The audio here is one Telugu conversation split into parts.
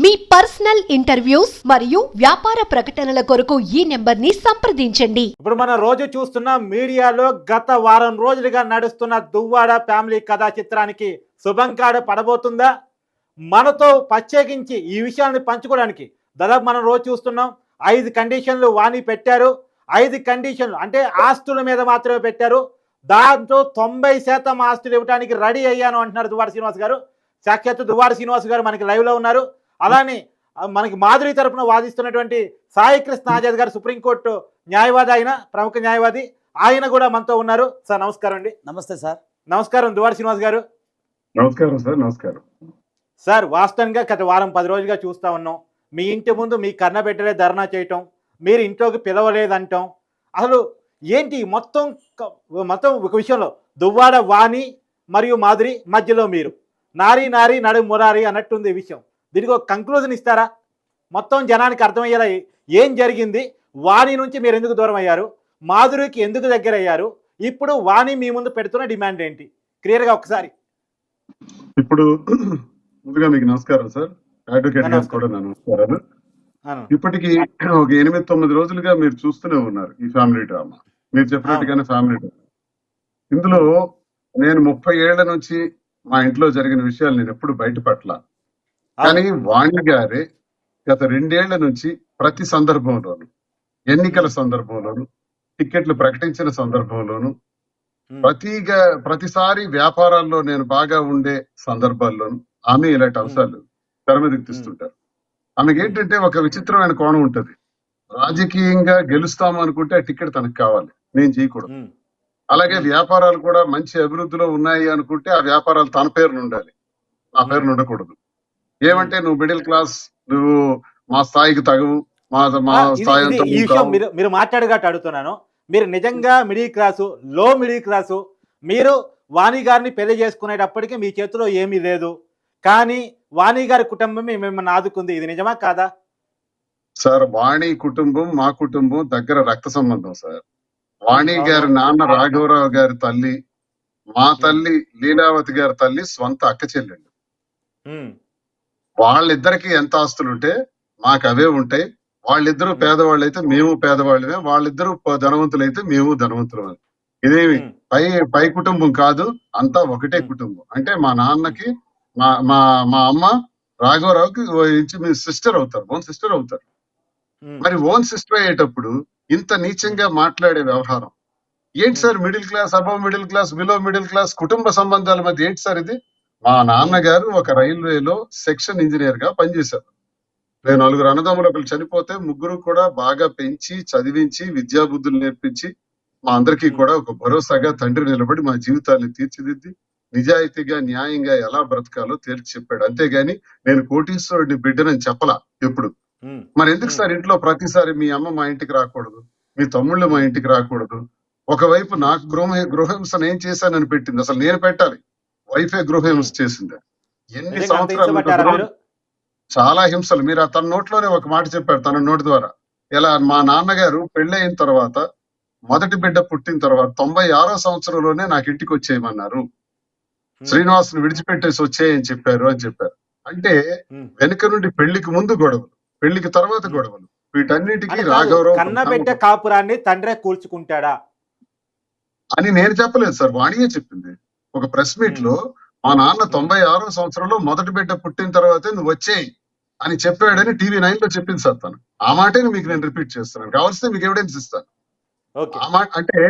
మీ పర్సనల్ ఇంటర్వ్యూస్ మరియు వ్యాపార ప్రకటనల కొరకు ఈ నెంబర్ని సంప్రదించండి. ఇప్పుడు మనం రోజు చూస్తున్న మీడియాలో గత వారం రోజులుగా నడుస్తున్న దువ్వాడ ఫ్యామిలీ కథా చిత్రానికి శుభంకాడ పడబోతుందా? మనతో ప్రత్యేకించి ఈ విషయాన్ని పంచుకోవడానికి దాదాపు మనం రోజు చూస్తున్నాం 5 కండిషన్లు వాణి పెట్టారు. 5 కండిషన్లు అంటే ఆస్తుల మీద మాత్రమే పెట్టారు. దాంతో 90% ఆస్తులు ఇవ్వడానికి రెడీ అయ్యాను అంటున్నారు దువ్వాడ శ్రీనివాస్ గారు. సాక్షాత్తు దువ్వాడ శ్రీనివాస్ గారు మనకి లైవ్లో ఉన్నారు. అలానే మనకి మాధురి తరపున వాదిస్తున్నటువంటి సాయి కృష్ణ ఆజాద్ గారు సుప్రీంకోర్టు న్యాయవాది, ఆయన ప్రముఖ న్యాయవాది, ఆయన కూడా మనతో ఉన్నారు. సార్ నమస్కారం అండి. నమస్తే సార్. నమస్కారం దువ్వాడ శ్రీనివాస్ గారు. నమస్కారం సార్. నమస్కారం సార్. వాస్తవంగా గత వారం 10 రోజులుగా చూస్తూ ఉన్నాం, మీ ఇంటి ముందు మీ కన్న బిడ్డలే ధర్నా చేయటం, మీరు ఇంట్లోకి పిలవలేదంటాం. అసలు ఏంటి మొత్తం ఒక విషయంలో దువ్వాడ వాణి మరియు మాధురి మధ్యలో మీరు నారీ నారీ నడు మురారి అన్నట్టుంది ఈ విషయం. దీనికి ఒక కంక్లూజన్ ఇస్తారా? మొత్తం జనానికి అర్థమయ్యేలా ఏం జరిగింది? వాణి నుంచి మీరు ఎందుకు దూరం అయ్యారు? మాధురికి ఎందుకు దగ్గర అయ్యారు? ఇప్పుడు వాణి మీ ముందు పెడుతున్న డిమాండ్ ఏంటి? క్లియర్గా ఒకసారి. ఇప్పుడు ముందుగా మీకు నమస్కారం సార్. అడ్వకేట్ గారు కూడా నమస్కారాలు. ఇప్పటికి ఒక 8-9 రోజులుగా మీరు చూస్తూనే ఉన్నారు ఈ ఫ్యామిలీ డ్రామా. మీరు చెప్పినట్టుగానే ఫ్యామిలీ డ్రామా. ఇందులో నేను 30 ఏళ్ల నుంచి మా ఇంట్లో జరిగిన విషయాలు నేను ఎప్పుడు బయటపట్ల. కానీ వాణి గారే గత 2 ఏళ్ల నుంచి ప్రతి సందర్భంలోను, ఎన్నికల సందర్భంలోను, టికెట్లు ప్రకటించిన సందర్భంలోను, ప్రతిసారి వ్యాపారాల్లో నేను బాగా ఉండే సందర్భాల్లోను ఆమె ఇలాంటి అంశాలు తెరమెదిస్తుంటారు. ఆమెకి ఏంటంటే ఒక విచిత్రమైన కోణం ఉంటది. రాజకీయంగా గెలుస్తాము అనుకుంటే ఆ టికెట్ తనకు కావాలి, నేను చేయకూడదు. అలాగే వ్యాపారాలు కూడా మంచి అభివృద్ధిలో ఉన్నాయి అనుకుంటే ఆ వ్యాపారాలు తన పేరును ఉండాలి, నా పేరును ఉండకూడదు. ఏమంటే నువ్వు మిడిల్ క్లాస్, నువ్వు మా స్థాయికి తగవు, మా స్థాయి. ఈ విషయం మీరు మాట్లాడగట్టు అడుగుతున్నాను. మీరు నిజంగా మిడిల్ క్లాసు, లో మిడిల్ క్లాసు, మీరు వాణి గారిని పెళ్లి చేసుకునేటప్పటికీ మీ చేతిలో ఏమీ లేదు, కానీ వాణి గారి కుటుంబం మిమ్మల్ని ఆదుకుంది. ఇది నిజమా కాదా? సార్, వాణి కుటుంబం మా కుటుంబం దగ్గర రక్త సంబంధం సార్. వాణి గారి నాన్న రాఘవరావు గారి తల్లి, మా తల్లి లీలావతి గారి తల్లి స్వంత అక్క చెల్లెళ్ళు. వాళ్ళిద్దరికి ఎంత ఆస్తులుంటే మాకు అవే ఉంటాయి. వాళ్ళిద్దరూ పేదవాళ్ళు అయితే మేము పేదవాళ్ళమే, వాళ్ళిద్దరూ ధనవంతులైతే మేము ధనవంతులమే. ఇదేమి పై కుటుంబం కాదు, అంతా ఒకటే కుటుంబం. అంటే మా నాన్నకి మా అమ్మ రాఘవరావుకి మీ సిస్టర్ అవుతారు, ఓన్ సిస్టర్ అవుతారు. మరి ఓన్ సిస్టర్ అయ్యేటప్పుడు ఇంత నీచంగా మాట్లాడే వ్యవహారం ఏంటి sir? Middle class, above middle class, below middle class కుటుంబ సంబంధాల మధ్య ఏంటి సార్ ఇది? మా నాన్నగారు ఒక రైల్వేలో సెక్షన్ ఇంజనీర్ గా పనిచేశారు. నేను 4 అన్నదమ్ములు, ఒకరు చనిపోతే 3 కూడా బాగా పెంచి చదివించి విద్యాబుద్ధులు నేర్పించి మా అందరికీ కూడా ఒక భరోసాగా తండ్రి నిలబడి మా జీవితాన్ని తీర్చిదిద్ది నిజాయితీగా న్యాయంగా ఎలా బ్రతకాలో తేల్చి చెప్పాడు. అంతేగాని నేను కోటీశ్వరుడి బిడ్డనని చెప్పలా ఎప్పుడు. మరి ఎందుకు సార్ ఇంట్లో ప్రతిసారి మీ అమ్మ మా ఇంటికి రాకూడదు, మీ తమ్ముళ్ళు మా ఇంటికి రాకూడదు? ఒకవైపు నాకు గృహహింసను ఏం చేశానని పెట్టింది, అసలు నేను పెట్టాలి, వైఫే గృహహింస చేసింది. ఎన్ని సంవత్సరాలు చాలా హింసలు. మీరు తన నోట్లోనే ఒక మాట చెప్పారు, తన నోటి ద్వారా. ఇలా మా నాన్నగారు పెళ్ళయిన తర్వాత, మొదటి బిడ్డ పుట్టిన తర్వాత 96వ సంవత్సరంలోనే నాకు ఇంటికి వచ్చేయమన్నారు, శ్రీనివాసుని విడిచిపెట్టేసి వచ్చేయని చెప్పారు అని చెప్పారు. అంటే వెనుక నుండి పెళ్లికి ముందు గొడవలు, పెళ్లికి తర్వాత గొడవలు, వీటన్నిటికీ రాఘవరావు కన్నబిడ్డ కాపురాన్ని తండ్రే కూల్చుకుంటాడా అని నేను చెప్పలేదు సార్, వాణియే చెప్పింది ఒక ప్రెస్ మీట్ లో. మా నాన్న 96వ సంవత్సరంలో మొదటి బిడ్డ పుట్టిన తర్వాతే నువ్వు వచ్చేయి అని చెప్పాడని TV9 లో చెప్పింది సార్ తను. ఆ మాటే మీకు నేను రిపీట్ చేస్తున్నాను, కావాల్సింది మీకు ఎవిడెన్స్ ఇస్తాను. ఆ మాట అంటే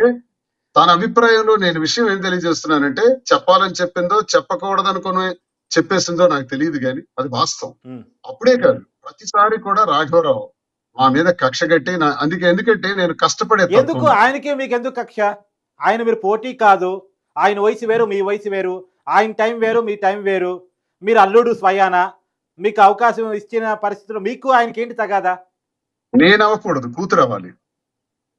తన అభిప్రాయంలో నేను విషయం ఏం తెలియజేస్తున్నానంటే, చెప్పాలని చెప్పిందో చెప్పకూడదనుకుని చెప్పేసిందో నాకు తెలియదు, కానీ అది వాస్తవం. అప్పుడే కాదు, ప్రతిసారి కూడా రాఘవరావు మా మీద కక్ష కట్టి ఎందుకంటే నేను కష్టపడే. ఎందుకు ఆయనకి మీకు ఎందుకు కక్ష? ఆయన మీరు పోటీ కాదు, ఆయన వయసు వేరు మీ వయసు వేరు, ఆయన టైం వేరు మీ టైం వేరు, మీరు అల్లుడు స్వయాన, మీకు అవకాశం ఇచ్చిన పరిస్థితుల్లో మీకు ఆయనకి ఏంటి తగాదా? నేను అవ్వకూడదు, కూతురు అవ్వాలి.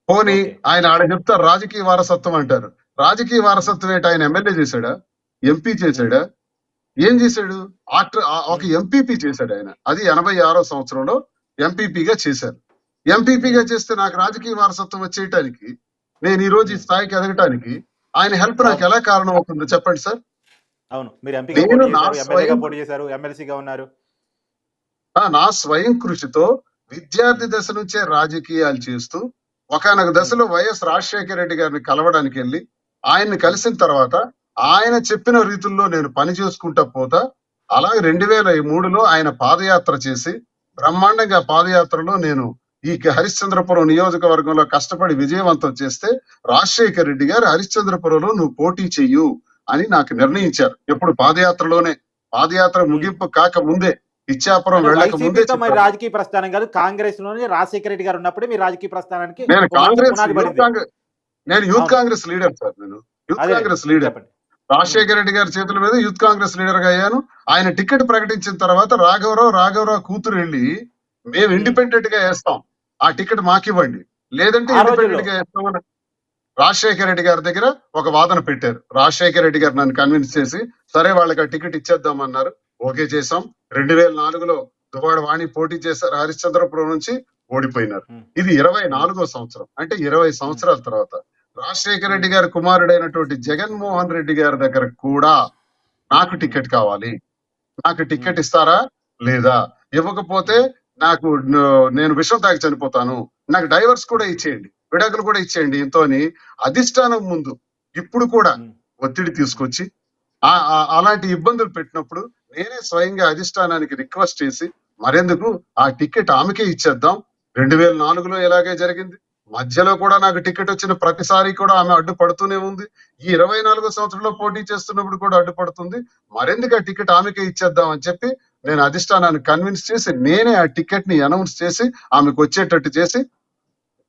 పోనీ ఆయన ఆడ చెప్తారు రాజకీయ వారసత్వం అంటారు. రాజకీయ వారసత్వం ఏంటి? ఆయన ఎమ్మెల్యే చేశాడా, ఎంపీ చేశాడా, ఏం చేశాడు? ఒక ఎంపీపీ చేశాడు ఆయన. అది 86వ సంవత్సరంలో ఎంపీపీగా చేశారు. ఎంపీపీగా చేస్తే నాకు రాజకీయ వారసత్వం వచ్చేయటానికి, నేను ఈ రోజు ఈ స్థాయికి ఎదగటానికి ఆయన హెల్ప్ నాకు ఎలా కారణం అవుతుందో చెప్పండి సార్. అవును, మీరు ఎంపీగా పోటీ చేశారు, ఎమ్మెల్యేగా పోటీ చేశారు, ఎమ్మెల్సీగా ఉన్నారు. నా స్వయం కృషితో విద్యార్థి దశ నుంచే రాజకీయాలు చేస్తూ ఒకానొక దశలో వైఎస్ రాజశేఖర రెడ్డి గారిని కలవడానికి వెళ్ళి ఆయన్ని కలిసిన తర్వాత ఆయన చెప్పిన రీతుల్లో నేను పని చేసుకుంటా పోతా. అలాగే 2003లో ఆయన పాదయాత్ర చేసి బ్రహ్మాండంగా పాదయాత్రలో నేను ఈ హరిశ్చంద్రపురం నియోజకవర్గంలో కష్టపడి విజయవంతం చేస్తే రాజశేఖర రెడ్డి గారు హరిశ్చంద్రపురంలో నువ్వు పోటీ చెయ్యు అని నాకు నిర్ణయించారు. ఎప్పుడు పాదయాత్రలోనే, పాదయాత్ర ముగింపు కాక ముందే, ఇచ్చాపురం వెళ్ళక ముందే వైసీపీతో మరి రాజకీయ ప్రస్థానం కాదు, కాంగ్రెస్ లోనే రాజశేఖర రెడ్డి గారు ఉన్నప్పుడే మీ రాజకీయ ప్రస్థానానికి నేను ఒక కాంగ్రెస్ పునాది పడింది. నేను యూత్ అవును. Congress leader sir. నేను యూత్ అదే కాంగ్రెస్ లీడర్. చెప్పండి. రాజశేఖర రెడ్డి గారి చేతుల మీద యూత్ కాంగ్రెస్ లీడర్ గా అయ్యాను. ఆయన టికెట్ ప్రకటించిన తర్వాత రాఘవరావు కూతురు వెళ్ళి మేము ఇండిపెండెంట్ గా వేస్తాం, ఆ టికెట్ మాకివ్వండి, లేదంటే ఆ రోజుల్లో ఇండిపెండెంట్ గా వేస్తామని రాజశేఖర రెడ్డి గారి దగ్గర ఒక వాదన పెట్టారు. రాజశేఖర రెడ్డి గారు నన్ను కన్విన్స్ చేసి సరే వాళ్ళకి ఆ టికెట్ ఇచ్చేద్దామన్నారు. ఓకే చేసాం. 2004లో దువ్వాడ వాణి పోటీ చేశారు, హరిశ్చంద్రపురం నుంచి ఓడిపోయినారు. ఇది 24వ సంవత్సరం, అంటే 20 సంవత్సరాల తర్వాత రాజశేఖర రెడ్డి గారి కుమారుడైనటువంటి జగన్మోహన్ రెడ్డి గారి దగ్గర కూడా నాకు టికెట్ కావాలి, నాకు టికెట్ ఇస్తారా లేదా, ఇవ్వకపోతే నాకు నేను విషం తాగి చనిపోతాను, నాకు డైవర్స్ కూడా ఇచ్చేయండి, విడాకులు కూడా ఇచ్చేయండి ఇంతో అధిష్టానం ముందు ఇప్పుడు కూడా ఒత్తిడి తీసుకొచ్చి అలాంటి ఇబ్బందులు పెట్టినప్పుడు నేనే స్వయంగా అధిష్టానానికి రిక్వెస్ట్ చేసి మరెందుకు ఆ టికెట్ ఆమెకే ఇచ్చేద్దాం. 2004లో ఎలాగే జరిగింది. మధ్యలో కూడా నాకు టికెట్ వచ్చిన ప్రతిసారి కూడా ఆమె అడ్డుపడుతూనే ఉంది. ఈ 24వ సంవత్సరంలో పోటీ చేస్తున్నప్పుడు కూడా అడ్డుపడుతుంది. మరెందుకు ఆ టికెట్ ఆమెకే ఇచ్చేద్దాం అని చెప్పి నేను అధిష్టానాన్ని కన్విన్స్ చేసి నేనే ఆ టికెట్ ని అనౌన్స్ చేసి ఆమెకు వచ్చేటట్టు చేసి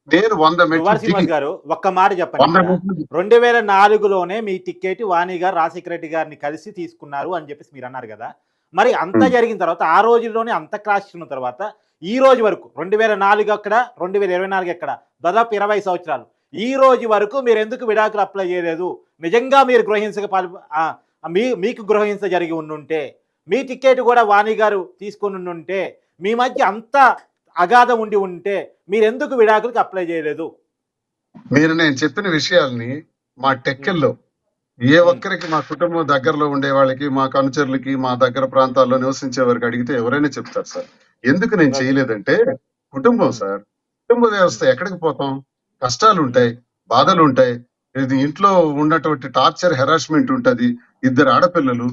నేను 100 మెట్లు గారు ఒక్క మాట చెప్పండి. 2004లోనే మీ టికెట్ వాణి గారు రాజశేఖర రెడ్డి గారిని కలిసి తీసుకున్నారు అని చెప్పేసి మీరు అన్నారు కదా. మరి అంతా జరిగిన తర్వాత ఆ రోజుల్లోనే అంత క్రాష్ ఉన్న తర్వాత ఈ రోజు వరకు 2004 అక్కడ, 2024 ఎక్కడ, దాదాపు 20 సంవత్సరాలు, ఈ రోజు వరకు మీరు ఎందుకు విడాకులు అప్లై చేయలేదు? నిజంగా మీరు మీకు గృహహింస జరిగి ఉండుంటే, మీ టికెట్ కూడా వాణి గారు తీసుకుని ఉంటే, మీ మధ్య అంత అగాధం ఉండి ఉంటే మీరు ఎందుకు విడాకులకు అప్లై చేయలేదు? మీరు నేను చెప్పిన విషయాల్ని మా టెక్కల్లో ఏ ఒక్కరికి, మా కుటుంబం దగ్గరలో ఉండే వాళ్ళకి, మా అనుచరులకి, మా దగ్గర ప్రాంతాల్లో నివసించే వారికి అడిగితే ఎవరైనా చెప్తారు సార్. ఎందుకు నేను చేయలేదంటే కుటుంబం సార్, కుటుంబ వ్యవస్థ ఎక్కడికి పోతాం, కష్టాలు ఉంటాయి, బాధలు ఉంటాయి, ఇది ఇంట్లో ఉన్నటువంటి టార్చర్ హెరాస్మెంట్ ఉంటది. 2 ఆడపిల్లలు,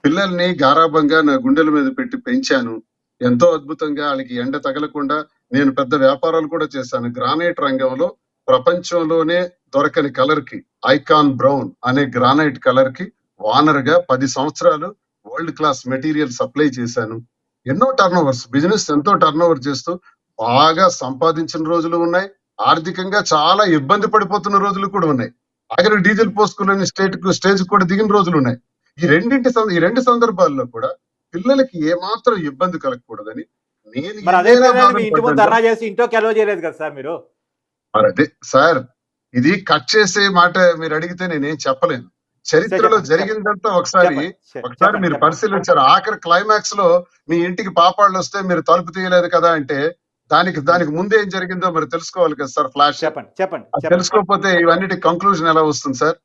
పిల్లల్ని గారాబంగా నా గుండెల మీద పెట్టి పెంచాను. ఎంతో అద్భుతంగా వాళ్ళకి ఎండ తగలకుండా నేను పెద్ద వ్యాపారాలు కూడా చేశాను. గ్రానైట్ రంగంలో ప్రపంచంలోనే దొరకని కలర్ కి, ఐకాన్ బ్రౌన్ అనే గ్రానైట్ కలర్ కి వానర్ గా 10 సంవత్సరాలు వరల్డ్ క్లాస్ మెటీరియల్ సప్లై చేశాను. ఎన్నో టర్నోవర్స్, బిజినెస్ ఎంతో టర్నోవర్ చేస్తూ బాగా సంపాదించిన రోజులు ఉన్నాయి. ఆర్థికంగా చాలా ఇబ్బంది పడిపోతున్న రోజులు కూడా ఉన్నాయి. ఆఖరి డీజిల్ పోసుకుని స్టేజ్ కూడా దిగిన రోజులు ఉన్నాయి. ఈ రెండు సందర్భాల్లో కూడా పిల్లలకి ఏమాత్రం ఇబ్బంది కలగకూడదని నేను అదే సార్, ఇది కట్ చేసే మాట మీరు అడిగితే నేనేం చెప్పలేను. చరిత్రలో జరిగిందంతా ఒకసారి మీరు పరిశీలించారు. ఆఖరి క్లైమాక్స్ లో మీ ఇంటికి పాపాళ్ళు వస్తే మీరు తలుపు తీయలేదు కదా అంటే దానికి ముందే ఏం జరిగిందో మరి తెలుసుకోవాలి కదా సార్. ఫ్లాష్ చెప్పండి. తెలుసుకోకపోతే ఇవన్నిటి కంక్లూజన్ ఎలా వస్తుంది సార్?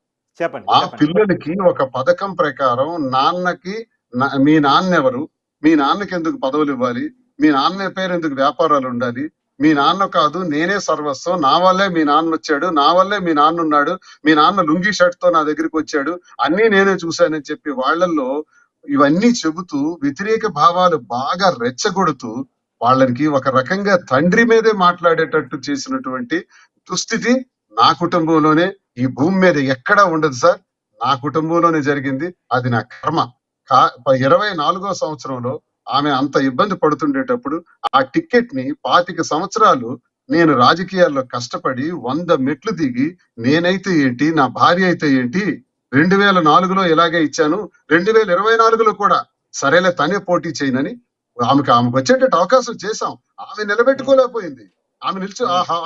మా పిల్లలకి ఒక పథకం ప్రకారం నాన్నకి మీ నాన్న ఎవరు, మీ నాన్నకి ఎందుకు పదవులు ఇవ్వాలి, మీ నాన్న పేరు ఎందుకు వ్యాపారాలు ఉండాలి, మీ నాన్న కాదు నేనే సర్వస్వం, నా వల్లే మీ నాన్న వచ్చాడు, నా వల్లే మీ నాన్న ఉన్నాడు, మీ నాన్న లుంగీ షర్ట్ తో నా దగ్గరికి వచ్చాడు, అన్ని నేనే చూశానని చెప్పి వాళ్ళల్లో ఇవన్నీ చెబుతూ వ్యతిరేక భావాలు బాగా రెచ్చగొడుతూ వాళ్ళకి ఒక రకంగా తండ్రి మీదే మాట్లాడేటట్టు చేసినటువంటి దుస్థితి నా కుటుంబంలోనే, ఈ భూమి మీద ఎక్కడా ఉండదు సార్. నా కుటుంబంలోనే జరిగింది. అది నా కర్మ. 24వ సంవత్సరంలో ఆమె అంత ఇబ్బంది పడుతుండేటప్పుడు ఆ టికెట్ ని 25 సంవత్సరాలు నేను రాజకీయాల్లో కష్టపడి 100 మెట్లు దిగి నేనైతే ఏంటి, నా భార్య అయితే ఏంటి, 2004లో ఇలాగే ఇచ్చాను, 2024లో కూడా సరేలే తనే పోటీ చేయనని ఆమెకు వచ్చేటట్టు అవకాశం చేశాం. ఆమె నిలబెట్టుకోలేకపోయింది. ఆమె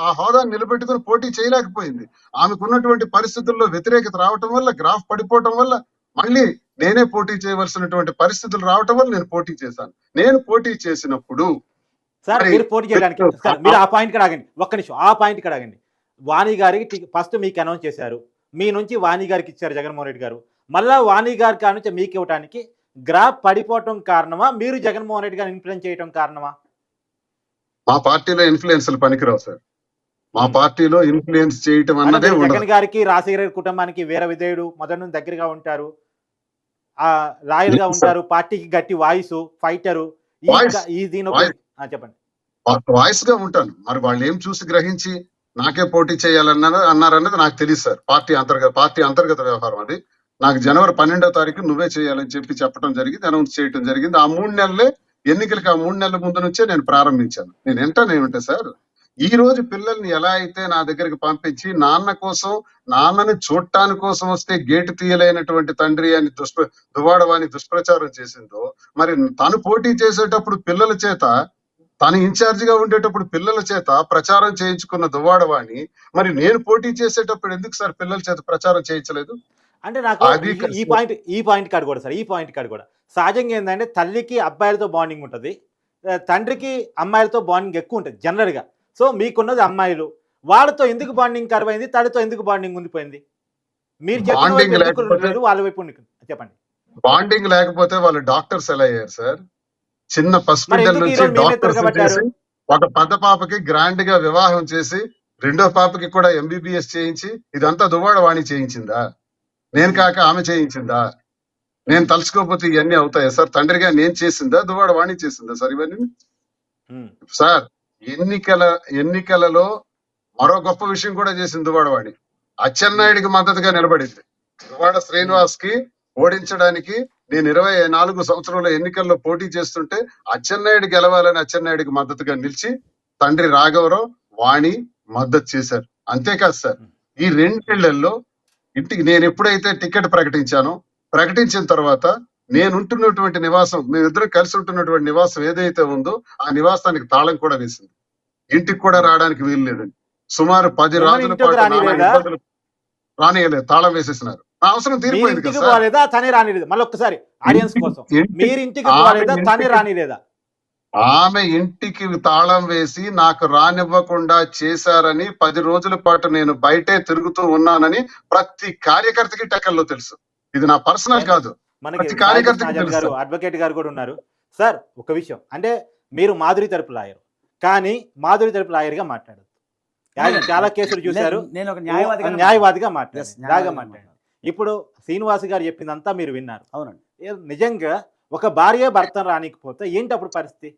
ఆ హోదాన్ని నిలబెట్టుకుని పోటీ చేయలేకపోయింది. ఆమెకున్నటువంటి పరిస్థితుల్లో వ్యతిరేకత రావటం వల్ల, గ్రాఫ్ పడిపోవటం వల్ల మళ్ళీ నేనే పోటీ చేయవలసినటువంటి పరిస్థితులు రావటం వల్ల నేను పోటీ చేశాను. నేను పోటీ చేసినప్పుడు సార్ మీరు పోటీ చేయడానికి మీరు ఆ పాయింట్ కి ఆగండి, ఒక్క నిమిషం ఆ పాయింట్ కి ఆగండి. వాణి గారికి ఫస్ట్ మీకు అనౌన్స్ చేశారు, మీ నుంచి వాణి గారికి ఇచ్చారు జగన్మోహన్ రెడ్డి గారు, మళ్ళా వాణి గారి నుంచి మీకు ఇవ్వడానికి గ్రాఫ్ పడిపోవటం కారణమా, మీరు జగన్మోహన్ రెడ్డి గారిని ఇన్ఫ్లుయెన్స్ చేయటం కారణమా? మా పార్టీలో ఇన్ఫ్లుయెన్స్లు పనికిరావు సార్. మా ఉమ్. పార్టీలో ఇన్ఫ్లుయెన్స్ చేయటం అంటే అన్నదే మీరు ఉండదు. జగన్ గారికి, రాజశేఖర గారి కుటుంబానికి వీర విధేయుడు, మొదటి నుంచి దగ్గరగా ఉంటారు, ఆ లాయల్ గా లేదు సార్. ఉంటారు, పార్టీకి గట్టి వాయిస్ ఫైటరు. వాయిస్ దీని వాయిస్ చెప్పండి. వాయిస్ గా ఉంటాను. మరి వాళ్ళు ఏం చూసి గ్రహించి నాకే పోటీ అన్నారన్నది నాకు తెలియదు సార్. పార్టీ అంతర్గత వ్యవహారం అది. నాకు జనవరి 12వ తారీఖు నువ్వే చేయాలని చెప్పడం జరిగింది, అనౌన్స్ చేయడం జరిగింది. ఆ 3 నెలలే ఎన్నికలకి, ఆ 3 నెలల ముందు నుంచే నేను ప్రారంభించాను. నేను వెంటనే సార్, ఈ రోజు పిల్లల్ని ఎలా అయితే నా దగ్గరికి పంపించి నాన్నని చూడటానికి కోసం వస్తే గేటు తీయలేనటువంటి తండ్రి అని దువాడవాని దుష్ప్రచారం చేసిందో, మరి తను పోటీ చేసేటప్పుడు పిల్లల చేత, తను ఇన్ఛార్జ్ గా ఉండేటప్పుడు పిల్లల చేత ప్రచారం చేయించుకున్న దువ్వాడవాణి, మరి నేను పోటీ చేసేటప్పుడు ఎందుకు సార్ పిల్లల చేత ప్రచారం చేయించలేదు? అంటే నాకు అది ఈ పాయింట్ కాదు కూడా సార్, ఈ పాయింట్ కాదు కూడా సహజంగా ఏంటంటే తల్లికి అబ్బాయిలతో బాండింగ్ ఉంటుంది, తండ్రికి అమ్మాయిలతో బాండింగ్ ఎక్కువ ఉంటుంది జనరల్గా. సో మీకున్నది అమ్మాయిలు, వాళ్ళతో ఎందుకు బాండింగ్ కరువైంది, తల్లితో ఎందుకు బాండింగ్ ఉండిపోయింది? మీరు చెప్పిన వైపు బాండింగ్ ఎందుకు లేకపోతే ఉండలేదు, వాళ్ళ వైపు చెప్పండి. బాండింగ్ లేకపోతే వాళ్ళు డాక్టర్స్ ఎలా అయ్యారు సార్? చిన్న మరి హాస్పిటల్ ఎందుకు నుంచి ఈరోజు మేమే డాక్టర్స్ తిరగబడ్డారు? చేసి, ఒక పెద్ద పాపకి గ్రాండ్ గా వివాహం చేసి, రెండో పాపకి కూడా ఎంబీబీఎస్ చేయించి, ఇదంతా దువ్వాడవాణి చేయించిందా? నేను కాక ఆమె చేయించిందా? నేను తలుచుకోకపోతే ఇవన్నీ అవుతాయా సార్? తండ్రిగా నేను చేసిందా, దువ్వాడవాణి చేసిందా సార్ ఇవన్నీ? ఉమ్, సార్, ఎన్నికలలో మరో గొప్ప విషయం కూడా చేసింది దువ్వాడవాణి. అచ్చెన్నాయుడికి మద్దతుగా నిలబడింది. దువ్వాడ శ్రీనివాస్ కి ఓడించడానికి నేను 24 సంవత్సరంలో ఎన్నికల్లో పోటీ చేస్తుంటే అచ్చెన్నాయుడు గెలవాలని అచ్చెన్నాయుడికి మద్దతుగా నిలిచి తండ్రి రాఘవరావు, వాణి మద్దతు చేశారు. అంతేకాదు సార్, ఈ 2 నెలల్లో ఇంటికి నేను ఎప్పుడైతే టికెట్ ప్రకటించిన తర్వాత నేను ఉంటున్నటువంటి నివాసం, మేమిద్దరం కలిసి ఉంటున్నటువంటి నివాసం ఏదైతే ఉందో ఆ నివాసానికి తాళం కూడా వేసింది. ఇంటికి కూడా రావడానికి వీలు లేదండి. సుమారు 10 ఏమని రోజుల ఇంటికి పాటు రానిలేదా? ఇబ్బందులు రానియలేదు, తాళం వేసేసినారు. నా అవసరం మీరు తీరిపోయింది ఇంటికి కదా సార్. పోలేదా, తనే రానిలేదు? మళ్ళీ ఒక్కసారి ఆడియన్స్ కోసం, మీరు ఇంటికి పోలేదా, తనే రానిలేదా? ఆమె ఇంటికి తాళం వేసి నాకు రానివ్వకుండా చేశారని 10 రోజుల పాటు నేను బయటే తిరుగుతూ ఉన్నానని ప్రతి కార్యకర్తకి టెక్కల్లో తెలుసు. ఇది నా పర్సనల్ కాదు, మనకి ప్రతి కార్యకర్తకి తెలుసు గారు, సార్. అడ్వకేట్ గారు కూడా ఉన్నారు సార్. ఒక విషయం అంటే, మీరు మాధురి తరపు లాయర్, కానీ మాధురి తరపు లాయర్ గా మాట్లాడదు. ఆయన చాలా కేసులు చూశారు, నేను ఒక న్యాయవాదిగా మాట్లాడారు, Yes, బాగా న్యాయవాదిగా మాట్లాడారు. ఇప్పుడు శ్రీనివాస్ గారు చెప్పిందంతా మీరు విన్నారు. అవునండి. నిజంగా ఒక భార్య భర్తను రానికపోతే ఏంటి అప్పుడు పరిస్థితి?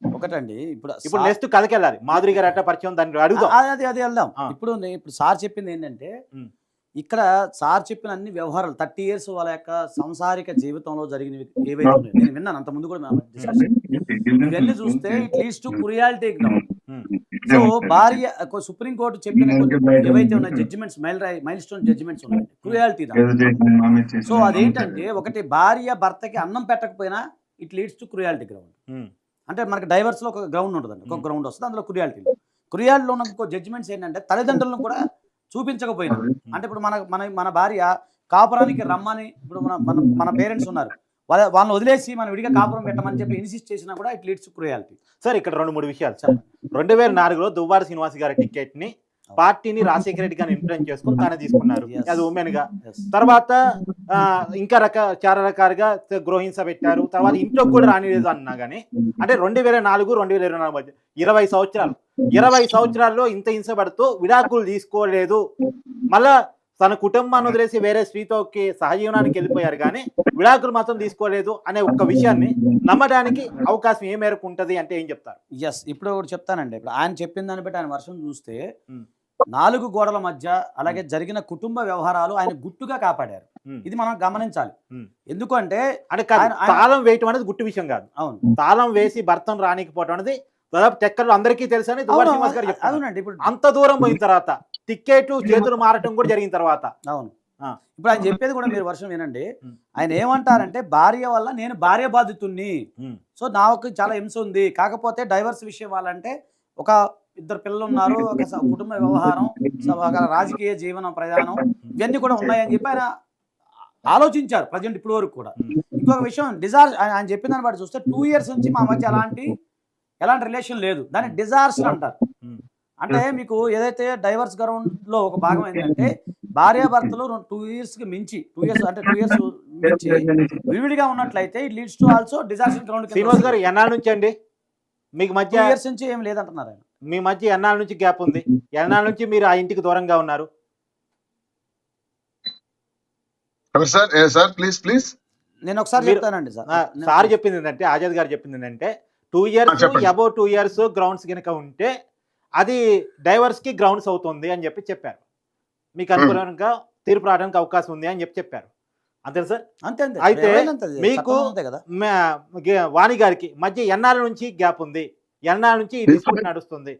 ఒకటండి, ఇప్పుడు నెక్స్ట్ కథకెళ్ళాలి. మాధురి గారు అట్లా పరిచయం, దాన్ని అడుగుదాం. అది వెళ్దాం. ఇప్పుడు సార్ చెప్పింది ఏంటంటే, ఇక్కడ సార్ చెప్పిన అన్ని వ్యవహారాలు 30 ఇయర్స్ వాళ్ళ యొక్క సంసారిక జీవితంలో జరిగినవి ఏవైతే ఉన్నాయో నేను విన్నాను, అంత ముందు కూడా మేము డిస్కషన్ ఇవన్నీ చూస్తే it leads to cruelty ground. So భార్య సుప్రీంకోర్టు చెప్పిన ఏవైతే ఉన్నాయి జడ్జిమెంట్స్, మైల్ స్టోన్ జడ్జిమెంట్స్ ఉన్నాయి, క్రుయాలిటీ. సో అదేంటంటే, ఒకటి భార్య భర్తకి అన్నం పెట్టకపోయినా it leads to cruelty ground. అంటే మనకి డైవర్స్ లో ఒక గ్రౌండ్ ఉంటుందండి, ఒక గ్రౌండ్ వస్తుంది, అందులో క్రుయాలిటీలో ఉన్న ఇంకో జడ్జిమెంట్స్ ఏంటంటే, తల్లిదండ్రులను కూడా చూపించకపోయినా, అంటే ఇప్పుడు మన భార్య కాపురానికి రమ్మని, ఇప్పుడు మన పేరెంట్స్ ఉన్నారు, వాళ్ళని వదిలేసి మనం విడిగా కాపురం పెట్టమని చెప్పి ఇన్సిస్ట్ చేసినా కూడా it leads to cruelty. Sir ఇక్కడ 2-3 విషయాలు సార్. 2004లో దువ్వాడ శ్రీనివాస్ గారి టికెట్ ని పార్టీని రాజశేఖర రెడ్డి గారిని ఇన్ఫ్లుయెన్స్ చేసుకుని తానే తీసుకున్నారు, అది ఉమెన్ గా. తర్వాత ఇంకా చాలా రకాలుగా గృహహింస పెట్టారు, తర్వాత ఇంట్లో కూడా రానిలేదు అన్నా కానీ, అంటే 2004-2024 మధ్య 20 సంవత్సరాలు, 20 సంవత్సరాల్లో ఇంత హింస పడుతూ విడాకులు తీసుకోలేదు, మళ్ళా తన కుటుంబాన్ని వదిలేసి వేరే స్త్రీతోకి సహజీవనానికి వెళ్ళిపోయారు, కానీ విడాకులు మాత్రం తీసుకోలేదు అనే ఒక్క విషయాన్ని నమ్మడానికి అవకాశం ఏ మేరకు ఉంటది అంటే ఏం చెప్తారు? ఎస్, ఇప్పుడు ఒకటి చెప్తానండి. ఇప్పుడు ఆయన చెప్పిన దాన్ని బట్టి ఆయన వర్షం చూస్తే 4 గోడల మధ్య అలాగే జరిగిన కుటుంబ వ్యవహారాలు ఆయన గుట్టుగా కాపాడారు. ఇది మనం గమనించాలి. ఎందుకంటే తాళం వేయటం అనేది గుట్టు విషయం కాదు. అవును, తాళం వేసి భర్తను రానికపోవడం అనేది దాదాపు టెక్కర్లు అందరికీ తెలుసు అని దువ్వాడ శ్రీనివాస్ గారు చెప్తారు. అవునండి. ఇప్పుడు అంత దూరం పోయిన తర్వాత టికెట్ చేతులు మారటం కూడా జరిగిన తర్వాత, అవును, ఇప్పుడు ఆయన చెప్పేది కూడా మీరు వర్షం వినండి. ఆయన ఏమంటారంటే, భార్య వల్ల నేను భార్య బాధితుణ్ణి, సో నాకు చాలా హింస ఉంది, కాకపోతే డైవర్స్ విషయం వాళ్ళంటే ఒక 2 పిల్లలు ఉన్నారు, ఒక కుటుంబ వ్యవహారం, ఒక రాజకీయ జీవనం ప్రధానం, ఇవన్నీ కూడా ఉన్నాయని చెప్పి ఆయన ఆలోచించారు ప్రజెంట్ ఇప్పుడు వరకు కూడా. ఇంకొక విషయం, ఆయన చెప్పిన దాన్ని బట్టి చూస్తే 2 ఇయర్స్ నుంచి మా మధ్య ఎలాంటి రిలేషన్ లేదు, దాన్ని డిజార్షన్ అంటారు. అంటే మీకు ఏదైతే డైవర్స్ గ్రౌండ్ లో ఒక భాగం ఏంటంటే, భార్యాభర్తలు 2 ఇయర్స్ కి మించి, 2 ఇయర్స్ అంటే 2 ఇయర్స్ విడివిడిగా ఉన్నట్లయితే it leads to also disaster ground. Srinivas గారు ఎన్నాళ్ళ నుంచి అండి మీకు మధ్య 2 years నుంచి ఏం లేదంటున్నారు ఆయన. మీ మధ్య ఎన్నాళ్ళ నుంచి గ్యాప్ ఉంది? ఎన్నాళ్ళ నుంచి మీరు ఆ ఇంటికి దూరంగా ఉన్నారు? సార్ ప్లీజ్ నేను ఒకసారి చెప్తానండి సార్. సార్ చెప్పింది ఏంటంటే, ఆజాద్ గారు చెప్పింది ఏంటంటే 2 years అబౌవ్ 2 years గ్రౌండ్స్ కనుక ఉంటే అది డైవర్స్ కి గ్రౌండ్స్ అవుతుంది అని చెప్పారు. మీకు అనుకూలంగా తీర్పు రావడానికి అవకాశం ఉంది అని చెప్పారు. అంతే సార్? అంతే. అయితే మీకు వాణి గారికి మధ్య ఎన్నాళ్ళ నుంచి గ్యాప్ ఉంది? ఎన్నాళ్ళ నుంచి ఈ డిస్ప్యూట్ నడుస్తుంది?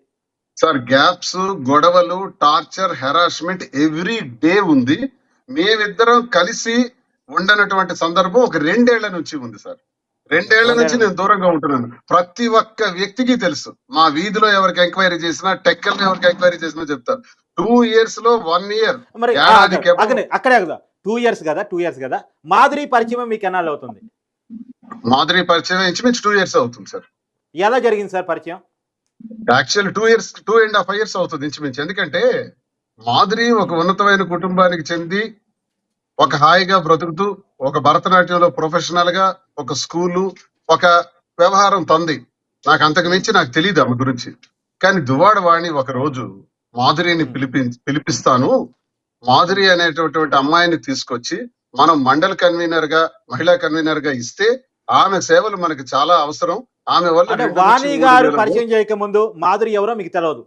సార్ గ్యాప్స్, గొడవలు, టార్చర్, హెరాస్మెంట్ ఎవ్రీ డే ఉంది. మేమిద్దరం కలిసి ఉండనటువంటి సందర్భం ఒక 2 ఏళ్ల నుంచి ఉంది సార్. 2 ఏళ్ల నుంచి నేను దూరంగా ఉంటున్నాను. ప్రతి ఒక్క వ్యక్తికి తెలుసు. మా వీధిలో ఎవరికి ఎంక్వైరీ చేసినా, టెక్కల్లో ఎవరికి ఎంక్వైరీ చేసినా చెప్తారు. 2 years లో 1 year. మరి అక్కడే కదా 2 years కదా. మాధురి పరిచయం మీకు ఎన్నాళ్ళు అవుతుంది? మాధురి పరిచయం ఇంచుమించు 2 years అవుతుంది సార్. ఎలా జరిగింది సార్ పరిచయం? యాక్చువల్లీ 2.5 years అవుతుంది ఇంచుమించు. ఎందుకంటే మాధురి ఒక ఉన్నతమైన కుటుంబానికి చెంది ఒక హాయిగా బ్రతుకుతూ ఒక భరతనాట్యంలో ప్రొఫెషనల్ గా ఒక స్కూలు, ఒక వ్యవహారం తంది. నాకు అంతకు మించి నాకు తెలియదు ఆమె గురించి. కానీ దువ్వాడ వాణి ఒక రోజు మాధురిని పిలిపిస్తాను, మాధురి అనేటటువంటి అమ్మాయిని తీసుకొచ్చి మనం మండల కన్వీనర్ గా, మహిళా కన్వీనర్ గా ఇస్తే ఆమె సేవలు మనకి చాలా అవసరం. ఆమె వల్ల వాణి గారు పరిచయం చేయక ముందు మాధురి ఎవరో మీకు తెలియదు?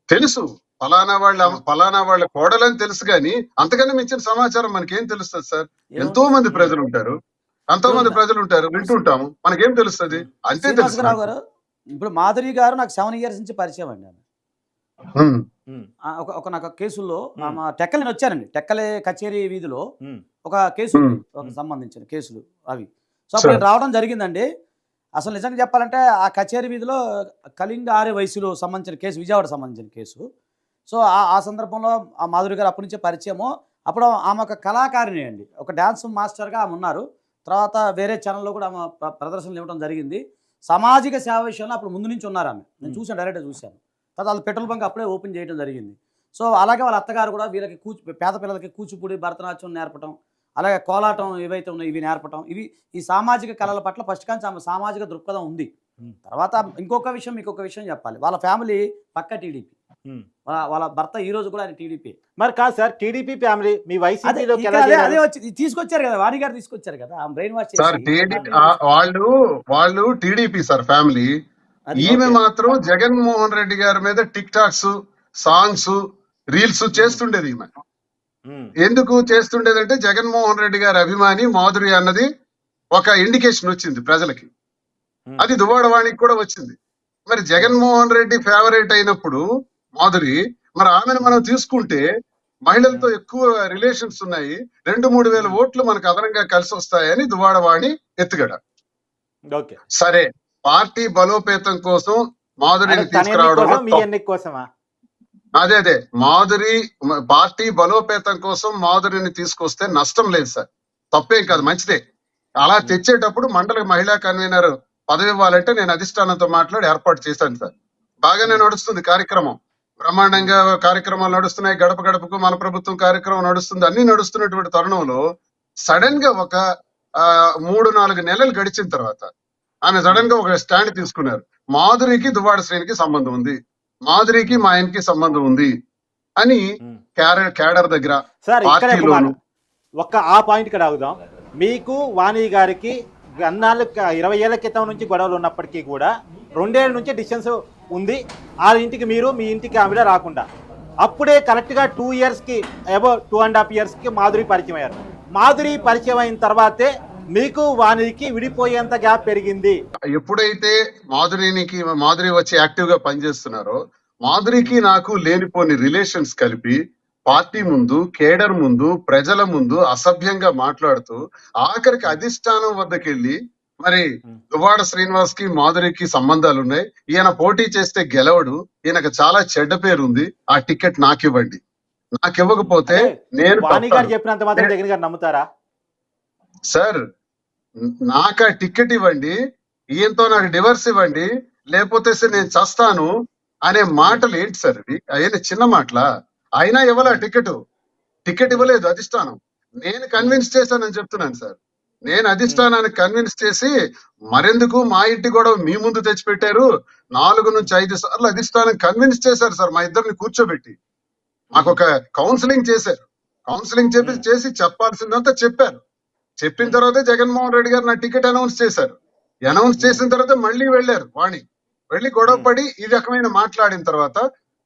తెలుసు. ఫలానా వాళ్ళ కోడలని తెలుసు, కానీ అంతకన్నా మించిన సమాచారం మనకేం తెలుస్తుంది సార్? ఎంతో మంది ప్రజలు ఉంటారు, వింటుంటాము, మనకేం తెలుస్తుంది? అంతే తెలుసు. ఇప్పుడు మాధురి గారు నాకు 7 years నుంచి పరిచయం అండి. ఒక నాకు కేసుల్లో టెక్కలని వచ్చారండి. టెక్కలే కచేరీ వీధిలో ఒక కేసు సంబంధించిన కేసులు అవి. సో అప్పుడు రావడం జరిగిందండి. అసలు నిజంగా చెప్పాలంటే ఆ కచేరీ వీధిలో కళింగ ఆర్య వయసులో సంబంధించిన కేసు, విజయవాడ సంబంధించిన కేసు. సో ఆ సందర్భంలో ఆ మాధురి గారు అప్పటి నుంచే పరిచయము. అప్పుడు ఆమె ఒక కళాకారిణి అండి, ఒక డ్యాన్స్ మాస్టర్గా ఆమె ఉన్నారు. తర్వాత వేరే ఛానల్లో కూడా ఆమె ప్రదర్శనలు ఇవ్వడం జరిగింది. సామాజిక సేవ విషయంలో అప్పుడు ముందు నుంచి ఉన్నారు ఆమె. నేను చూసాను, డైరెక్ట్గా చూశాను. తర్వాత వాళ్ళు పెట్రోల్ బంక్ అప్పుడే ఓపెన్ చేయడం జరిగింది. సో అలాగే వాళ్ళ అత్తగారు కూడా వీళ్ళకి పేద పిల్లలకి కూచిపూడి, భరతనాట్యం నేర్పడం, అలాగే కోలాటం ఏవైతే ఉన్నాయో ఇవి నేర్పడం, ఇవి ఈ సామాజిక కళల పట్ల ఫస్ట్ కానీ ఆమె సామాజిక దృక్పథం ఉంది. తర్వాత ఇంకొక విషయం చెప్పాలి. వాళ్ళ ఫ్యామిలీ పక్క టీడీపీ, వాళ్ళ భర్త ఈ రోజు కూడా ఆయన టీడీపీ. మరి కాదు సార్, టీడీపీ ఫ్యామిలీ మీ వైసీపీలో అదే వచ్చి తీసుకొచ్చారు కదా, వాణి గారు తీసుకొచ్చారు కదా, బ్రెయిన్ వాష్ సార్. వాళ్ళు టీడీపీ సార్ ఫ్యామిలీ. ఈమె మాత్రం జగన్మోహన్ రెడ్డి గారి మీద టిక్ టాక్స్, సాంగ్స్, రీల్స్ చేస్తుండేది. ఈమె ఎందుకు చేస్తుండేదంటే జగన్మోహన్ రెడ్డి గారి అభిమాని మాధురి అన్నది ఒక ఇండికేషన్ వచ్చింది ప్రజలకి. అది దువ్వాడ వాణికి కూడా వచ్చింది. మరి జగన్మోహన్ రెడ్డి ఫేవరెట్ అయినప్పుడు మాధురి, మరి ఆమెను మనం తీసుకుంటే మహిళలతో ఎక్కువ రిలేషన్స్ ఉన్నాయి, 2-3 వేల ఓట్లు మనకు అదనంగా కలిసి వస్తాయని దువ్వాడ వాణి ఎత్తుగడ. సరే, పార్టీ బలోపేతం కోసం మాధురిని తీసుకురావడం, అదే మాధురి పార్టీ బలోపేతం కోసం మాధురిని తీసుకొస్తే నష్టం లేదు సార్, తప్పేం కాదు, మంచిదే. అలా తెచ్చేటప్పుడు మండల మహిళా కన్వీనర్ పదవి ఇవ్వాలంటే నేను అధిష్టానంతో మాట్లాడి ఏర్పాటు చేశాను సార్. బాగానే నడుస్తుంది కార్యక్రమం, బ్రహ్మాండంగా కార్యక్రమాలు నడుస్తున్నాయి. గడప గడపకు మన ప్రభుత్వం కార్యక్రమం నడుస్తుంది. అన్ని నడుస్తున్నటువంటి తరుణంలో సడన్ గా ఒక 3-4 నెలలు గడిచిన తర్వాత ఆమె సడన్ గా ఒక స్టాండ్ తీసుకున్నారు. మాధురికి దువ్వాడ శ్రేణికి సంబంధం ఉంది, మాధురికి మా ఆయనకి సంబంధం ఉంది అని క్యాడర్ దగ్గర ఒక్క ఆ పాయింట్ ఇక్కడ ఆగుదాం. మీకు వాణి గారికి 20 ఏళ్ల క్రితం నుంచి గొడవలు ఉన్నప్పటికీ కూడా 2 ఏళ్ల నుంచి డిస్టెన్స్ ఉంది. ఆ ఇంటికి మీరు, మీ ఇంటికి ఆవిడ రాకుండా అప్పుడే కరెక్ట్గా 2 yearsకి అబౌవ్ 2.5 yearsకి మాధురి పరిచయం అయ్యారు. మాధురి పరిచయం అయిన తర్వాతే మీకు వాణికి విడిపోయేంత గ్యాప్ పెరిగింది. ఎప్పుడైతే మాధురి వచ్చి యాక్టివ్ గా పనిచేస్తున్నారో, మాధురికి నాకు లేనిపోని రిలేషన్స్ కలిపి పార్టీ ముందు, కేడర్ ముందు, ప్రజల ముందు అసభ్యంగా మాట్లాడుతూ ఆఖరికి అధిష్టానం వద్దకెళ్ళి మరి దువ్వాడ శ్రీనివాస్ కి మాధురికి సంబంధాలు ఉన్నాయి, ఈయన పోటీ చేస్తే గెలవడు, ఈయనకు చాలా చెడ్డ పేరు ఉంది, ఆ టికెట్ నాకు ఇవ్వండి, నాకు ఇవ్వకపోతే నేను చెప్పినంత మాత్రం జగన్ గారు నమ్ముతారా సార్? నాకు ఆ టికెట్ ఇవ్వండి, ఈయనతో నాకు డివర్స్ ఇవ్వండి, లేకపోతే సార్ నేను చస్తాను అనే మాటలు ఏంటి సార్? అవి అయినా చిన్న మాటలా? అయినా ఇవ్వలే టికెట్ ఇవ్వలేదు అధిష్టానం. నేను కన్విన్స్ చేశానని చెప్తున్నాను సార్. నేను అధిష్టానానికి కన్విన్స్ చేసి మరెందుకు మా ఇంటి గొడవ మీ ముందు తెచ్చిపెట్టారు, 4 నుంచి 5 సార్లు అధిష్టానం కన్విన్స్ చేశారు సార్ మా ఇద్దరిని కూర్చోబెట్టి. మాకు ఒక కౌన్సిలింగ్ చేశారు. కౌన్సిలింగ్ చేసి చెప్పాల్సిందంతా చెప్పారు. చెప్పిన తర్వాత జగన్మోహన్ రెడ్డి గారు నా టికెట్ అనౌన్స్ చేశారు. అనౌన్స్ చేసిన తర్వాత మళ్ళీ వెళ్ళారు వాణి. వెళ్ళి గొడవ పడి ఈ రకమైన మాట్లాడిన తర్వాత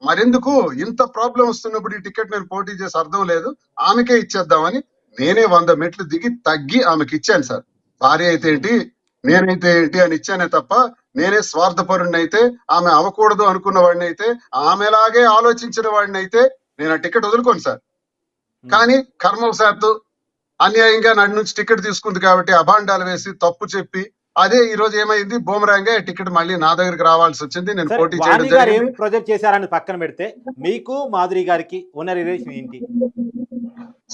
మరెందుకు ఇంత ప్రాబ్లం వస్తున్నప్పుడు ఈ టికెట్ నేను పోటీ చేసి అర్థం లేదు, ఆమెకే ఇచ్చేద్దామని నేనే 100 మెట్లు దిగి తగ్గి ఆమెకి ఇచ్చాను సార్. భార్య అయితే ఏంటి నేనైతే ఏంటి అని ఇచ్చానే తప్ప నేనే స్వార్థపరుణ్ణి అయితే, ఆమె అవ్వకూడదు అనుకున్న వాడిని అయితే, ఆమెలాగే ఆలోచించిన వాడిని అయితే నేను ఆ టికెట్ వదులుకోను సార్. కానీ కర్మవశాత్తు అన్యాయంగా నన్ను నుంచి టికెట్ తీసుకుంది కాబట్టి అభాండాలు వేసి తప్పు చెప్పి అదే ఈ రోజు ఏమైంది, బూమరాంగా టికెట్ మళ్ళీ నా దగ్గరికి రావాల్సి వచ్చింది. నేను సరే, పోటీ వాణి చేయడం గారు ఏం జరిగింది. ప్రొజెక్ట్ చేశారని పక్కన పెడితే మీకు మాధురి గారికి ఉన్న రిలేషన్ ఏంటి?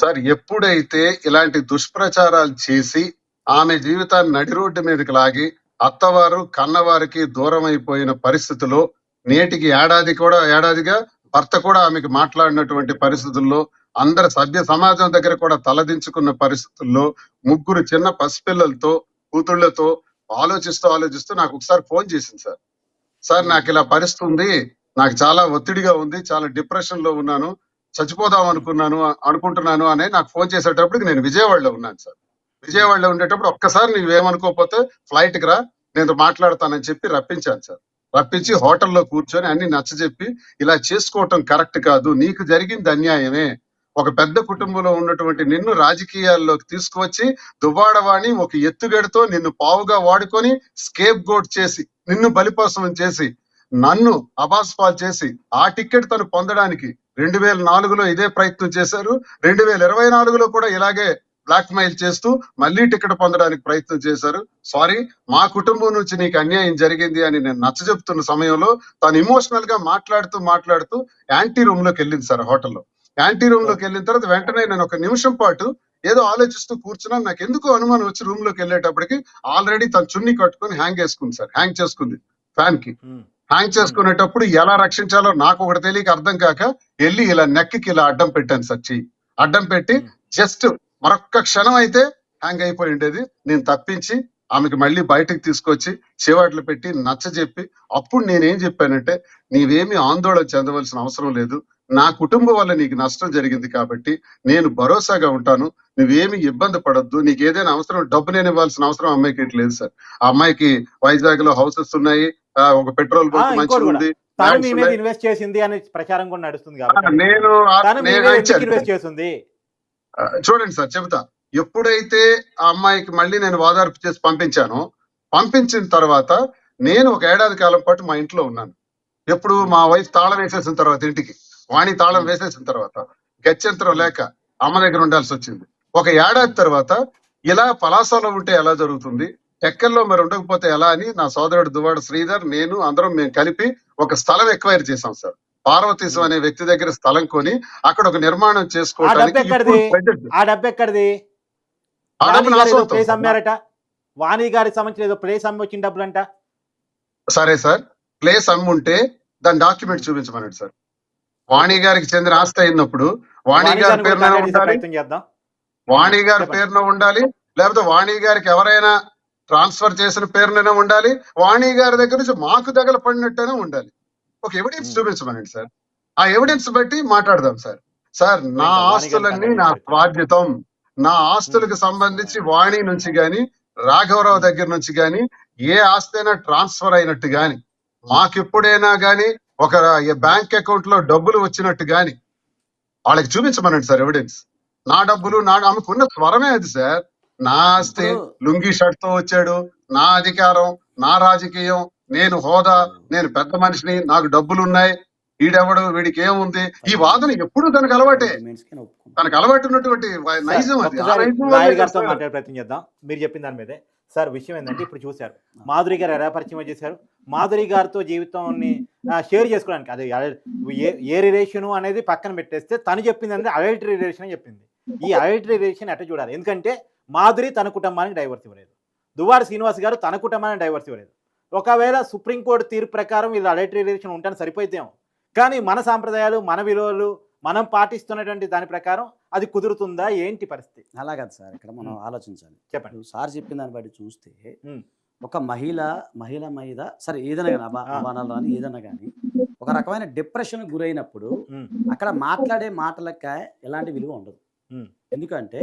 సార్ ఎప్పుడైతే ఇలాంటి దుష్ప్రచారాలు చేసి ఆమె జీవితాన్ని నడి రోడ్డు మీదకి లాగి అత్తవారు కన్నవారికి దూరం అయిపోయిన పరిస్థితిలో నేటికి ఏడాదిగా భర్త కూడా ఆమెకి మాట్లాడినటువంటి పరిస్థితుల్లో అందరి సభ్య సమాజం దగ్గర కూడా తలదించుకున్న పరిస్థితుల్లో 3 చిన్న పసిపిల్లలతో కూతుళ్లతో ఆలోచిస్తూ నాకు ఒకసారి ఫోన్ చేసింది సార్. సార్ నాకు ఇలా పరిస్థితి ఉంది, నాకు చాలా ఒత్తిడిగా ఉంది, చాలా డిప్రెషన్ లో ఉన్నాను, చచ్చిపోదాం అనుకుంటున్నాను అని నాకు ఫోన్ చేసేటప్పటికి నేను విజయవాడలో ఉన్నాను సార్. విజయవాడలో ఉండేటప్పుడు ఒక్కసారి నువ్వేమనుకోకపోతే ఫ్లైట్ కి రా, నేను మాట్లాడతానని చెప్పి రప్పించాను సార్. రప్పించి హోటల్లో కూర్చొని అన్ని నచ్చజెప్పి ఇలా చేసుకోవటం కరెక్ట్ కాదు, నీకు జరిగింది అన్యాయమే, ఒక పెద్ద కుటుంబంలో ఉన్నటువంటి నిన్ను రాజకీయాల్లోకి తీసుకువచ్చి దువ్వాడవాణి ఒక ఎత్తుగడతో నిన్ను పావుగా వాడుకొని స్కేప్ గోట్ చేసి నిన్ను బలిపశువం చేసి నన్ను అబాస్పాల్ చేసి ఆ టికెట్ తను పొందడానికి 2004లో ఇదే ప్రయత్నం చేశారు. 2024లో కూడా ఇలాగే బ్లాక్ మెయిల్ చేస్తూ మళ్ళీ టికెట్ పొందడానికి ప్రయత్నం చేశారు. సారీ, మా కుటుంబం నుంచి నీకు అన్యాయం జరిగింది అని నేను నచ్చజెప్తున్న సమయంలో తను ఇమోషనల్ గా మాట్లాడుతూ యాంటీ రూమ్ లోకి వెళ్ళింది సార్. హోటల్లో యాంటీ రూమ్ లోకి వెళ్ళిన తర్వాత వెంటనే నేను ఒక నిమిషం పాటు ఏదో ఆలోచిస్తూ కూర్చున్నాను. నాకు ఎందుకు అనుమానం వచ్చి రూమ్ లోకి వెళ్ళేటప్పటికి ఆల్రెడీ తన చున్ని కట్టుకుని హ్యాంగ్ చేసుకుంది ఫ్యాన్ కి. హ్యాంగ్ చేసుకునేటప్పుడు ఎలా రక్షించాలో నాకు ఒకటి తెలియక అర్థం కాక వెళ్ళి ఇలా నెక్కి ఇలా అడ్డం పెట్టాను సచ్చి. అడ్డం పెట్టి జస్ట్ మరొక్క క్షణం అయితే హ్యాంగ్ అయిపోయి ఉండేది. నేను తప్పించి ఆమెకి మళ్ళీ బయటకు తీసుకొచ్చి చివాట్లు పెట్టి నచ్చజెప్పి అప్పుడు నేనేం చెప్పానంటే, నీవేమి ఆందోళన చెందవలసిన అవసరం లేదు, నా కుటుంబం వల్ల నీకు నష్టం జరిగింది కాబట్టి నేను భరోసాగా ఉంటాను, నువ్వేమి ఇబ్బంది పడద్దు, నీకు ఏదైనా అవసరం డబ్బు నేను ఇవ్వాల్సిన అవసరం అమ్మాయికి ఏంటి లేదు సార్. ఆ అమ్మాయికి వైజాగ్ లో హౌసెస్ ఉన్నాయి, ఒక పెట్రోల్ బంక్ మంచిగా ఉంది, ఇన్వెస్ట్ చేసింది అనే ప్రచారం కూడా నడుస్తుంది కాబట్టి నేను ఇన్వెస్ట్ చేసింది. చూడండి సార్ చెబుతా. ఎప్పుడైతే ఆ అమ్మాయికి మళ్ళీ నేను వాదార్పు చేసి పంపించిన తర్వాత నేను ఒక ఏడాది కాలం పాటు మా ఇంట్లో ఉన్నాను. ఎప్పుడు మా వైఫ్ తాళం వేసేసిన తర్వాత, ఇంటికి వాణి తాళం వేసేసిన తర్వాత గత్యంతరం లేక అమ్మ దగ్గర ఉండాల్సి వచ్చింది. ఒక ఏడాది తర్వాత ఇలా పలాసలో ఉంటే ఎలా జరుగుతుంది, టెక్కల్లో మరి ఉండకపోతే ఎలా అని నా సోదరుడు దువ్వాడ శ్రీధర్ నేను అందరం మేము కలిపి ఒక స్థలం ఎక్వైర్ చేసాం సార్. పార్వతీశం అనే వ్యక్తి దగ్గర స్థలం కొని అక్కడ ఒక నిర్మాణం చేసుకోవడానికి అమ్మారట. వాణి గారికి సంబంధించిన ఏదో ప్లేస్ అమ్మి వచ్చిన డబ్బులు అంట. సరే సార్, ప్లేస్ అమ్ముంటే దాని డాక్యుమెంట్ చూపించమన్నాడు సార్. వాణి గారికి చెందిన ఆస్తి అయినప్పుడు వాణి గారి పేరున ఉండాలి, లేకపోతే వాణి గారికి ఎవరైనా ట్రాన్స్ఫర్ చేసిన పేరునైనా ఉండాలి, వాణి గారి దగ్గర నుంచి మాకు దగ్గర పడినట్టయినా ఉండాలి. ఒక ఎవిడెన్స్ చూపించమనండి సార్. ఆ ఎవిడెన్స్ బట్టి మాట్లాడదాం సార్. సార్ నా ఆస్తులన్నీ నా బాధ్యతం. నా ఆస్తులకు సంబంధించి వాణి నుంచి గాని రాఘవరావు దగ్గర నుంచి గాని ఏ ఆస్తి అయినా ట్రాన్స్ఫర్ అయినట్టు గాని, మాకెప్పుడైనా గాని ఒక బ్యాంక్ అకౌంట్ లో డబ్బులు వచ్చినట్టు గాని వాళ్ళకి చూపించమనండి సార్ ఎవిడెన్స్. నా డబ్బులు ఆమెకున్న స్వరమే అది సార్. నా ఆస్తి, లుంగి షర్ట్ తో వచ్చాడు, నా అధికారం, నా రాజకీయం, నేను హోదా, నేను పెద్ద మనిషిని, నాకు డబ్బులు ఉన్నాయి, వీడెవడు, వీడికి ఏముంది, ఈ వాదన ఎప్పుడు తనకు అలవాటే. తనకు అలవాటు ఉన్నటువంటి నైజం అది. మాట్లాడే ప్రయత్నం చేద్దాం మీరు చెప్పిన దాని మీదే. సార్ విషయం ఏంటంటే ఇప్పుడు చూశారు మాధురి గారు ఎలా పరిచయం చేశారు. మాధురి గారితో జీవితాన్ని షేర్ చేసుకోవడానికి అది ఏ రిలేషను అనేది పక్కన పెట్టేస్తే తను చెప్పింది అంటే అడల్టరీ రిలేషన్ అని చెప్పింది. ఈ అడల్టరీ రిలేషన్ ఎట్లా చూడాలి? ఎందుకంటే మాధురి తన కుటుంబానికి డైవర్స్ ఇవ్వలేదు, దువ్వాడ శ్రీనివాస్ గారు తన కుటుంబానికి డైవర్స్ ఇవ్వలేదు. ఒకవేళ సుప్రీంకోర్టు తీర్పు ప్రకారం ఇది అడల్టరీ రిలేషన్ ఉంటాను సరిపోతేమో, కానీ మన సాంప్రదాయాలు, మన విలువలు, మనం పాటిస్తున్నటువంటి దాని ప్రకారం అది కుదురుతుందా ఏంటి పరిస్థితి? అలా కాదు సార్, ఇక్కడ మనం ఆలోచించాలి. చెప్పండి. ఇప్పుడు సార్ చెప్పిన దాన్ని బట్టి చూస్తే ఉమ్, ఒక మహిళ మీద సరే ఏదైనా కానీ అభానాలు కానీ ఏదైనా కానీ ఒక రకమైన డిప్రెషన్ గురైనప్పుడు ఉమ్, అక్కడ మాట్లాడే మాటలకి ఎలాంటి విలువ ఉండదు. ఉమ్, ఎందుకంటే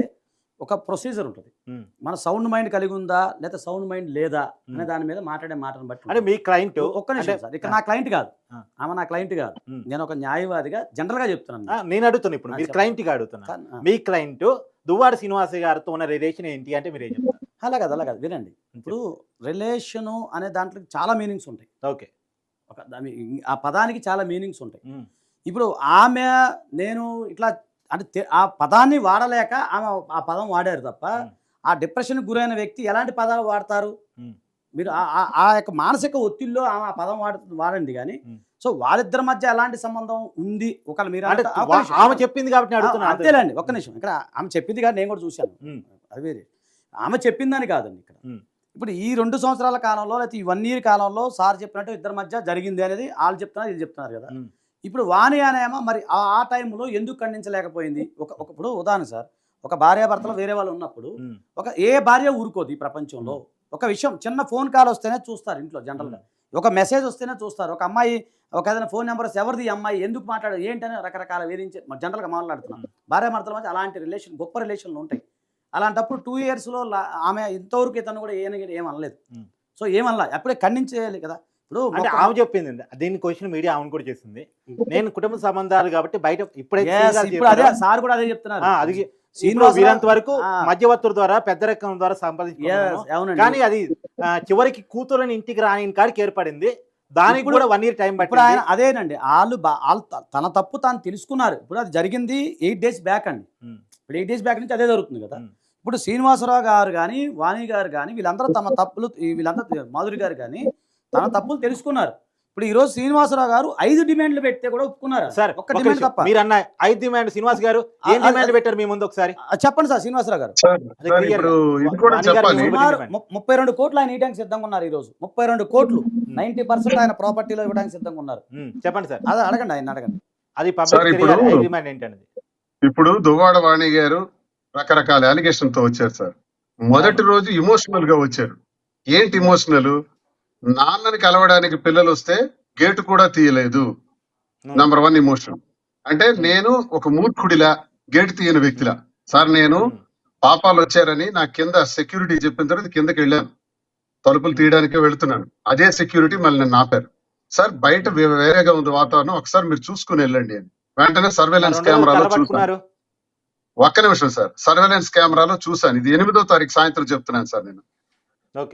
ఒక ప్రొసీజర్ ఉంటుంది. ఉమ్. మన సౌండ్ మైండ్ కలిగి ఉందా లేదా సౌండ్ మైండ్ లేదా అనే దాని మీద మాట్లాడే మాటను బట్టి అంటే మీ క్లయింట్ ఒక్క నిమిషం సార్, ఇక్కడ నా క్లయింట్ కాదు, ఆ. ఆమె నా క్లయింట్ కాదు, ఉమ్. నేను ఒక న్యాయవాదిగా జనరల్ గా చెప్తున్నాను. నేను అడుగుతున్నా ఇప్పుడు మీరు చెప్పండి. క్లయింట్ గా అడుగుతున్నా. మీ క్లయింట్ దువ్వాడ శ్రీనివాస్ గారితో ఉన్న రిలేషన్ ఏంటి అంటే మీరు ఏం చెప్తారు? అలా కాదు వినండి. ఇప్పుడు రిలేషను అనే దాంట్లో చాలా మీనింగ్స్ ఉంటాయి. ఓకే. ఆ పదానికి చాలా మీనింగ్స్ ఉంటాయి. ఉమ్, ఇప్పుడు ఆమె నేను ఇట్లా అంటే ఆ పదాన్ని వాడలేక ఆమె ఆ పదం వాడారు తప్ప ఆ డిప్రెషన్కి గురైన వ్యక్తి ఎలాంటి పదాలు వాడతారు? ఉమ్, మీరు ఆ యొక్క మానసిక ఒత్తిడిలో ఆమె ఆ పదం వాడండి కానీ. ఉమ్. సో వాళ్ళిద్దరి మధ్య ఎలాంటి సంబంధం ఉంది ఒకవేళ మీరు అంటే ఒక్క నిమిషం. ఆమె చెప్పింది కాబట్టి నేను అడుగుతున్నా. అంతేలేండి, ఒక్క నిమిషం. ఇక్కడ ఆమె చెప్పింది కానీ నేను కూడా చూశాను, ఉమ్, అది వేరే. ఆమె చెప్పిందని కాదండి ఇక్కడ. ఉమ్, ఇప్పుడు ఈ 2 సంవత్సరాల కాలంలో లేకపోతే ఈ 1 year కాలంలో సార్ చెప్పినట్టు ఇద్దరి మధ్య జరిగింది అనేది వాళ్ళు చెప్తున్నారు, వీళ్ళు చెప్తున్నారు కదా. ఉమ్, ఇప్పుడు వాణి అనేమో మరి ఆ టైంలో ఎందుకు ఖండించలేకపోయింది? ఇప్పుడు ఉదాహరణ సార్, ఒక భార్యాభర్తలు వేరే వాళ్ళు ఉన్నప్పుడు ఉమ్, ఏ భార్య ఊరుకోదు ఈ ప్రపంచంలో. ఒక విషయం, చిన్న ఫోన్ కాల్ వస్తేనే చూస్తారు ఇంట్లో జనరల్గా, ఒక మెసేజ్ వస్తేనే చూస్తారు. ఒక అమ్మాయి ఒక ఏదైనా ఫోన్ నెంబర్స్ ఎవరిది ఈ అమ్మాయి ఎందుకు మాట్లాడదు ఏంటని రకరకాల వేధించే జనరల్గా మాట్లాడుతున్నాం. భార్యాభర్తల మధ్య అలాంటి రిలేషన్ గొప్ప రిలేషన్లు ఉంటాయి. అలాంటప్పుడు 2 yearsలో ఆమె ఇంతవరకు ఇతను కూడా ఏమనలేదు. సో ఏమనలా, అప్పుడే ఖండించేయాలి కదా. ఇప్పుడు అంటే ఆమె చెప్పింది దీని క్వశ్చన్ మీడియా ఆమె కూడా చేసింది. నేను కుటుంబ సంబంధాలు కాబట్టి బయట ఇప్పుడైతే ఇప్పుడు అదే సార్ కూడా అదే చెప్తున్నారు. అది వీరంత వరకు మధ్యవర్తుల ద్వారా పెద్దరికం ద్వారా సంపాదించుకున్నాను, కానీ అది చివరికి కూతురుని ఇంటికి రాని కాడికి ఏర్పడింది. దానికి కూడా 1 year టైం ఇప్పుడు ఆయన అదేనండి, వాళ్ళు తన తప్పు తాను తెలుసుకున్నారు. ఇప్పుడు అది జరిగింది 8 days బ్యాక్ అండి. ఇప్పుడు 8 days బ్యాక్ నుంచి అదే జరుగుతుంది కదా. ఇప్పుడు శ్రీనివాసరావు గారు కానీ వాణి గారు కానీ వీళ్ళందరూ తమ తప్పులు, వీళ్ళందరూ మాధురి గారు కానీ తన తప్పులు తెలుసుకున్నారు. ఇప్పుడు ఈ రోజు శ్రీనివాసరావు గారు 5 డిమాండ్లు పెడితే కూడా ఒప్పుకున్నారు సార్. ఒక్క డిమాండ్ తప్ప. మీరు అన్న 5 డిమాండ్ శ్రీనివాస్ గారు ఏం డిమాండ్ పెట్టారు మీ ముందు ఒకసారి చెప్పండి సార్. శ్రీనివాసరావు గారు ఇప్పుడు ఇది కూడా చెప్పాలి. 32 కోట్లు ఆయన ఇవ్వడానికి సిద్ధంగా ఉన్నారు. ఈ రోజు 32 కోట్లు 90% ఆయన ప్రాపర్టీలో ఇవ్వడానికి సిద్ధంగా ఉన్నారు. చెప్పండి సార్, అదే అడగండి, ఆయన అడగండి. అది డిమాండ్ ఏంటనేది. ఇప్పుడు దువ్వాడ వాణి గారు రకరకాల అలిగేషన్ తో వచ్చారు సార్. మొదటి రోజు ఇమోషనల్ గా వచ్చారు. ఏంటి ఇమోషనల్? నాన్నని కలవడానికి పిల్లలు వస్తే గేటు కూడా తీయలేదు. Number 1 emotion. అంటే నేను ఒక మూర్ఖుడిలా గేటు తీయని వ్యక్తిలా సార్, నేను పాపాలు వచ్చారని నా కింద సెక్యూరిటీ చెప్పిన తర్వాత కిందకి వెళ్ళాను, తలుపులు తీయడానికే వెళుతున్నాను. అదే సెక్యూరిటీ మళ్ళీ నన్ను ఆపారు. సార్ బయట వేరేగా ఉంది వాతావరణం, ఒకసారి మీరు చూసుకుని వెళ్ళండి అని. వెంటనే సర్వేలెన్స్ కెమెరాలో చూసాను. ఒక్క నిమిషం సార్, సర్వేలెన్స్ కెమెరాలో చూసాను. ఇది 8వ తారీఖు సాయంత్రం చెప్తున్నాను సార్. నేను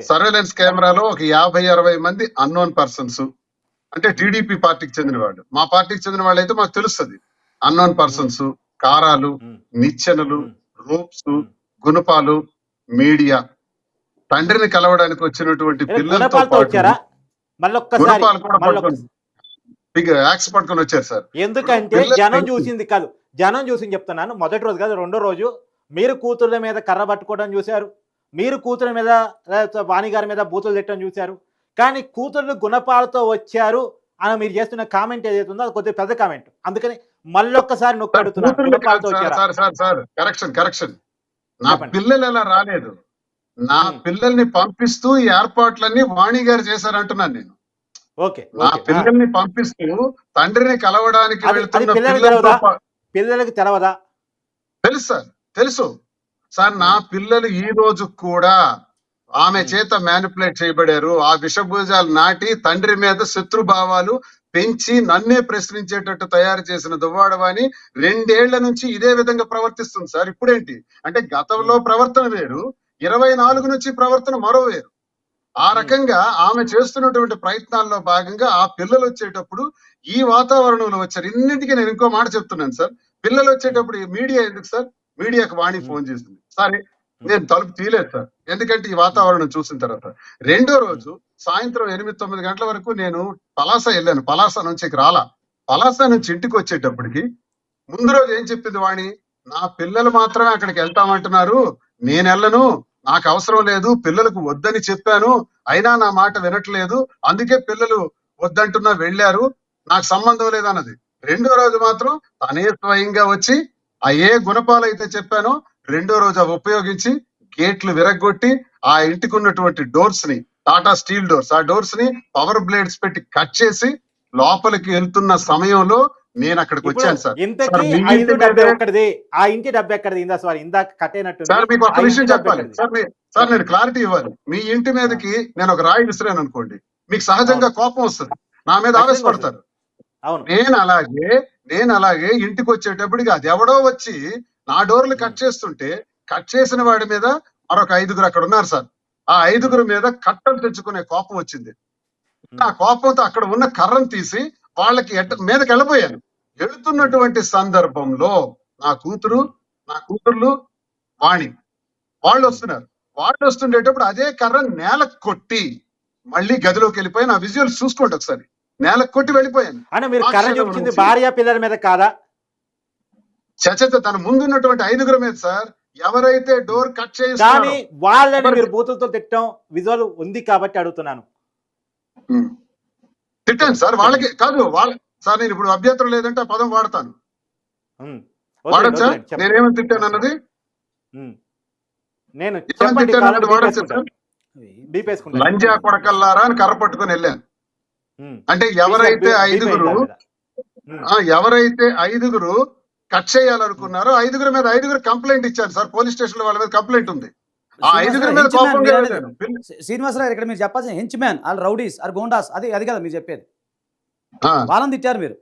సర్వేలెన్స్ కెమెరాలో ఒక 50-60 మంది అన్నోన్ పర్సన్స్, అంటే టీడీపీ పార్టీకి చెందిన వాళ్ళు, మా పార్టీకి చెందిన వాళ్ళు అయితే మాకు తెలుస్తుంది. అన్నోన్ పర్సన్స్, కారాలు, నిచ్చెనలు, రోప్స్, గుణపాలు, మీడియా, తండ్రిని కలవడానికి వచ్చినటువంటి పిల్లలతో యాక్స్ పట్టుకొని వచ్చారు సార్. ఎందుకంటే జనం చూసింది చెప్తున్నాను. మొదటి రోజు కాదు, 2వ రోజు మీరు కూతుర్ల మీద కర్ర పట్టుకోవడం చూశారు, మీరు కూతురు మీద వాణి గారి మీద బూతులు తిట్టడం చూశారు. కానీ కూతుర్లు గుణపాలతో వచ్చారు అని మీరు చేస్తున్న కామెంట్ ఏదైతే ఉందో అది కొద్దిగా పెద్ద కామెంట్. అందుకని మళ్ళొక్కసారి నొక్కి అడుగుతున్నారు. కరెక్షన్. నా పిల్లలు ఎలా రాలేదు, నా పిల్లల్ని పంపిస్తూ ఈ ఏర్పాట్లన్నీ వాణి గారు చేశారంటున్నాను నేను. నా పిల్లల్ని పంపిస్తూ తండ్రిని కలవడానికి వెళ్తున్న పిల్లలకి తెలవదా? తెలుసు సార్, తెలుసు సార్. నా పిల్లలు ఈ రోజు కూడా ఆమె చేత మ్యానిపులేట్ చేయబడారు. ఆ విషభూజాలు నాటి తండ్రి మీద శత్రుభావాలు పెంచి నన్నే ప్రశ్నించేటట్టు తయారు చేసిన దువ్వాడవాణి 2 ఏళ్ల నుంచి ఇదే విధంగా ప్రవర్తిస్తుంది సార్. ఇప్పుడేంటి అంటే గతంలో ప్రవర్తన వేరు, 24 నుంచి ప్రవర్తన మరో వేరు. ఆ రకంగా ఆమె చేస్తున్నటువంటి ప్రయత్నాల్లో భాగంగా ఆ పిల్లలు వచ్చేటప్పుడు ఈ వాతావరణంలో వచ్చారు. ఇన్నింటికి నేను ఇంకో మాట చెప్తున్నాను సార్. పిల్లలు వచ్చేటప్పుడు మీడియా ఎందుకు సార్? మీడియాకు వాణి ఫోన్ చేసింది. సరే నేను తలుపు తీయలేదు సార్, ఎందుకంటే ఈ వాతావరణం చూసిన తర్వాత. 2వ రోజు సాయంత్రం 8-9 గంటల వరకు నేను పలాస వెళ్ళాను. పలాస నుంచి రాలా. పలాస నుంచి ఇంటికి వచ్చేటప్పటికి ముందు రోజు ఏం చెప్పింది వాణి? నా పిల్లలు మాత్రమే అక్కడికి వెళ్తామంటున్నారు, నేను వెళ్ళను, నాకు అవసరం లేదు, పిల్లలకు వద్దని చెప్పాను, అయినా నా మాట వినట్లేదు, అందుకే పిల్లలు వద్దంటున్నా వెళ్ళారు, నాకు సంబంధం లేదన్నది. 2వ రోజు మాత్రం తనే స్వయంగా వచ్చి ఆ ఏ గుణపాలు అయితే చెప్పానో రెండో రోజు అవి ఉపయోగించి గేట్లు విరగ్గొట్టి ఆ ఇంటికి ఉన్నటువంటి డోర్స్ ని, టాటా స్టీల్ డోర్స్, ఆ డోర్స్ ని పవర్ బ్లేడ్స్ పెట్టి కట్ చేసి లోపలికి వెళ్తున్న సమయంలో నేను అక్కడికి వచ్చాను సార్. ఇంతకీ సార్, మీ ఆ ఇంటి ఇల్లు డబ్బు మీదే- ఎక్కడిది? ఆ ఇంటి డబ్బు ఎక్కడిది? ఇందాక కట్ అయినట్టు సార్ మీకు ఒక విషయం చెప్పాలి సార్, నేను క్లారిటీ ఇవ్వాలి. మీ ఇంటి మీదకి నేను ఒక రాయి విసిరాను అనుకోండి, మీకు సహజంగా కోపం వస్తుంది, నా మీద ఆవేశపడతారు. అవును. నేను అలాగే ఇంటికి వచ్చేటప్పటికి అది ఎవడో వచ్చి నా డోర్లు కట్ చేస్తుంటే కట్ చేసిన వాడి మీద మరొక 5గురు అక్కడ ఉన్నారు సార్. ఆ 5గురు మీద కట్టలు తెచ్చుకునే కోపం వచ్చింది. ఆ కోపంతో అక్కడ ఉన్న కర్రను తీసి వాళ్ళకి మీదకి వెళ్ళిపోయాను. వెళుతున్నటువంటి సందర్భంలో నా కూతుర్లు వాణి వాళ్ళు వస్తున్నారు. వాళ్ళు వస్తుండేటప్పుడు అదే కర్ర నేలకు కొట్టి మళ్ళీ గదిలోకి వెళ్ళిపోయి, నా విజువల్స్ చూసుకోండి ఒకసారి, నేలకు కొట్టి వెళ్ళిపోయాను. అంటే మీరు కర్ర చూపించింది భార్య పిల్లల మీద కాదా? చచత తన ముందున్నటువంటి 5గురు మీద సార్. ఎవరైతే డోర్ కట్ కానీ చేస్తారో వాళ్ళని మీరు బూతులతో తిట్టడం విజువల్ ఉంది కాబట్టి అడుగుతున్నాను. తిట్టాను సార్. వాళ్ళకి కాదు, సార్ నేను ఇప్పుడు అభ్యంతరం లేదంటే ఆ పదం వాడతాను. వాడచ్చా? నేనేమని తిట్టాను అన్నది, నేను ఏమని తిట్టాను అన్నది వాడచ్చా సార్? లంజా కొడకల్లారా అని కర్ర పట్టుకుని వెళ్ళాను. అంటే ఎవరైతే ఐదుగురు కట్ చేయాలనుకున్నారో 5గురు మీద 5గురు కంప్లైంట్ ఇచ్చాను సార్. పోలీస్ స్టేషన్ లో వాళ్ళ మీద కంప్లైంట్ ఉంది. ఆ 5గురు మీద కోపంగా వెళ్ళాను. శ్రీనివాసరావు ఇక్కడ మీరు చెప్పాల్సిన henchman, all rowdies are goondas, అది కదా మీరు చెప్పేది. వాళ్ళని తిట్టారు మీరు.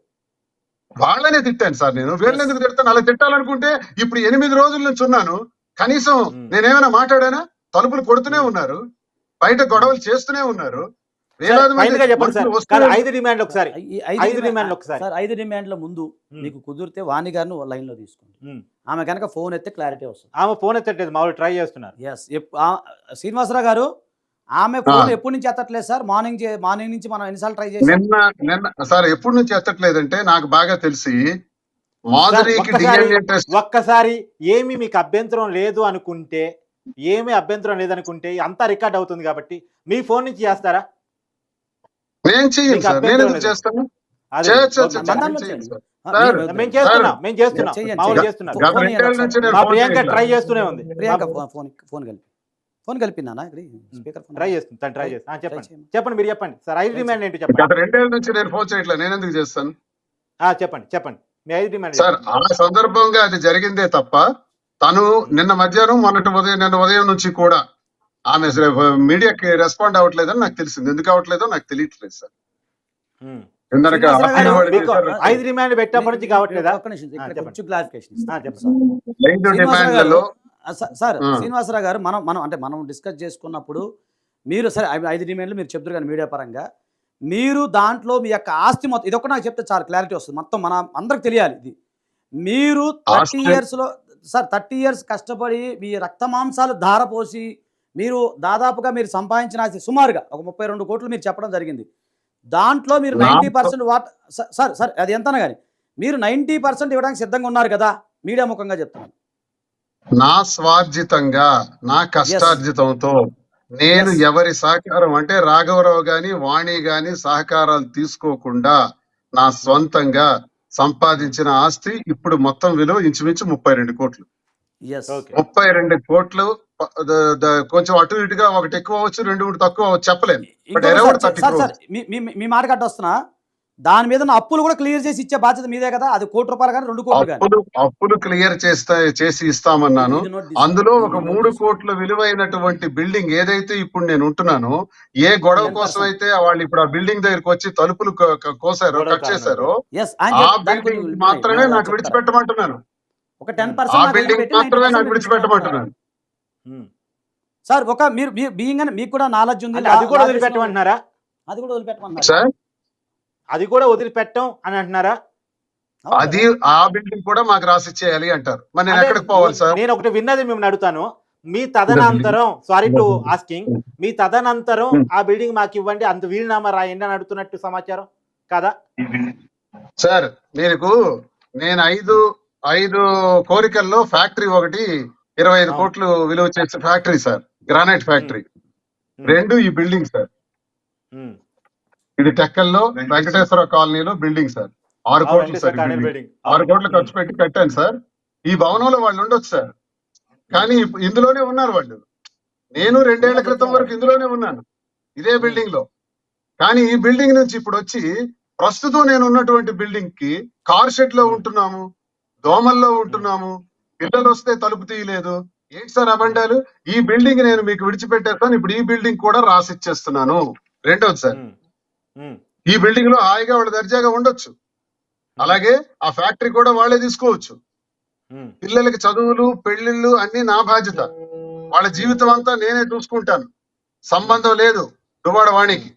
వాళ్ళనే తిట్టాను సార్. నేను వీళ్ళని ఎందుకు తిడతాను? అలా తిట్టాలనుకుంటే ఇప్పుడు 8 రోజుల నుంచి ఉన్నాను. కనీసం నేనేమైనా మాట్లాడానా? తలుపులు కొడుతూనే ఉన్నారు, బయట గొడవలు చేస్తూనే ఉన్నారు. సార్ 5 డిమాండ్ల ముందు మీకు కుదిరితే వాణి గారిని లైన్ లో తీసుకోండి. ఆమె కనుక ఫోన్ ఎత్తే క్లారిటీ వస్తుంది. ఆమె ఫోన్ ఎత్తట్లేదు, మామూలు ట్రై చేస్తున్నారు. శ్రీనివాసరావు గారు, ఆమె ఫోన్ ఎప్పటి నుంచి ఎత్తట్లేదు సార్? మార్నింగ్ నుంచి మనం ఎన్నిసార్లు ట్రై చేసాం? నిన్న సార్ ఎప్పటి నుంచి ఎత్తట్లేదంటే నాకు బాగా తెలిసి ఒక్కసారి ఏమి మీకు అభ్యంతరం లేదు అనుకుంటే, అంతా రికార్డ్ అవుతుంది కాబట్టి మీ ఫోన్ నుంచి చేస్తారా? నేను చెయ్యను సార్. నేను ఎందుకు చేస్తాను? ప్రియాంక ట్రై చేస్తూనే ఉంది. ఫోన్ కలిపినా స్పీకర్ ట్రై చేస్తుంది. చెప్పండి మీరు చెప్పండి సార్. 5 డిమాండ్ ఏంటో చెప్పండి. 2 ఏళ్ల నుంచి నేను ఫోన్ చేయట్లేదు, నేను ఎందుకు చేస్తాను? చెప్పండి మీ 5 డిమాండ్ సార్. ఆ సందర్భంగా అది జరిగిందే తప్ప తను నిన్న మధ్యాహ్నం నిన్న ఉదయం నుంచి కూడా ఆమె మీడియాకి రెస్పాండ్ అవ్వట్లేదని నాకు తెలిసింది. ఎందుకు అవ్వట్లేదో నాకు తెలియట్లేదు సార్. 5 డిమాండ్ పెట్టినప్పటి నుంచి కావట్లేదా? సార్ శ్రీనివాసరావు గారు, మనం డిస్కస్ చేసుకున్నప్పుడు మీరు సరే 5 డిమాండ్లు మీరు చెప్తారు కానీ మీడియా పరంగా మీరు దాంట్లో మీ యొక్క ఆస్తి మొత్తం ఇదొక నాకు చెప్తే చాలా క్లారిటీ వస్తుంది. మొత్తం మన అందరికి తెలియాలి. ఇది మీరు 30 ఇయర్స్లో సార్ 30 ఇయర్స్ కష్టపడి మీ రక్త మాంసాలు ధారపోసి మీరు దాదాపుగా మీరు సంపాదించిన ఆస్తి సుమారుగా ఒక 32 కోట్లు మీరు చెప్పడం జరిగింది. దాంట్లో మీరు 90% సార్ అది ఎంతనా కానీ మీరు 90% ఇవ్వడానికి సిద్ధంగా ఉన్నారు కదా, మీడియా ముఖంగా చెప్తున్నాను. నా స్వార్జితంగా, నా కష్టార్జితంతో నేను ఎవరి సహకారం అంటే రాఘవరావు గాని వాణి గాని సహకారాలు తీసుకోకుండా నా స్వంతంగా సంపాదించిన ఆస్తి ఇప్పుడు మొత్తం విలువ ఇంచుమించు 32 కోట్లు. 32 కోట్లు కొంచెం అటు ఇటుగా ఒకటి ఎక్కువ అవచ్చు, 2 తక్కువ అవచ్చు, చెప్పలేను. మీ మాట కట్ట వస్తున్నా, దాని మీద అప్పులు కూడా క్లియర్ చేసి ఇచ్చే బాధ్యత మీదే కదా. అది 1 కోటి రూపాయలు కానీ 2 కోట్లు అప్పులు క్లియర్ చేసి ఇస్తామన్నాను. అందులో ఒక 3 కోట్ల విలువైనటువంటి బిల్డింగ్ ఏదైతే ఇప్పుడు నేను ఉంటున్నానో, ఏ గొడవ కోసం అయితే వాళ్ళు ఇప్పుడు ఆ బిల్డింగ్ దగ్గరికి వచ్చి తలుపులు కోసారో, కట్ చేశారో, ఆ బిల్డింగ్ మాత్రమే నాకు విడిచిపెట్టమంటున్నాను. ఒక 10% విడిచిపెట్టమంటున్నాను సార్. ఒక మీరు మీకు కూడా నాలెడ్జ్ ఉంది, అది కూడా వదిలిపెట్టమంటున్నారా? అది కూడా వదిలిపెట్టమన్నారు సార్. అది కూడా వదిలిపెట్టం అని అంటున్నారా? అది ఆ బిల్డింగ్ కూడా మాకు రాసిచ్చేయాలి అంటారు. మరి నేను ఎక్కడికి పోవాలి సార్? నేను ఒకటి విన్నది మిమ్మల్ని అడుగుతాను. మీ తదనంతరం, సారీ టు ఆస్కింగ్, మీ తదనంతరం ఆ బిల్డింగ్ మాకు ఇవ్వండి, అంత వీలునామా రాయండి అని అడుగుతున్నట్టు సమాచారం కదా సార్? నేను 5 కోరికల్లో ఫ్యాక్టరీ ఒకటి 25 కోట్లు విలువ చేసే ఫ్యాక్టరీ సార్, గ్రానైట్ ఫ్యాక్టరీ. 2 ఈ బిల్డింగ్ సార్. ఇది టెక్కల్లో వెంకటేశ్వర కాలనీలో బిల్డింగ్ సార్. 6 కోట్లు సార్. 6 కోట్లు ఖర్చు పెట్టి కట్టాను సార్. ఈ భవనంలో వాళ్ళు ఉండొచ్చు సార్, కానీ ఇందులోనే ఉన్నారు వాళ్ళు. నేను 2 ఏళ్ల క్రితం వరకు ఇందులోనే ఉన్నాను, ఇదే బిల్డింగ్ లో. కానీ ఈ బిల్డింగ్ నుంచి ఇప్పుడు వచ్చి ప్రస్తుతం నేను ఉన్నటువంటి బిల్డింగ్ కి కార్ షెడ్ లో ఉంటున్నాము, దోమల్లో ఉంటున్నాము, పిల్లలు వస్తే తలుపు తీయలేదు. ఏంటి సార్ అబండాలు? ఈ బిల్డింగ్ నేను మీకు విడిచిపెట్టేస్తాను, ఇప్పుడు ఈ బిల్డింగ్ కూడా రాసిచ్చేస్తున్నాను. రెండోది సార్, ఈ బిల్డింగ్ లో హాయిగా వాళ్ళు దర్జాగా ఉండొచ్చు, అలాగే ఆ ఫ్యాక్టరీ కూడా వాళ్ళే తీసుకోవచ్చు. పిల్లలకి చదువులు, పెళ్లిళ్ళు అన్ని నా బాధ్యత, వాళ్ళ జీవితం అంతా నేనే చూసుకుంటాను, సంబంధం లేదు దువ్వాడ వాణికి.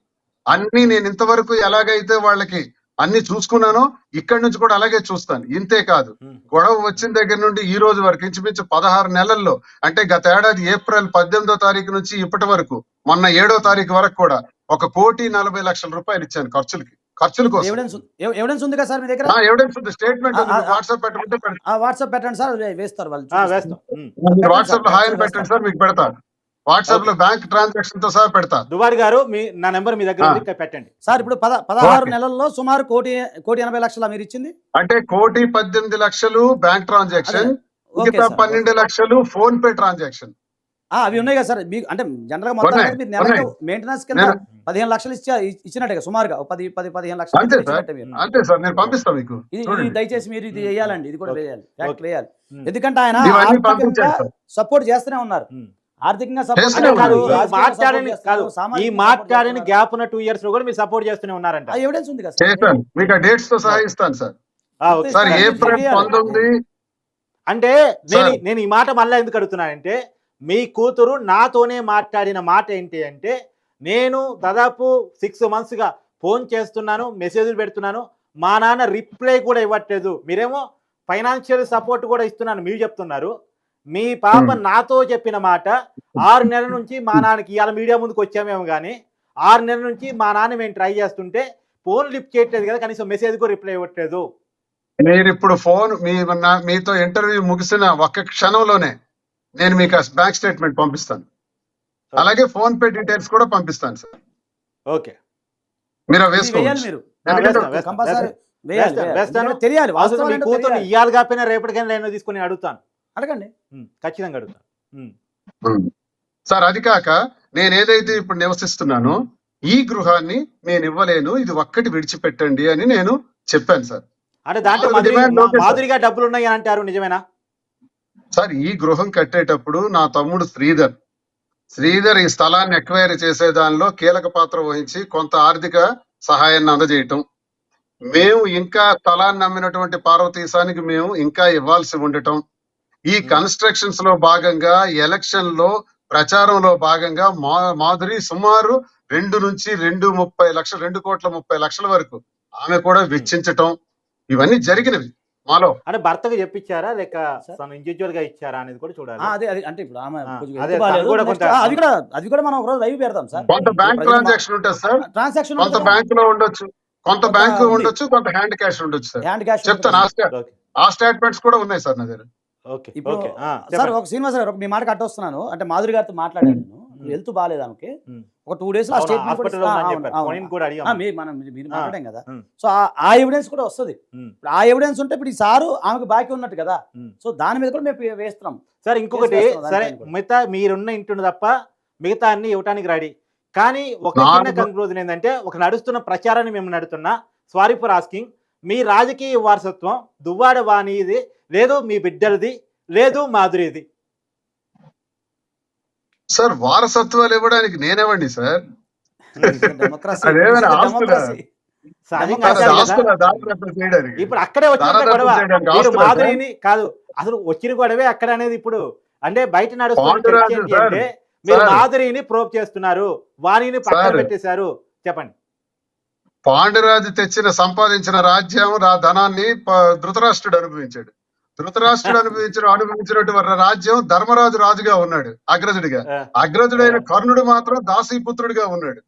అన్ని నేను ఇంతవరకు ఎలాగైతే వాళ్ళకి అన్ని చూసుకున్నానో ఇక్కడి నుంచి కూడా అలాగే చూస్తాను. ఇంతే కాదు, గొడవ వచ్చిన దగ్గర నుండి ఈ రోజు వరకు ఇంచుమించు 16 నెలల్లో, అంటే గత ఏడాది ఏప్రిల్ 18వ తారీఖు నుంచి ఇప్పటి వరకు మొన్న 7వ తారీఖు వరకు కూడా 1,40,00,000 రూపాయలు ఇచ్చాను ఖర్చుల కోసం. ఎవిడెన్స్ ఉంది కదా సార్ మీ దగ్గర? ఎవిడెన్స్ ఉంది, స్టేట్మెంట్ ఉంది, వాట్సాప్ పెట్టమంటే వాట్సాప్ పెట్టండి సార్, వేస్తారు వాళ్ళు. వాట్సాప్ లో హాయ్ అని పెట్టండి సార్, మీకు పెడతాను. వాట్సాప్ లో బ్యాంక్ ట్రాన్సాక్షన్ తో సహా పెడతా. దువ్వాడి గారు నా నెంబర్ మీ దగ్గర పెట్టండి సార్. ఇప్పుడు 16 నెలల్లో సుమారు 1,80,00,000 మీరు ఇచ్చింది అంటే 1,18,00,000 బ్యాంక్ ట్రాన్సాక్షన్, మిగతా 12 లక్షలు ఫోన్ పే ట్రాన్సాక్షన్. అవి ఉన్నాయి కదా సార్ మీకు? అంటే జనరల్ గా మొత్తం మీరు నెలకు మెయింటెనెన్స్ కింద 15 లక్షలు ఇచ్చినట్టుగా సుమారుగా 10-15 లక్షలు. అంతే సార్, నేను పంపిస్తాను మీకు. ఇది దయచేసి మీరు ఇది వేయాలండి, ఇది కూడా వేయాలి, ఫ్యాక్టరీ వేయాలి. ఎందుకంటే ఆయన సపోర్ట్ చేస్తూనే ఉన్నారు, ఆర్థికంగా ఈ మాట్లాడిన గ్యాప్ ఉన్న 2 years లో కూడా మీరు సపోర్ట్ చేస్తూనే ఉన్నారంట. ఎవిడెన్స్ ఉంది కదా, మీకు ఆ డేట్స్ తో సహా ఇస్తాను సార్. సార్ ఏప్రిల్ 19 అంటే నేను ఈ మాట మళ్ళీ ఎందుకు అడుగుతున్నానంటే, మీ కూతురు నాతోనే మాట్లాడిన మాట ఏంటి అంటే, నేను దాదాపు 6 months గా ఫోన్ చేస్తున్నాను, మెసేజ్లు పెడుతున్నాను, మా నాన్న రిప్లై కూడా ఇవ్వట్లేదు, మీరేమో ఫైనాన్షియల్ సపోర్ట్ కూడా ఇస్తున్నాను మీరు చెప్తున్నారు. మీ పాప నాతో చెప్పిన మాట 6 నెలల నుంచి మా నాన్నకి, ఇవాళ మీడియా ముందుకు వచ్చామేమో కానీ 6 నెలల నుంచి మా నాన్న మేము ట్రై చేస్తుంటే ఫోన్ లిఫ్ట్ చేయట్లేదు కదా, కనీసం మెసేజ్ కూడా రిప్లై ఇవ్వట్లేదు. మీరు ఇప్పుడు ఫోన్ మీతో ఇంటర్వ్యూ ముగిసిన ఒక్క క్షణంలోనే నేను మీకు బ్యాంక్ స్టేట్మెంట్ పంపిస్తాను, అలాగే ఫోన్ పే డీటెయిల్స్ కూడా పంపిస్తాను సార్. ఓకే, మీరు వేసుకోవాలి. తెలియాలి మీ కూతురు ఇవాళ కాకపోయినా రేపటికైనా నేను తీసుకుని అడుగుతాను, అడగండి, ఖచ్చితంగా అడుగుతాను సార్. అది కాక నేను ఏదైతే ఇప్పుడు నివసిస్తున్నానో ఈ గృహాన్ని నేను ఇవ్వలేను, ఇది ఒక్కటి విడిచిపెట్టండి అని నేను చెప్పాను సార్. అంటే దాంట్లో మాధురిగా డబ్బులు ఉన్నాయి అని అంటారు, నిజమేనా సార్? ఈ గృహం కట్టేటప్పుడు నా తమ్ముడు శ్రీధర్ ఈ స్థలాన్ని ఎక్వైర్ చేసే దానిలో కీలక పాత్ర వహించి కొంత ఆర్థిక సహాయాన్ని అందజేయటం, మేము ఇంకా స్థలాన్ని అమ్మినటువంటి పార్వతీశానికి మేము ఇంకా ఇవ్వాల్సి ఉండటం, ఈ కన్స్ట్రక్షన్స్ లో భాగంగా ఎలక్షన్ లో ప్రచారంలో భాగంగా మాధురి సుమారు 2 నుంచి 2,30,00,000 వరకు ఆమె కూడా వెచ్చించటం, ఇవన్నీ జరిగినవి మాలో. అంటే భర్తకు చెప్పించారా లేక ఇండివిజువల్ గా ఇచ్చారా అనేది కూడా చూడాలి. అంటే ఇప్పుడు అది కూడా మనం ఒకరోజు లైవ్ పెడతాం సార్. కొంత బ్యాంక్ ట్రాన్సాక్షన్ ఉంటుంది సార్, ట్రాన్సాక్షన్ కొంత బ్యాంక్ లో ఉండొచ్చు, కొంత బ్యాంక్ ఉండొచ్చు, కొంత హ్యాండ్ క్యాష్ ఉండొచ్చు సార్. చెప్తాను, ఆ స్టేట్మెంట్స్ కూడా ఉన్నాయి సార్ నా దగ్గర. ఇప్పుడు సార్ ఒక శ్రీనివాస్ గారు మీ మాట కట్టొస్తున్నాను, అంటే మాధురి గారితో మాట్లాడాను, హెల్త్ బాగాలేదు ఆమెకి, ఒక 2 days లో స్టేట్మెంట్ మీరు మాట్లాడాం కదా, సో ఆ ఎవిడెన్స్ కూడా వస్తుంది. ఆ ఎవిడెన్స్ ఉంటే ఇప్పుడు ఈ సారు ఆమెకు బాకీ ఉన్నట్టు కదా, సో దాని మీద కూడా మేము వేస్తున్నాం సార్. ఇంకొకటి సరే, మిగతా మీరున్న ఇంటి తప్ప మిగతా అన్ని ఇవ్వటానికి రెడీ, కానీ ఒక చిన్న కంక్లూజన్ ఏంటంటే, ఒక నడుస్తున్న ప్రచారాన్ని మేము నడుతున్నా, సారీ ఫర్ ఆస్కింగ్, మీ రాజకీయ వారసత్వం దువ్వాడ వాణిది లేదు, మీ బిడ్డలది లేదు, మాధురిది. సార్ వారసత్వాలు ఇవ్వడానికి నేనేవండి సార్, ఇప్పుడు అక్కడే వచ్చిన గొడవ, మీరు మాధురిని కాదు అసలు వచ్చిన గొడవే అక్కడ అనేది. ఇప్పుడు అంటే బయట నడుస్తుంది, మీరు మాధురిని ప్రోబ్ చేస్తున్నారు, వాణిని పక్కన పెట్టేశారు. చెప్పండి. పాండురాజు సంపాదించిన రాజ్యం ధనాన్ని ధృతరాష్ట్రుడు అనుభవించాడు. ధృతరాష్ట్రుడు అనుభవించినటువంటి రాజ్యం ధర్మరాజు రాజుగా ఉన్నాడు, అగ్రజుడైన కర్ణుడు మాత్రం దాసీపుత్రుడిగా ఉన్నాడు.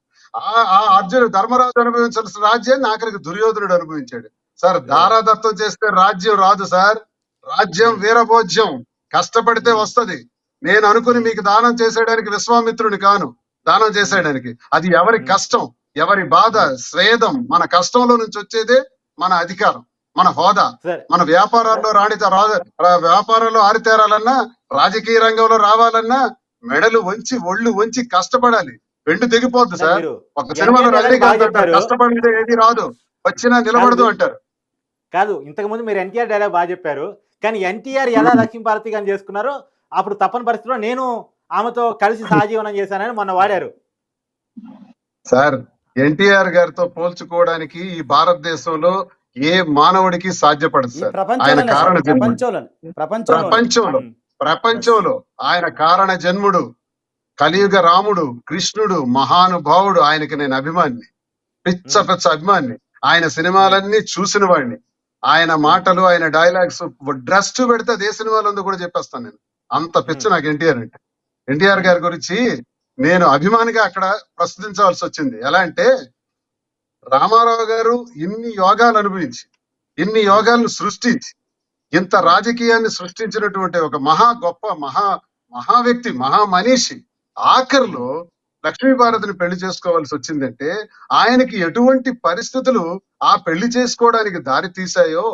ధర్మరాజు అనుభవించాల్సిన రాజ్యాన్ని ఆఖరికి దుర్యోధనుడు అనుభవించాడు సార్. దారాదత్తం చేస్తే రాజ్యం రాదు సార్, రాజ్యం వీరభోజ్యం, కష్టపడితే వస్తది. నేను అనుకుని మీకు దానం చేసేయడానికి విశ్వామిత్రుని కాను, దానం చేసేయడానికి అది ఎవరి కష్టం, ఎవరి బాధ, స్వేదం, మన కష్టంలో నుంచి వచ్చేదే మన అధికారం, మన హోదా, సరే మన వ్యాపారాల్లో వ్యాపారంలో ఆరితేరాలన్నా, రాజకీయ రంగంలో రావాలన్నా మెడలు వంచి ఒళ్ళు వంచి కష్టపడాలి. వెండు తెగిపోద్దు సార్, సార్. మీరు ఒక సినిమాలో ఎన్టీఆర్ గారు బాగా రజనీకాంత్ అంటారు, చెప్పారు. కష్టపడితే ఏది రాదు, వచ్చినా నిలబడదు అంటారు. కాదు, ఇంతకుముందు మీరు ఎన్టీఆర్ డైలాగ్ బాగా చెప్పారు. కానీ ఎన్టీఆర్ ఎలా లక్ష్మీపార్వతి గారిని చేసుకున్నారో అప్పుడు తప్పని పరిస్థితిలో నేను ఆమెతో కలిసి సహజీవనం చేశానని మొన్న వాడారు. సార్, ఎన్టీఆర్ గారితో పోల్చుకోవడానికి ఈ భారతదేశంలో ఏ మానవుడికి సాధ్యపడదు ఈ సార్. ఆయన కారణ జన్ముడు. ప్రపంచంలో ప్రపంచంలో ఆయన కారణ జన్ముడు, కలియుగ రాముడు, కృష్ణుడు, మహానుభావుడు. ఆయనకి నేను అభిమాని, పిచ్చ అభిమాని. ఆయన సినిమాలన్నీ చూసిన వాడిని. ఆయన మాటలు, ఆయన డైలాగ్స్ డ్రెస్ పెడితే అదే సినిమాలో ఉందో కూడా చెప్పేస్తాను నేను. అంత పిచ్చ నాకు ఎన్టీఆర్ అంటే. ఎన్టీఆర్ గారి గురించి నేను అభిమానిగా అక్కడ ప్రస్తుతించవలసి వచ్చింది. ఎలా అంటే, రామారావు గారు ఇన్ని యోగాలు అనుభవించి, ఇన్ని యోగాలను సృష్టించి, ఇంత రాజకీయాన్ని సృష్టించినటువంటి ఒక గొప్ప మహా వ్యక్తి, మనిషి ఆఖరిలో లక్ష్మీపార్వతిని పెళ్లి చేసుకోవాల్సి వచ్చిందంటే ఆయనకి ఎటువంటి పరిస్థితులు ఆ పెళ్లి చేసుకోవడానికి దారి తీశాయో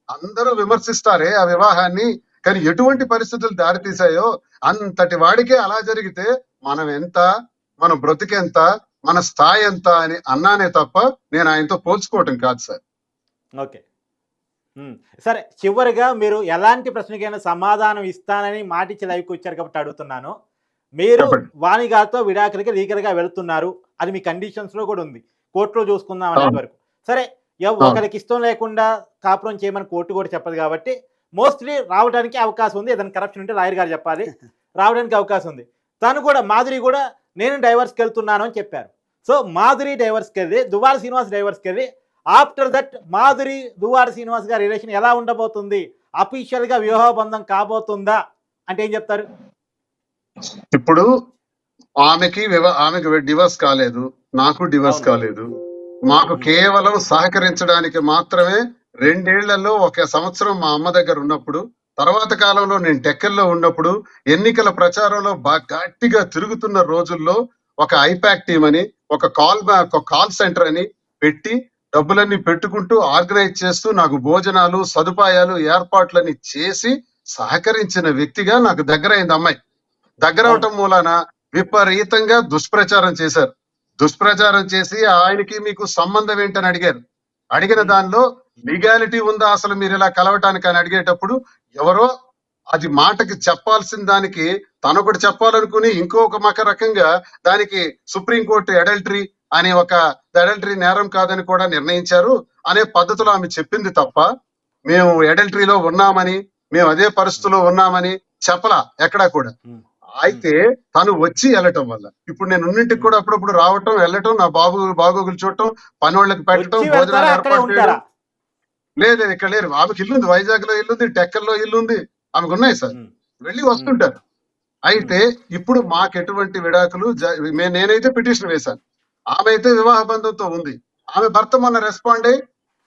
అందరూ విమర్శిస్తారే ఆ వివాహాన్ని. కానీ ఎటువంటి పరిస్థితులు దారి తీశాయో అంతటి వాడికే అలా జరిగితే మనం ఎంత, మన బ్రతికెంత, మన స్థాయి ఎంత అని అన్నానే తప్ప నేను ఆయనతో పోల్చుకోవటం కాదు సార్. ఓకే, సరే, చివరిగా మీరు ఎలాంటి ప్రశ్నకైనా సమాధానం ఇస్తానని మాటిచ్చి లైవ్కి వచ్చారు కాబట్టి అడుగుతున్నాను. మీరు వాణి గారితో విడాకులకి లీగల్గా వెళుతున్నారు, అది మీ కండిషన్స్ లో కూడా ఉంది, కోర్టులో చూసుకుందాం అనే వరకు. సరే, ఒకరికి ఇష్టం లేకుండా కాపురం చేయమని కోర్టు కూడా చెప్పదు కాబట్టి మోస్ట్లీ రావడానికి అవకాశం ఉంది. ఏదైనా కరప్షన్ ఉంటే లాయర్ గారు చెప్పాలి, రావడానికి అవకాశం ఉంది. తను కూడా, మాధురి కూడా నేను డైవర్స్కి వెళ్తున్నాను అని చెప్పారు. సో మాధురి డైవర్స్కి వెళ్ళి, దువ్వాడ శ్రీనివాస్ డైవర్స్కి వెళ్ళి, ఆఫ్టర్ దట్ మాధురి దువ్వాడ శ్రీనివాస్ గారి రిలేషన్ ఎలా ఉండబోతుంది, అఫీషియల్గా వివాహబంధం కాబోతుందా అంటే ఏం చెప్తారు? ఇప్పుడు ఆమెకి డివోర్స్ కాలేదు, నాకు డివోర్స్ కాలేదు. మాకు కేవలం సహకరించడానికి మాత్రమే 2 ఏళ్లలో 1 సంవత్సరం మా అమ్మ దగ్గర ఉన్నప్పుడు, తర్వాత కాలంలో నేను టెక్కల్లో ఉన్నప్పుడు, ఎన్నికల ప్రచారంలో గట్టిగా తిరుగుతున్న రోజుల్లో ఒక ఐపాక్ టీం అని ఒక కాల్ సెంటర్ అని పెట్టి డబ్బులన్నీ పెట్టుకుంటూ ఆర్గనైజ్ చేస్తూ నాకు భోజనాలు, సదుపాయాలు, ఏర్పాట్లన్నీ చేసి సహకరించిన వ్యక్తిగా నాకు దగ్గర అయింది అమ్మాయి. దగ్గర అవటం మూలాన విపరీతంగా దుష్ప్రచారం చేశారు. దుష్ప్రచారం చేసి ఆయనకి మీకు సంబంధం ఏంటని అడిగారు. అడిగిన దానిలో లీగాలిటీ ఉందా అసలు మీరు ఇలా కలవటానికి అని అడిగేటప్పుడు ఎవరో అది మాటకి చెప్పాల్సిన దానికి తనొకటి చెప్పాలనుకుని ఇంకొక రకంగా దానికి సుప్రీంకోర్టు అడల్టరీ అనే అడల్టరీ నేరం కాదని కూడా నిర్ణయించారు అనే పద్ధతిలో ఆమె చెప్పింది తప్ప మేము అడల్టరీలో ఉన్నామని, మేము అదే పరిస్థితిలో ఉన్నామని చెప్పలా ఎక్కడా కూడా. అయితే తను వచ్చి వెళ్ళటం వల్ల ఇప్పుడు నేను ఉన్నింటికి కూడా అప్పుడప్పుడు రావటం, వెళ్ళటం, నా బాగోగులు చూడటం, పని వాళ్ళకి పెట్టడం, భోజనాలు ఏర్పాటు చేయడం. లేదు, ఇక్కడ లేరు. ఆమెకి ఇల్లుంది, వైజాగ్ లో ఇల్లుంది, టెక్కల్లో ఇల్లుంది, ఆమెకు ఉన్నాయి సార్, వెళ్ళి వస్తుంటారు. అయితే ఇప్పుడు మాకు ఎటువంటి విడాకులు నేనైతే పిటిషన్ వేశాను, ఆమె అయితే వివాహ బంధంతో ఉంది. ఆమె భర్త మొన్న రెస్పాండ్ అయ్యి,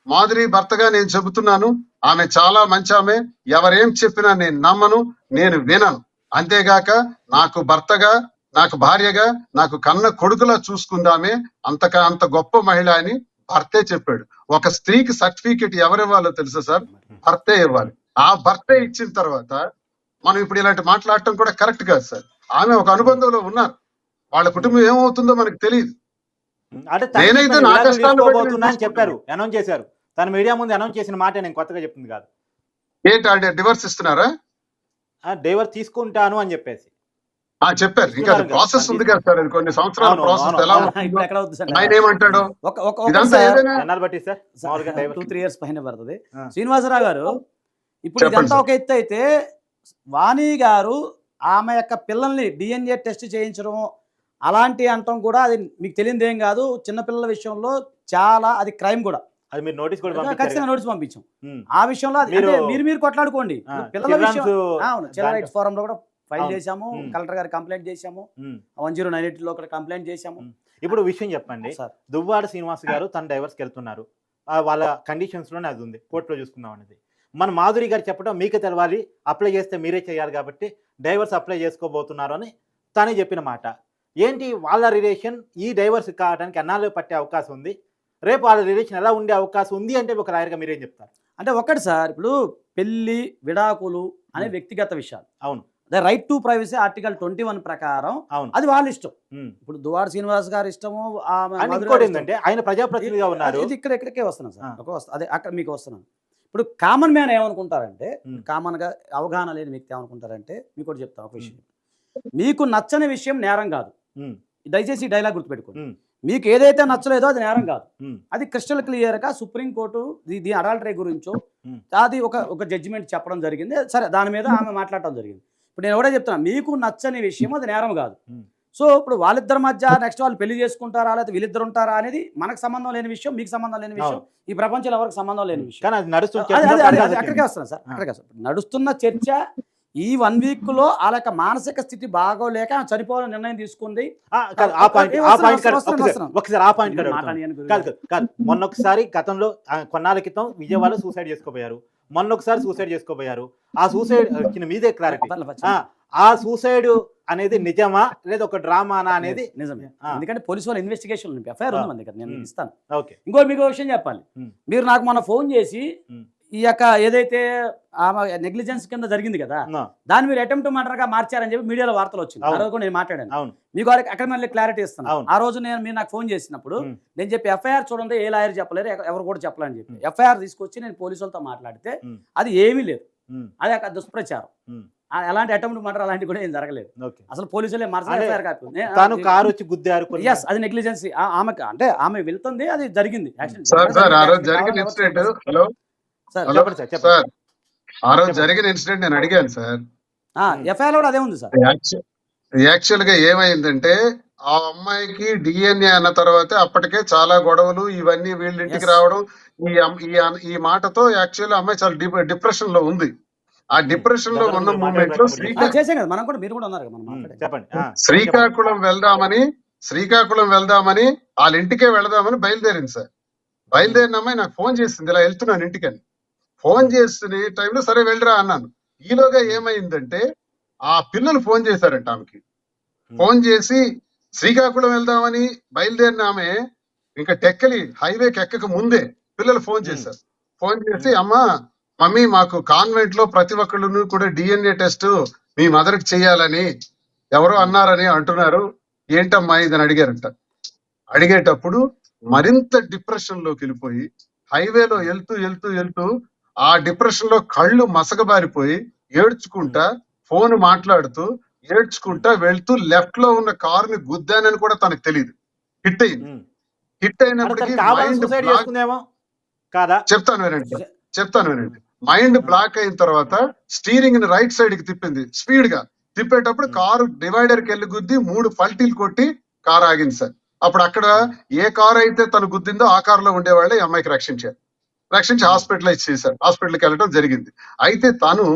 మాధురి భర్తగా నేను చెబుతున్నాను, ఆమె చాలా మంచి ఆమె, ఎవరేం చెప్పినా నేను నమ్మను, నేను వినను, అంతేగాక నాకు భర్తగా, నాకు భార్యగా, నాకు కన్న కొడుకులా చూసుకుందామే, అంత గొప్ప మహిళ అని భర్తే చెప్పాడు. ఒక స్త్రీకి సర్టిఫికేట్ ఎవరివ్వాలో తెలుసా సార్? భర్తే ఇవ్వాలి. ఆ భర్తే ఇచ్చిన తర్వాత మనం ఇప్పుడు ఇలాంటి మాట్లాడటం కూడా కరెక్ట్ కాదు సార్. ఆమె ఒక అనుబంధంలో ఉన్నారు, వాళ్ళ కుటుంబం ఏమవుతుందో మనకు తెలియదు. నేనైతే నా కష్టాలు చెప్పారు, అనౌన్స్ చేశారు, తన మీడియా ముందు అనౌన్స్ చేసిన మాట నేను కొత్తగా చెప్తుంది కాదు. ఏంటి డివోర్స్ ఇస్తున్నారా? డైవర్స్ తీసుకుంటాను అని చెప్పేసి చెప్పారు. ఇంకా ప్రాసెస్ ఉంది కదా సార్, అది కొన్ని సంవత్సరాల ప్రాసెస్. ఎలా ఆయన ఏమంటాడు? 2-3 years పైన పడుతుంది. శ్రీనివాసరావు గారు, ఇప్పుడు ఇదంతా ఒక ఎత్తు అయితే, వాణి గారు ఆమె యొక్క పిల్లల్ని DNA టెస్ట్ చేయించడం అలాంటి అంటాం కూడా అది మీకు తెలియదు ఏం కాదు. చిన్నపిల్లల విషయంలో చాలా అది క్రైమ్ కూడా. అది మీరు నోటీస్ కూడా ఖచ్చితంగా నోటీస్ పంపించాం. ఆ విషయంలో మీరు కొట్లాడుకోండి. పిల్లల విషయం చైల్డ్ రైట్స్ ఫోరం లో కూడా ఫైల్ చేశాము, కలెక్టర్ గారికి కంప్లైంట్ చేశాము, 1098 లో కంప్లైంట్ చేశాము. ఇప్పుడు విషయం చెప్పండి, దువ్వాడ శ్రీనివాస్ గారు తన డైవర్స్కి వెళ్తున్నారు, వాళ్ళ కండిషన్స్ లోనే అది ఉంది, కోర్టులో చూసుకుందాం అనేది. మన మాధురి గారు చెప్పడం మీకు తెలవాలి, అప్లై చేస్తే మీరే చేయాలి కాబట్టి డైవర్స్ అప్లై చేసుకోబోతున్నారు అని తనే చెప్పిన మాట. ఏంటి వాళ్ళ రిలేషన్ ఈ డైవర్స్ కావడానికి ఎన్నాళ్ళు పట్టే అవకాశం ఉంది, రేపు వాళ్ళ రిలేషన్ ఎలా ఉండే అవకాశం ఉంది అంటే ఒక లాయర్గా మీరేం చెప్తారు? అంటే ఒకటి సార్, ఇప్పుడు పెళ్లి విడాకులు అనే వ్యక్తిగత విషయాలు. అవును. The right to privacy article 21 ప్రకారం అవును. అది వాళ్ళ ఇష్టం. ఉమ్. ఇప్పుడు దువ్వాడ శ్రీనివాస్ గారి ఇష్టము, అండ్ మధుర ఇంకోటి గారి ఇష్టం. ఏంటంటే ఆయన ప్రజాప్రతినిధిగా ఉన్నారు. ఇది ఇక్కడికే వస్తున్నాను సార్. ఆ. అదే అక్కడ మీకు వస్తున్నాను. ఇప్పుడు కామన్ మ్యాన్ ఏమనుకుంటారంటే, ఉమ్. కామన్గా అవగాహన లేని వ్యక్తి ఏమనుకుంటారంటే, మీకు ఒకటి చెప్తాను ఒక విషయం. మీకు నచ్చని విషయం నేరం కాదు. ఉమ్. దయచేసి ఈ డైలాగ్ గుర్తుపెట్టుకోండి. ఉమ్. మీకు ఏదైతే నచ్చలేదో అది నేరం కాదు. ఉమ్. అది క్రిస్టల్ క్లియర్గా సుప్రీంకోర్టు దీని అడాల్టరీ గురించో ఉమ్. అది ఒక జడ్జిమెంట్ చెప్పడం జరిగింది. సరే, దాని మీద ఆమె మాట్లాడటం జరిగింది. ఇప్పుడు నేను కూడా చెప్తున్నా, మీకు నచ్చని విషయం అది నేరం కాదు. ఉమ్. సో ఇప్పుడు వాళ్ళిద్దరి మధ్య నెక్స్ట్ వాళ్ళు పెళ్లి చేసుకుంటారా లేకపోతే వీళ్ళిద్దరు ఉంటారా అనేది మనకు సంబంధం లేని విషయం, మీకు సంబంధం లేని విషయం, ఈ ప్రపంచంలో ఎవరికి సంబంధం లేని విషయం. కానీ అది నడుస్తుంది. అక్కడికే వస్తున్నాను సార్. అక్కడికే వస్తాను. నడుస్తున్న చర్చ ఈ 1 week లో వాళ్ళ యొక్క మానసిక స్థితి బాగోలేక ఆమె చనిపోవాలని నిర్ణయం తీసుకుంది. ఒకసారి ఆ పాయింట్ కాదు. మొన్నొకసారి గతంలో కొన్నాళ్ళ క్రితం విజయవాడలో సూసైడ్ చేసుకోపోయారు. మొన్నొకసారి సూసైడ్ చేసుకోపోయారు. ఆ సూసైడ్ మీదే క్లారిటీ. ఆ సూసైడ్ అనేది నిజమా లేదా ఒక డ్రామానా అనేది నిజమే. ఎందుకంటే పోలీసు వాళ్ళ ఇన్వెస్టిగేషన్ ఎఫ్ఐఆర్ ఉంది మన దగ్గర, నేను ఇస్తాను. ఓకే. ఇంకో మీకు విషయం చెప్పాలి. మీరు నాకు మొన్న ఫోన్ చేసి ఈ యొక్క ఏదైతే ఆమె నెగ్లిజెన్స్ కింద జరిగింది కదా, దాన్ని మీరు అటెంప్ట్ మర్డర్ గా మార్చారని చెప్పి మీడియాలో వార్తలు వచ్చింది. ఆ రోజు కూడా నేను మాట్లాడాను. మీకు అక్కడ మళ్ళీ క్లారిటీ ఇస్తాను. ఆ రోజు మీరు నాకు ఫోన్ చేసినప్పుడు నేను చెప్పి ఎఫ్ఐఆర్ చూడండి, ఏ లాయర్ చెప్పలేరు, ఎవరు కూడా చెప్పలేని చెప్పి ఎఫ్ఐఆర్ తీసుకొచ్చి నేను పోలీసులతో మాట్లాడితే అది ఏమీ లేదు, అది ఒక దుష్ప్రచారం. ఎలాంటి అటెంప్ట్ మర్డర్ అలాంటి కూడా ఏం జరగలేదు. అసలు పోలీసులే కారు వచ్చి గుద్దారు. అది నెగ్లిజెన్సీ. ఆమెకు అంటే ఆమె వెళ్తుంది, అది జరిగింది. ఆ రోజు జరిగిన ఇన్సిడెంట్ నేను అడిగాను సార్. ఎఫ్ఐఆర్ కూడా అదే ఉంది సార్. యాక్చువల్ గా ఏమైందంటే ఆ అమ్మాయికి డిఎన్ఏ అన్న తర్వాత అప్పటికే చాలా గొడవలు ఇవన్నీ వీళ్ళ ఇంటికి రావడం, ఈ మాటతో యాక్చువల్ అమ్మాయి చాలా డిప్రెషన్ లో ఉంది. ఆ డిప్రెషన్ లో ఉన్న మూమెంట్ లో శ్రీకాకుళం వెళ్దామని వాళ్ళ ఇంటికే వెళదామని బయలుదేరింది సార్. బయలుదేరిన అమ్మాయి నాకు ఫోన్ చేసింది, ఇలా వెళ్తున్నాను ఇంటికని. ఫోన్ చేస్తున్న టైంలో సరే వెళ్ళరా అన్నాను. ఈలోగా ఏమైందంటే ఆ పిల్లలు ఫోన్ చేశారంట ఆమెకి. ఫోన్ చేసి శ్రీకాకుళం వెళ్దామని బయలుదేరిన ఆమె ఇంకా టెక్కలి హైవేకి ఎక్కక ముందే పిల్లలు ఫోన్ చేశారు. ఫోన్ చేసి, అమ్మా మమ్మీ మాకు కాన్వెంట్ లో ప్రతి ఒక్కళ్ళు కూడా డిఎన్ఏ టెస్ట్ మీ మదర్ కి చెయ్యాలని ఎవరో అన్నారని అంటున్నారు, ఏంటమ్మా ఇదని అడిగారంట. అడిగేటప్పుడు మరింత డిప్రెషన్ లోకి వెళ్ళిపోయి హైవేలో వెళ్తూ ఆ డిప్రెషన్ లో కళ్ళు మసకబారిపోయి ఏడ్చుకుంటా ఫోన్ మాట్లాడుతూ ఏడ్చుకుంటా వెళ్తూ లెఫ్ట్ లో ఉన్న కారుని గుద్దానని కూడా తనకు తెలియదు. హిట్ అయింది. హిట్ అయినప్పటికీ చెప్తాను వినండి. మైండ్ బ్లాక్ అయిన తర్వాత స్టీరింగ్ ని రైట్ సైడ్ కి తిప్పింది. స్పీడ్ గా తిప్పేటప్పుడు కారు డివైడర్ కి వెళ్ళి గుద్ది 3 పల్టీలు కొట్టి కారు ఆగింది సార్. అప్పుడు అక్కడ ఏ కారు అయితే తను గుద్దిందో ఆ కారులో ఉండేవాళ్ళే ఈ అమ్మాయికి రక్షించి హాస్పిటలైజ్ చేశారు. హాస్పిటల్కి వెళ్ళడం జరిగింది. అయితే తను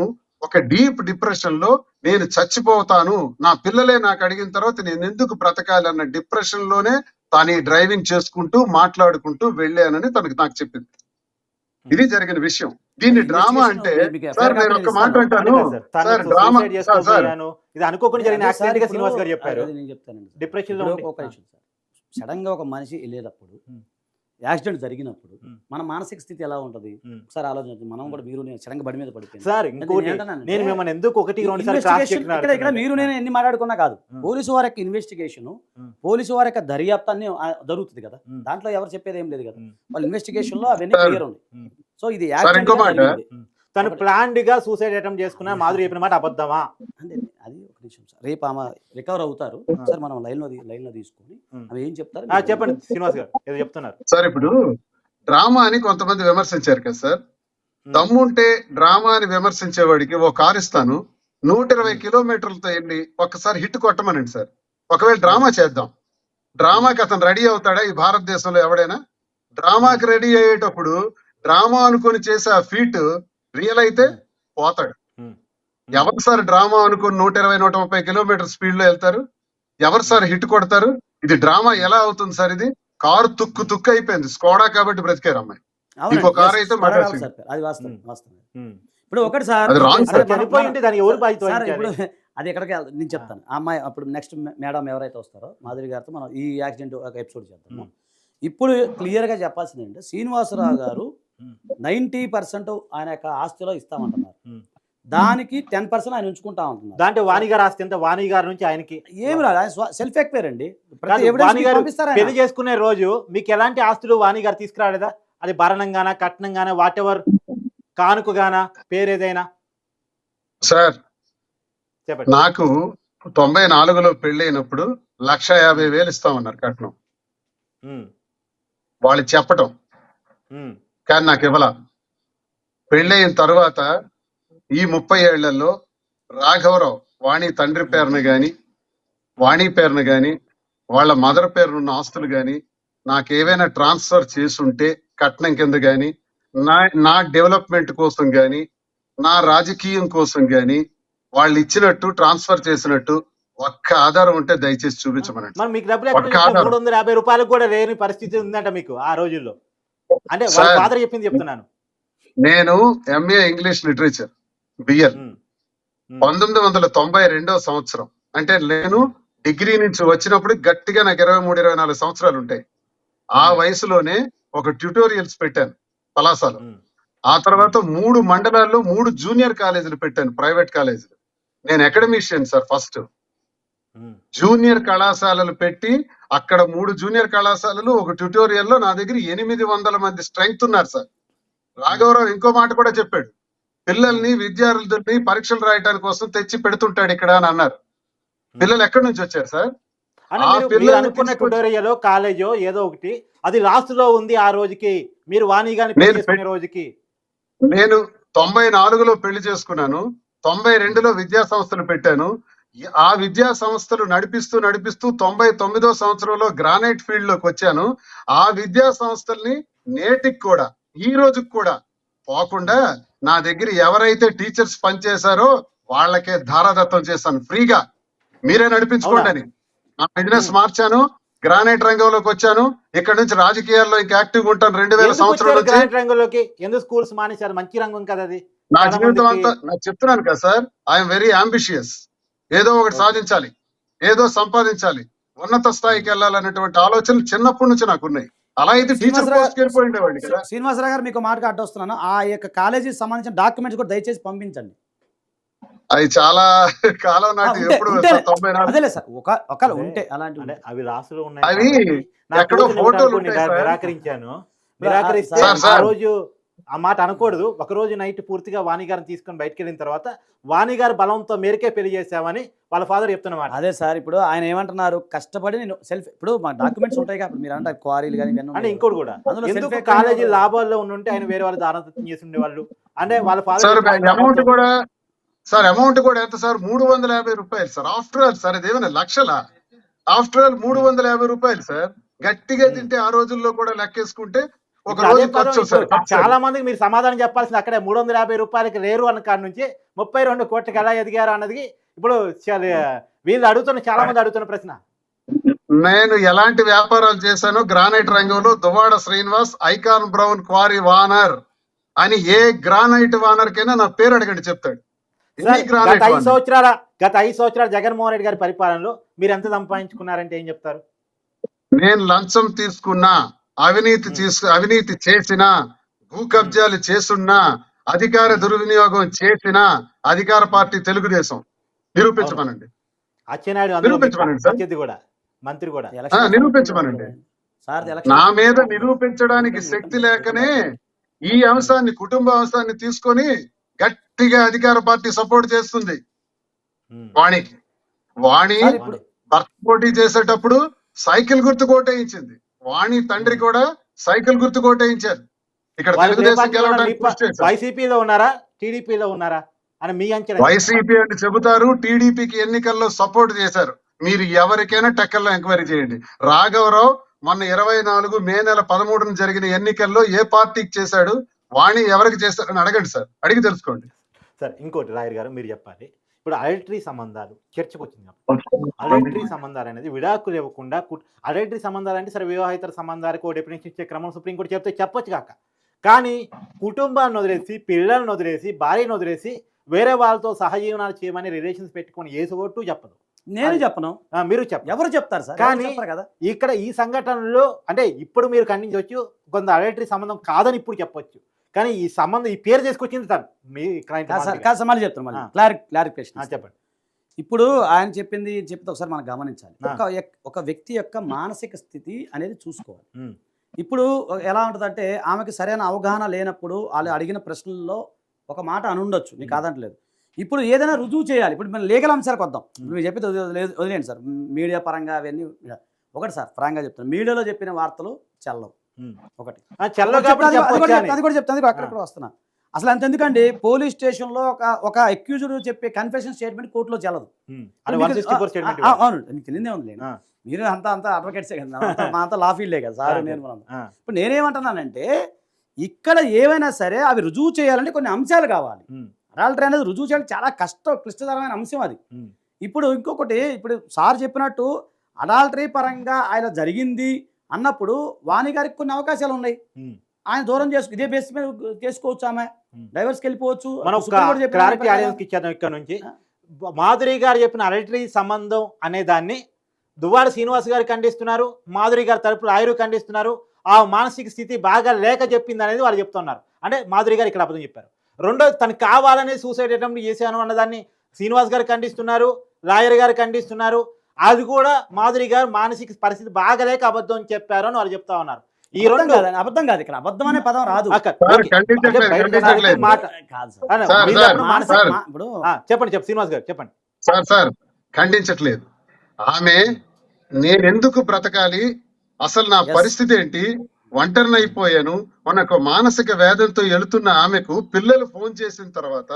ఒక డీప్ డిప్రెషన్ లో నేను చచ్చిపోతాను, నా పిల్లలే నాకు అడిగిన తర్వాత నేను ఎందుకు బ్రతకాలి అన్న డిప్రెషన్ లోనే తాను డ్రైవింగ్ చేసుకుంటూ మాట్లాడుకుంటూ వెళ్ళానని నాకు చెప్పింది. ఇది జరిగిన విషయం. దీన్ని డ్రామా అంటే సార్ నేను ఒక మాట అంటాను సార్, డ్రామా ఇది అనుకోకుండా జరిగిన యాక్సిడెంట్ గా శ్రీనివాస్ గారు చెప్పారు. నేను చెప్తానండి. డిప్రెషన్ లో సడన్ గా ఒక మనిషి వెళ్ళేటప్పుడు, యాక్సిడెంట్ జరిగినప్పుడు మన మానసిక స్థితి ఎలా ఉంటది ఒకసారి ఆలోచించండి. మనం కూడా మీరు నేను సడన్ గా బడి మీద పడిపోయింది సార్. నేను మిమ్మల్ని ఎందుకు ఇక్కడ మీరు నేను ఎన్ని మాట్లాడుకున్నా కాదు. పోలీసు వారి యొక్క ఇన్వెస్టిగేషన్, పోలీసు వారి యొక్క దర్యాప్తాన్ని జరుగుతుంది కదా, దాంట్లో ఎవరు చెప్పేది ఏం లేదు కదా. వాళ్ళ ఇన్వెస్టిగేషన్ లో అవన్నీ క్లియర్ ఉంది. సో ఇది తను ప్లాన్డ్ గా సూసైడ్ అటెంప్ట్ చేసుకున్నా మాధురి చెప్పిన మాట అబద్ధమా అంటే అది ఒక నిమిషం సార్. రేపు ఆమె రికవర్ అవుతారు సార్, మనం లైన్ లో తీసుకొని అవి ఏం చెప్తారు చెప్పండి శ్రీనివాస్ గారు ఏదో చెప్తున్నారు సార్. ఇప్పుడు డ్రామా అని కొంతమంది విమర్శించారు కదా సార్. దమ్ముంటే డ్రామా అని విమర్శించేవాడికి ఓ కారు ఇస్తాను, 120 కిలోమీటర్లతో వెళ్ళి ఒక్కసారి హిట్ కొట్టమనండి సార్. ఒకవేళ డ్రామా చేద్దాం, డ్రామాకి అతను రెడీ అవుతాడా ఈ భారతదేశంలో ఎవడైనా? డ్రామాకి రెడీ అయ్యేటప్పుడు డ్రామా అనుకుని చేసే ఆ ఫీట్ రియల్ అయితే పోతాడు. ఎవరు సార్ డ్రామా అనుకుని 120-130 కిలోమీటర్ స్పీడ్ లో వెళ్తారు? ఎవరు సార్ హిట్ కొడతారు? ఇది డ్రామా ఎలా అవుతుంది సార్? ఇది కారు తుక్కు అయిపోయింది. స్కోడా కాబట్టి బ్రతికారు అమ్మాయి. ఇంకో కారు అయితే ఇప్పుడు ఒకటి సార్ ఇప్పుడు అది ఎక్కడికి నేను చెప్తాను. ఆ అమ్మాయి అప్పుడు నెక్స్ట్ మేడం ఎవరైతే వస్తారో మాధురి గారితో మనం ఈ యాక్సిడెంట్ ఒక ఎపిసోడ్ చేద్దాము. ఇప్పుడు క్లియర్ గా చెప్పాల్సింది ఏంటంటే శ్రీనివాసరావు గారు 90% ఆయన యొక్క ఆస్తిలో ఇస్తామంటున్నారు. ఉమ్. దానికి 10% ఆయన ఉంచుకుంటా ఉంటున్నారు. దాంట్లో వాణి గారు ఆస్తి ఎంత? వాణి గారి నుంచి ఆయనకి ఏమి రాదు, ఆయన సెల్ఫ్ ఎక్వైర్ అండి. ప్రతి కాదు, ఎవిడెన్స్ వాణి గారు పంపిస్తారు ఆయన. పెళ్లి చేసుకునే రోజు మీకు ఎలాంటి ఆస్తులు వాణి గారు తీసుకురాలేదా? అది భరణంగానా, కట్నంగానా, వాట్ ఎవర్, కానుకగానా, పేరు ఏదైనా సార్ చెప్పండి. నాకు 94లో పెళ్ళైనప్పుడు 1,50,000 ఇస్తామన్నారు కట్నం. ఉమ్, వాళ్ళు చెప్పటం, ఉమ్, కానీ నాకు ఇవ్వాల. పెళ్ళైన తర్వాత ఈ 30 ఏళ్లలో రాఘవరావు వాణి తండ్రి పేరును గాని, వాణి పేరును గాని, వాళ్ళ మదర్ పేరునున్న ఆస్తులు గాని నాకు ఏవైనా ట్రాన్స్ఫర్ చేసుంటే కట్నం కింద గాని, నా డెవలప్మెంట్ కోసం గాని, నా రాజకీయం కోసం గాని వాళ్ళు ఇచ్చినట్టు ట్రాన్స్ఫర్ చేసినట్టు ఒక్క ఆధారం ఉంటే దయచేసి చూపించమనండి. మరి మీకు డబ్బులు ఎక్కడ ఒక్క ఆధారం. 350 రూపాయలకు కూడా లేని పరిస్థితి ఉందంట మీకు ఆ రోజుల్లో. అంటే వాళ్ళ సార్, ఫాదర్ చెప్పింది చెప్తున్నాను. నేను MA ఇంగ్లీష్ లిటరేచర్ బిఎల్ ఉమ్, ఉమ్, 1992వ సంవత్సరం, అంటే నేను డిగ్రీ నుంచి వచ్చినప్పుడు గట్టిగా నాకు 23-24 సంవత్సరాలు ఉంటాయి. ఆ వయసులోనే ఒక ట్యూటోరియల్స్ పెట్టాను పలాసాలో. ఉమ్, ఆ తర్వాత 3 మండలాల్లో 3 జూనియర్ కాలేజీలు పెట్టాను, ప్రైవేట్ కాలేజీలు. నేను అకాడమిషియన్ సార్. ఫస్ట్ ఉమ్, జూనియర్ కళాశాలలు పెట్టి అక్కడ 3 జూనియర్ కళాశాలలు, ఒక ట్యూటోరియల్ లో నా దగ్గర 800 మంది స్ట్రెంగ్త్ ఉన్నారు సార్. రాఘవరావు ఇంకో మాట కూడా చెప్పాడు, పిల్లల్ని విద్యార్థుల్ని పరీక్షలు రాయడానికి కోసం తెచ్చి పెడుతుంటాడు ఇక్కడ అని అన్నారు. పిల్లలు ఎక్కడి నుంచి వచ్చారు సార్? అంటే ఆ మీరు పిల్లల్ని అనుకున్న తీసుకొచ్చి- ట్యుటోరియలో కాలేజో ఏదో ఒకటి అది లాస్ట్ లో ఉంది ఆ రోజుకి, మీరు వాణి గారిని పెళ్లి నేను చేసుకునే రోజుకి. నేను 94లో పెళ్లి చేసుకున్నాను, 92లో విద్యా సంస్థలు పెట్టాను. ఆ విద్యా సంస్థలు నడిపిస్తూ 99వ సంవత్సరంలో గ్రానైట్ ఫీల్డ్ లోకి వచ్చాను. ఆ విద్యా సంస్థల్ని నేటికి కూడా, ఈ రోజుకి కూడా పోకుండా నా దగ్గర ఎవరైతే టీచర్స్ పనిచేశారో వాళ్ళకే ధారాదత్తం చేశాను ఫ్రీగా, మీరే నడిపించుకోండి అని. నా బిజినెస్ మార్చాను, గ్రానైట్ రంగంలోకి వచ్చాను. ఇక్కడ నుంచి రాజకీయాల్లో ఇంకా యాక్టివ్ ఉంటాను. 2000 ఎందుకు సంవత్సరం వచ్చారు నుంచి గ్రాంట్ రంగంలోకి? ఎందుకు స్కూల్స్ మానేశారు? మంచి రంగం కదా అది. నా చాలా జీవితం మందికి- అంతా నాకు చెప్తున్నాను కదా సార్, ఐఎమ్ వెరీ అంబిషియస్. ఏదో ఒకటి సాధించాలి, ఏదో సంపాదించాలి, ఉన్నత స్థాయికి వెళ్ళాలనేటువంటి ఆలోచనలు చిన్నప్పటి నుంచి నాకు ఉన్నాయి. అలా అయితే టీచర్ పోస్ట్కి వెళ్ళిపోయిండేవాడిని కదా. శ్రీనివాసరావు గారు, మీకు మాటగా అడ్డొస్తున్నాను. ఆ యొక్క కాలేజీకి సంబంధించిన డాక్యుమెంట్స్ కూడా దయచేసి పంపించండి. అవి చాలా కాలం నాటి, ఉంటే- ఎప్పుడు ఉంటే- 94 అదేలే సార్, ఒకవేళ అదే. ఉంటే అలాంటివి అంటే అవి లాస్ట్లో అవి ఉన్నాయి. నా ఎక్కడో కూతురు ఫోటోలు ఇవ్వడానికి ఉంటాయి సార్. నిరాకరించాను. నిరాకరిస్తే సార్, ఆ రోజు ఆ మాట అనకూడదు. ఒక రోజు నైట్ పూర్తిగా వాణి గారిని తీసుకొని బయటకు వెళ్ళిన తర్వాత వాణి గారు బలంతో మేరకే పెళ్లి చేసామని వాళ్ళ ఫాదర్ చెప్తున్నమాట. అదే సార్, ఇప్పుడు ఆయన ఏమంటున్నారు, కష్టపడి నేను సెల్ఫ్, ఇప్పుడు మా డాక్యుమెంట్స్ ఉంటాయి కాబట్టి మీరు అంటే క్వారీలు కానీ ఇవన్నీ అంటే ఉన్నాయి. ఇంకోటి కూడా, అందులో ఎందుకు self-employed కాలేజీ కూడా- లాభాల్లో ఉండుంటే ఆయన వేరే వాళ్ళు దానదత్తం చేసి ఉండేవాళ్ళు. అంటే వాళ్ళ సార్ ఫాదర్ అమౌంట్ కూడా అమౌంట్ కూడా ఎంత సార్? 350 రూపాయలు సార్. ఆఫ్టర్ ఆల్ సార్, ఇదేమైనా లక్షల? ఆఫ్టర్ ఆల్ 350 రూపాయలు సార్. గట్టిగా తింటే ఆ రోజుల్లో కూడా లెక్కేసుకుంటే ఒక రోజు ఖర్చు సార్. చాలా మందికి మీరు సమాధానం చెప్పాల్సింది అక్కడే. 350 రూపాయలకి లేరు అన్న కాడి నుంచి 32 కోట్లకి ఎలా ఎదిగారు అన్నది ఇప్పుడు వీళ్ళు అడుగుతున్న, చాలా మంది అడుగుతున్న ప్రశ్న. నేను ఎలాంటి వ్యాపారాలు చేశానో గ్రానైట్ రంగంలో Duvvada Srinivas icon brown quarry owner అని ఏ గ్రానైట్ వానర్ కైనా నా పేరు అడగండి చెప్తాడు. సార్, ఎన్ని గ్రానైట్ గత 5 వానర్? సంవత్సరాలు జగన్మోహన్ రెడ్డి గారి పరిపాలనలో మీరు ఎంత సంపాదించుకున్నారంటే ఏం చెప్తారు? నేను లంచం తీసుకున్నా, అవినీతి చేసినా, భూ కబ్జాలు చేసున్నా, అధికార దుర్వినియోగం చేసిన అధికార పార్టీ తెలుగుదేశం. నిరూపించమనండి. అచ్చెన్నాయుడు అందులో నిరూపించమనండి సార్. అత్యర్థి కూడా, మంత్రి కూడా. ఎలక్షన్ నిరూపించమనండి. సార్, ఎలక్షన్ నా మీద నిరూపించడానికి శక్తి లేకనే ఈ అంశాన్ని, కుటుంబ అంశాన్ని తీసుకొని గట్టిగా అధికార పార్టీ సపోర్ట్ చేస్తుంది ఉమ్. వాణికి. వాణి సార్, ఇప్పుడు భర్త పోటీ చేసేటప్పుడు సైకిల్ గుర్తు కోటేయించింది. వాణి తండ్రి కూడా సైకిల్ గుర్తు కోటేయించారు. ఇక్కడ వాళ్ళు ఏ తెలుగుదేశం పార్టీలో ఉన్నారు? గెలవడానికి కృషి చేశారు. వైసీపీలో ఉన్నారా, టీడీపీలో ఉన్నారా అని మీ అంచనా? వైసీపీ అని చెబుతారు, టీడీపీకి ఎన్నికల్లో సపోర్ట్ చేశారు. మీరు ఎవరికైనా టెక్కల్లో ఎంక్వైరీ చేయండి. రాఘవరావు మొన్న 24 మే నెల 13న జరిగిన ఎన్నికల్లో ఏ పార్టీకి చేశాడు, వాణి ఎవరికి చేశారని అడగండి సార్, అడిగి తెలుసుకోండి. సార్, ఇంకోటి లాయర్ గారు మీరు చెప్పాలి. ఇప్పుడు అడల్టరీ సంబంధాలు చర్చకు వచ్చింది. అడల్టరీ సంబంధాలు అనేది విడాకులు ఇవ్వకుండా, అడల్టరీ సంబంధాలు అంటే సరే వివాహేతర సంబంధాలకు ఓ డెఫినేషన్ ఇచ్చే క్రమం సుప్రీంకోర్టు చెప్తే చెప్పొచ్చు కాక, కానీ కుటుంబాన్ని వదిలేసి, పిల్లలను వదిలేసి, భార్యను వదిలేసి వేరే వాళ్ళతో సహజీవనాలు చేయమని రిలేషన్స్ పెట్టుకొని ఏ ఓటు చెప్పదు. నేను చెప్పను, మీరు చెప్పండి. ఎవరు చెప్తారు సార్? కానీ ఎవరు చెప్పరు కదా. ఇక్కడ ఈ సంఘటనలో అంటే ఇప్పుడు మీరు ఖండించవచ్చు, కొంత అడల్టరీ సంబంధం కాదని ఇప్పుడు చెప్పొచ్చు, కానీ ఈ సంబంధం ఈ పేరు చేసుకొచ్చింది తను మీ క్లయింట్. కాదు సార్, మళ్ళీ చెప్తాను, మళ్ళీ క్లారిఫికేషన్ చెప్పండి. ఇప్పుడు ఆయన చెప్పింది చెప్తే ఒకసారి మనం గమనించాలి. ఒక వ్యక్తి యొక్క మానసిక స్థితి అనేది చూసుకోవాలి. ఇప్పుడు ఎలా ఉంటుందంటే ఆమెకి సరైన అవగాహన లేనప్పుడు వాళ్ళు అడిగిన ప్రశ్నల్లో ఒక మాట అనుండొచ్చు, నీకు కాదంటలేదు. ఇప్పుడు ఏదైనా రుజువు చేయాలి. ఇప్పుడు మనం లీగల్ అంశాలకు వద్దాం. మీరు చెప్పేది వదిలేండి సార్, మీడియా పరంగా అవన్నీ. ఒకటి సార్ ఫ్రాంక్గా చెప్తాను, మీడియాలో చెప్పిన వార్తలు చెల్లవు. ఒకటి అది కూడా చెప్తాను, అక్కడిక్కడ వస్తున్నా. అసలు అంత ఎందుకండి, పోలీస్ స్టేషన్లో ఒక అక్యూజ్డ్ చెప్పే కన్ఫెషన్ స్టేట్మెంట్ కోర్టులో చెల్లదు. అవును, నీకు తెలియదే ఉంది. మీరు అంతా అడ్వకేట్సే కదా, మా అంతా లా ఫీల్డే కదా సార్. నేను ఇప్పుడు నేనేమంటున్నానంటే ఇక్కడ ఏవైనా సరే అవి రుజువు చేయాలంటే కొన్ని అంశాలు కావాలి. అడల్టరీ అనేది రుజువు చేయాలి, చాలా క్లిష్టతరమైన అంశం అది. ఇప్పుడు ఇంకొకటి, ఇప్పుడు సార్ చెప్పినట్టు అడల్టరీ పరంగా ఆయన జరిగింది అన్నప్పుడు వాణి గారికి కొన్ని అవకాశాలు ఉన్నాయి. ఆయన దూరం ఇదే బేస్ మీద చేసుకోవచ్చు, ఆమె డైవర్స్కి వెళ్ళిపోవచ్చు. ఇక్కడ నుంచి మాధురి గారు చెప్పిన అడల్టరీ సంబంధం అనే దాన్ని దువ్వాడ శ్రీనివాస్ గారు ఖండిస్తున్నారు, మాధురి గారి తరపున ఆయరు ఖండిస్తున్నారు. ఆ మానసిక స్థితి బాగా లేక చెప్పింది అనేది వాళ్ళు చెప్తున్నారు. అంటే మాధురి గారు ఇక్కడ అబద్ధం చెప్పారు. రెండోది, తను కావాలనే సూసైడ్ అటెంప్ట్ చేశాను అన్నదాన్ని శ్రీనివాస్ గారు ఖండిస్తున్నారు, లాయర్ గారు ఖండిస్తున్నారు. అది కూడా మాధురి గారు మానసిక పరిస్థితి బాగలేక అబద్ధం చెప్పారు అని వాళ్ళు చెప్తా ఉన్నారు. ఈ రెండు అబద్ధం కాదు, ఇక్కడ అబద్ధం అనే పదం రాదు. చెప్పండి శ్రీనివాస్ గారు చెప్పండి. సార్ ఖండించట్లేదు. ఆమె నేనెందుకు బ్రతకాలి, అసలు నా పరిస్థితి ఏంటి, ఒంటరిని అయిపోయాను, మనకు మానసిక వేదంతో వెళుతున్న ఆమెకు పిల్లలు ఫోన్ చేసిన తర్వాత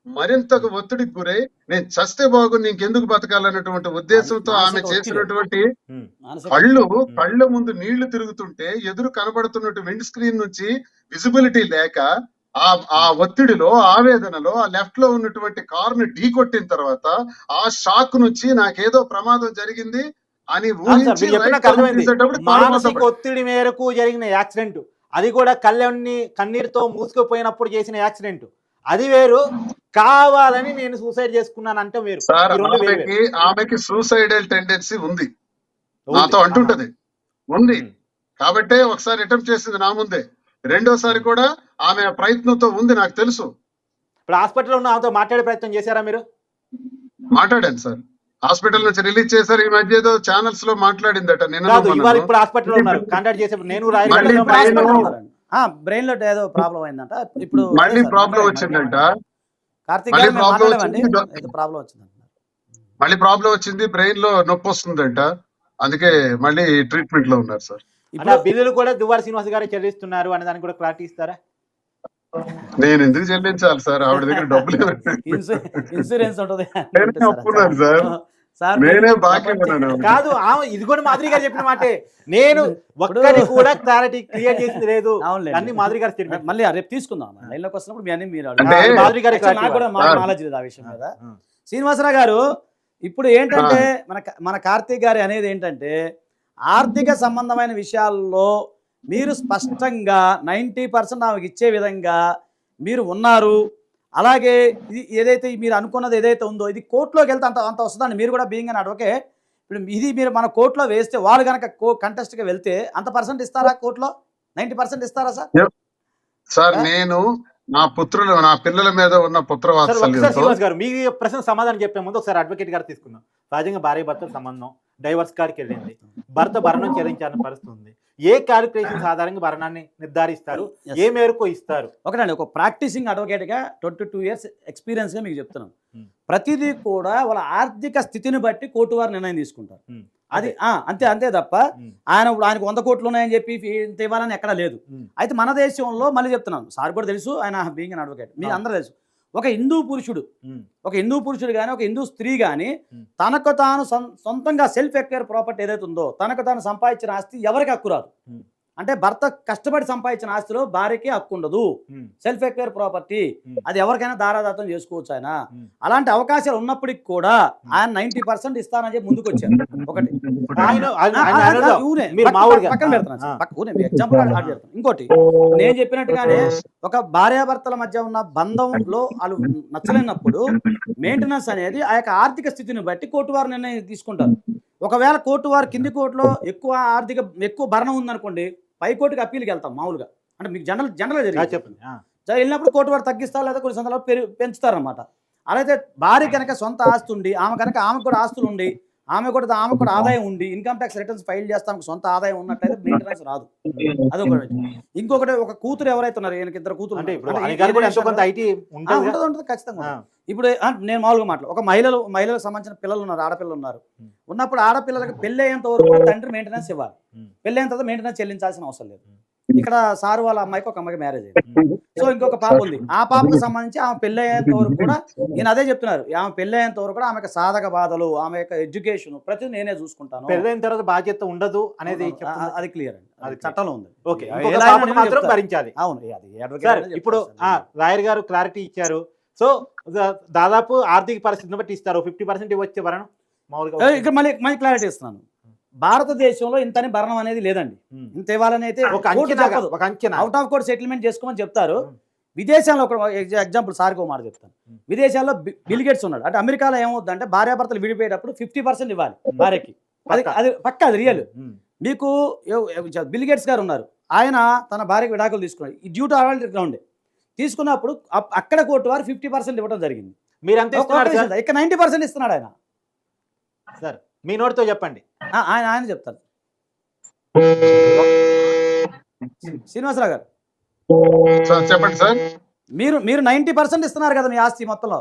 మరింతకు ఒత్తిడికి గురై నేను చస్తే బాగుంది ఇంకెందుకు బతకాలన్నటువంటి ఉద్దేశంతో ఆమె చేసినటువంటి కళ్ళ ముందు నీళ్లు తిరుగుతుంటే ఎదురు కనబడుతున్నట్టు విండ్ స్క్రీన్ నుంచి విజిబిలిటీ లేక ఆ ఒత్తిడిలో ఆవేదనలో ఆ లెఫ్ట్ లో ఉన్నటువంటి కారుని ఢీ కొట్టిన తర్వాత ఆ షాక్ నుంచి నాకేదో ప్రమాదం జరిగింది అని మానసిక ఒత్తిడి మేరకు జరిగిన యాక్సిడెంట్, అది కూడా కన్నీరుతో మూసుకుపోయినప్పుడు చేసిన యాక్సిడెంట్ అది వేరు, కావాలని నేను సూసైడ్ చేసుకున్నాను అంటే వేరు. ఆమెకి సూసైడల్ టెండెన్సీ ఉంది, నాతో అంటుంటది ఉంది కాబట్టే ఒకసారి అటెంప్ట్ చేసింది నా ముందే, రెండోసారి కూడా ఆమె ప్రయత్నంతో ఉంది, నాకు తెలుసు. ఇప్పుడు హాస్పిటల్లో ఉన్న ఆమెతో మాట్లాడే ప్రయత్నం చేశారా మీరు? మాట్లాడాను సార్, హాస్పిటల్ నుంచి రిలీజ్ చేశారు. ఈ మధ్య ఏదో ఛానల్స్ లో మాట్లాడిందట. ఇప్పుడు హాస్పిటల్లో ఉన్నారు, కాంటాక్ట్ చేసే నేను బ్రెయిన్ లో ఏదో ప్రాబ్లం అయిందంట. ఇప్పుడు మళ్ళీ ప్రాబ్లం వచ్చిందంట, మళ్ళీ ప్రాబ్లం వచ్చింది, బ్రెయిన్ లో నొప్పి వస్తుందంట, అందుకే మళ్ళీ ట్రీట్మెంట్ లో ఉన్నారు సార్. బిల్లులు కూడా దువ్వాడ శ్రీనివాస్ గారు చెల్లిస్తున్నారు అనే దానికి కూడా క్లారిటీ ఇస్తారా? నేను ఎందుకు చెల్లించాలి సార్, ఆవిడ దగ్గర డబ్బులు ఇన్సూరెన్స్ ఉంటుంది సార్, నేనే బాకీ కాదు. ఇది కూడా మాధురి గారు చెప్పిన మాటే, నేను ఒక్కరి కూడా క్లారిటీ క్లియర్ చేసింది లేదు అన్ని మాధురి గారు స్టేట్మెంట్. మళ్ళీ రేపు తీసుకుందాం లైన్ లోకి వస్తున్నప్పుడు మీ అన్ని మీరు మాధురి గారు నాకు కూడా నాలెడ్జ్ లేదు ఆ విషయం మీద. శ్రీనివాసరావు గారు ఇప్పుడు ఏంటంటే మన కార్తీక్ గారి అనేది ఏంటంటే ఆర్థిక సంబంధమైన విషయాల్లో మీరు స్పష్టంగా 90% ఆమెకి ఇచ్చే విధంగా మీరు ఉన్నారు. అలాగే ఇది ఏదైతే మీరు అనుకున్నది ఏదైతే ఉందో ఇది కోర్టులోకి వెళ్తే అంత వస్తుందండి. మీరు కూడా బీయింగ్ అని అడ్వకేట్, ఇప్పుడు ఇది మీరు మన కోర్టులో వేస్తే వాళ్ళు కనుక కంటెస్ట్గా వెళ్తే అంత పర్సెంట్ ఇస్తారా కోర్టులో? 90% ఇస్తారా సార్? సార్ నేను నా పిల్లల మీద ఉన్న శ్రీనివాస్ గారు మీ ప్రశ్న సమాధానం చెప్పే ముందు ఒకసారి అడ్వకేట్ గారు తీసుకుందాం. సహజంగా భార్య భర్తల సంబంధం డైవర్స్ కాడికి వెళ్ళింది, భర్త భరణం చెల్లించాలని పరిస్థితి ఉంది. ఏ క్యాలిక్యులేషన్స్ ఆధారంగా భరణాన్ని నిర్ధారిస్తారు, ఏ మేరకు ఇస్తారు? ఒకటండి, ఒక ప్రాక్టీసింగ్ అడ్వకేట్ గా 22 years ఎక్స్పీరియన్స్ గా మీకు చెప్తున్నాను. ప్రతిదీ కూడా వాళ్ళ ఆర్థిక స్థితిని బట్టి కోర్టు వారు నిర్ణయం తీసుకుంటారు. అది అంతే తప్ప ఆయనకు 100 కోట్లు ఉన్నాయని చెప్పి ఇంత ఇవ్వాలని ఎక్కడా లేదు. అయితే మన దేశంలో మళ్ళీ చెప్తున్నాను, సార్ కూడా తెలుసు, ఆయన బీయింగ్ అన్ అడ్వకేట్, మీకు అందరూ తెలుసు, ఒక హిందూ పురుషుడు కానీ ఒక హిందూ స్త్రీ కానీ తనకు తాను సొంతంగా సెల్ఫ్ ఎక్వైర్ ప్రాపర్టీ ఏదైతే ఉందో తనకు తాను సంపాదించిన ఆస్తి ఎవరికి హక్కు రాదు. అంటే భర్త కష్టపడి సంపాదించిన ఆస్తిలో భార్యకి హక్కు ఉండదు. సెల్ఫ్ ఎక్వైర్ ప్రాపర్టీ, అది ఎవరికైనా దారాదత్తం చేసుకోవచ్చు ఆయన. అలాంటి అవకాశాలు ఉన్నప్పటికి కూడా ఆయన 90% ఇస్తానని చెప్పి ముందుకు వచ్చారు. ఒకటి పక్కన పెడతాను, ఎగ్జాంపుల్ పెడతాను. ఇంకోటి నేను చెప్పినట్టుగానే ఒక భార్యాభర్తల మధ్య ఉన్న బంధంలో వాళ్ళు నచ్చలేనప్పుడు మెయింటెనెన్స్ అనేది ఆ యొక్క ఆర్థిక స్థితిని బట్టి కోర్టు వారు నిర్ణయం తీసుకుంటారు. ఒకవేళ కోర్టు వారు కింది కోర్టులో ఎక్కువ భరణం ఉందనుకోండి, పై కోర్టుకి అప్పీల్కి వెళ్తాం మామూలుగా. అంటే మీకు జనరల్గా జరిగింది వెళ్ళినప్పుడు కోర్టు వారు తగ్గిస్తారు, లేదా కొన్ని సందర్భాలు పెంచుతారనమాట. అలాగే భార్య కనుక సొంత ఆస్తి ఉండి ఆమెకు కూడా ఆస్తులు ఉండి ఆమెకు కూడా ఆదాయం ఉండి ఇన్కమ్ ట్యాక్స్ రిటర్న్స్ ఫైల్ చేస్తాం, సొంత ఆదాయం ఉన్నట్లయితే మెయింటెనెన్స్ రాదు. అదొకటి. ఇంకొకటి ఒక కూతురు ఎవరైతే ఉన్నారు, ఈయనకి 2 కూతురు ఉంటుంది ఖచ్చితంగా. ఇప్పుడు నేను మామూలుగా ఒక మహిళలకు సంబంధించిన పిల్లలు ఉన్నారు, ఆడపిల్లలు ఉన్నారు. ఉన్నప్పుడు ఆడపిల్లలకు పెళ్లి అయ్యేంత వరకు తండ్రి మెయింటెనెన్స్ ఇవ్వాలి. పెళ్లి అయిన తర్వాత మెయింటెనెన్స్ చెల్లించాల్సిన అవసరం లేదు. ఇక్కడ సార్ వాళ్ళ అమ్మాయికి ఒక అమ్మాయికి మ్యారేజ్ అయింది. సో ఇంకొక పాప ఉంది. ఆ పాపకు సంబంధించి ఆమె పెళ్లి అయ్యేంత వరకు కూడా నేను అదే చెప్తున్నారు, ఆమె పెళ్లి అయ్యేంత వరకు కూడా ఆమె సాధక బాధలు, ఆమె యొక్క ఎడ్యుకేషన్ ప్రతి నేనే చూసుకుంటాను. పెళ్ళైన తర్వాత బాధ్యత ఉండదు అనేది అది క్లియర్ అండి, అది చట్టంలో ఉంది. భరించాలి. అవును. ఇప్పుడు లాయర్ గారు క్లారిటీ ఇచ్చారు. సో దాదాపు ఆర్థిక పరిస్థితిని బట్టి ఇస్తారు. 50% ఇవ్వచ్చే భరణం మామూలుగా. ఇక్కడ మళ్ళీ క్లారిటీ ఇస్తున్నాను. భారతదేశంలో ఇంతని భరణం అనేది లేదండి. ఇంత ఇవ్వాలని అయితే అవుట్ ఆఫ్ కోర్ట్ సెటిల్మెంట్ చేసుకోమని చెప్తారు. విదేశాల్లో ఒక ఎగ్జాంపుల్ సార్కి మాట చెప్తాను. విదేశాల్లో బిల్ గేట్స్ ఉన్నాడు. అంటే అమెరికాలో ఏమవుతుందంటే భార్యాభర్తలు విడిపోయేటప్పుడు 50% ఇవ్వాలి భార్యకి. అది పక్కా, అది రియల్. మీకు బిల్ గేట్స్ గారు ఉన్నారు, ఆయన తన భార్యకి విడాకులు తీసుకున్నాడు. ఈ డ్యూ టు ఆర్డర్ గ్రౌండ్ తీసుకున్నప్పుడు అక్కడ కోర్టు వారు 50% ఇవ్వడం జరిగింది. మీరంతా ఇక్కడ 90% ఇస్తున్నాడు ఆయన. సార్ మీ నోటితో చెప్పండి. ఆయన చెప్తారు. శ్రీనివాసరావు గారు చెప్పండి సార్. మీరు 90% ఇస్తున్నారు కదా మీ ఆస్తి మొత్తంలో.